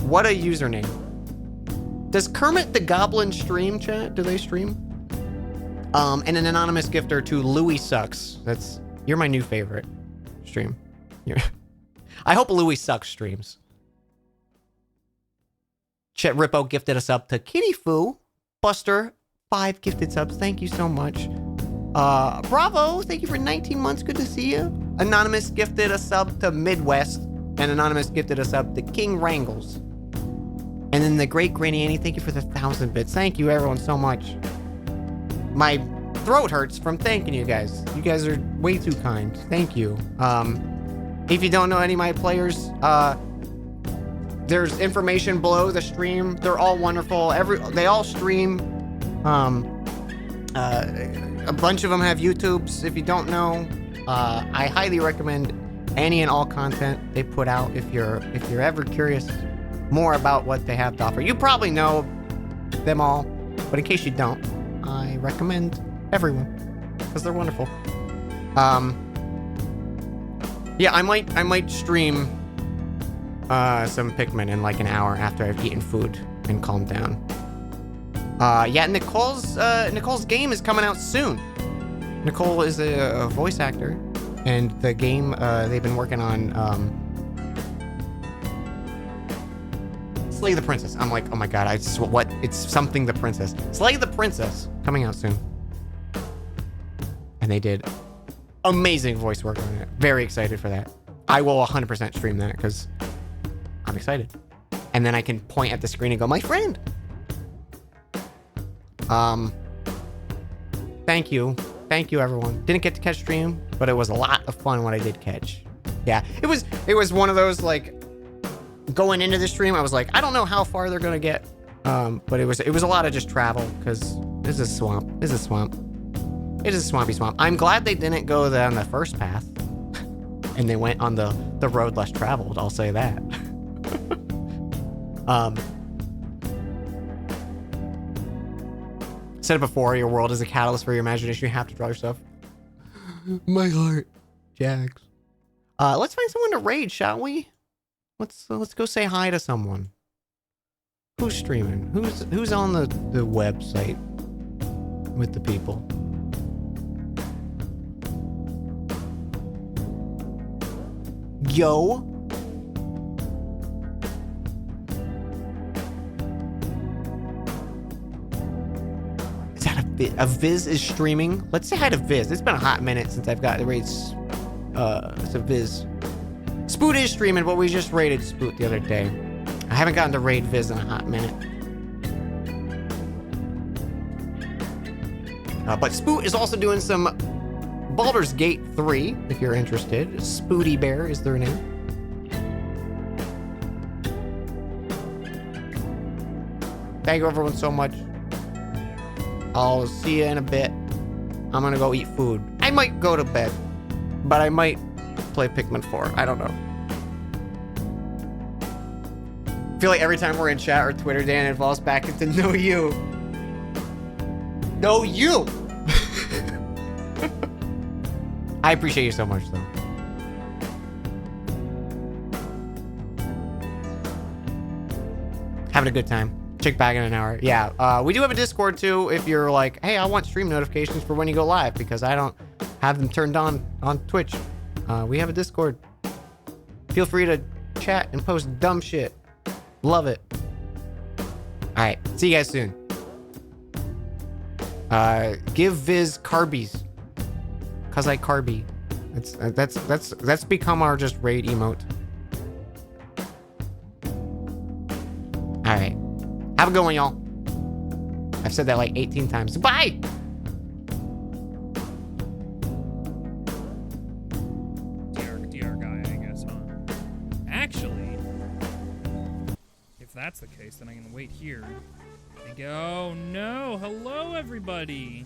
What a username. Does Kermit the Goblin stream, chat? Do they stream? And an anonymous gifter to Louis Sucks. You're my new favorite stream. I hope Louis Sucks streams. Chet Rippo gifted us up to Kitty Foo, Buster, 5 gifted subs. Thank you so much. Bravo, thank you for 19 months. Good to see you. Anonymous gifted a sub to Midwest, and Anonymous gifted a sub to King Wrangles. And then the Great Granny Annie, thank you for the 1,000 bits. Thank you everyone so much. My throat hurts from thanking you guys. You guys are way too kind. Thank you. If you don't know any of my players, there's information below the stream. They're all wonderful. They all stream. A bunch of them have YouTubes. If you don't know, I highly recommend any and all content they put out. If you're ever curious more about what they have to offer, you probably know them all, but in case you don't, I recommend everyone because they're wonderful. Yeah, I might stream some Pikmin in like an hour after I've eaten food and calmed down. Yeah, Nicole's game is coming out soon. Nicole is a voice actor, and the game they've been working on Slay the Princess. I'm like, oh my god, what? It's something the Princess. Slay the Princess coming out soon. And they did amazing voice work on it. Very excited for that. I will 100% stream that because I'm excited. And then I can point at the screen and go, my friend. Thank you everyone. Didn't get to catch stream, but it was a lot of fun when I did catch. Yeah, it was one of those, like, going into the stream, I was like, I don't know how far they're gonna get, but it was a lot of just travel because this is a swamp. It is a swampy swamp. I'm glad they didn't go on the first path and they went on the road less traveled. I'll say that. Said it before, your world is a catalyst for your imagination. You have to draw yourself. My heart, Jax. Let's find someone to raid, shall we? Let's go say hi to someone. Who's streaming? Who's on the website with the people? Yo. Is that a Viz is streaming? Let's say hi to Viz. It's been a hot minute since I've got the raids. It's a Viz. Spoot is streaming, but we just raided Spoot the other day. I haven't gotten to raid Viz in a hot minute. But Spoot is also doing some Baldur's Gate 3, if you're interested. Spooty Bear is their name. Thank you everyone so much. I'll see you in a bit. I'm gonna go eat food. I might go to bed, but I might play Pikmin 4. I don't know. I feel like every time we're in chat or Twitter, Dan, it falls back into no you. No you! I appreciate you so much, though. Having a good time. Check back in an hour. Yeah, we do have a Discord, too, if you're like, hey, I want stream notifications for when you go live, because I don't have them turned on Twitch. We have a Discord. Feel free to chat and post dumb shit. Love it. All right, see you guys soon. Give Viz Carbies, cause I Carby. That's become our just raid emote. All right, have a good one, y'all. I've said that like 18 times. Bye. DR guy, I guess, huh? Actually, if that's the case, then I can wait here and go. Oh no! Hello, everybody.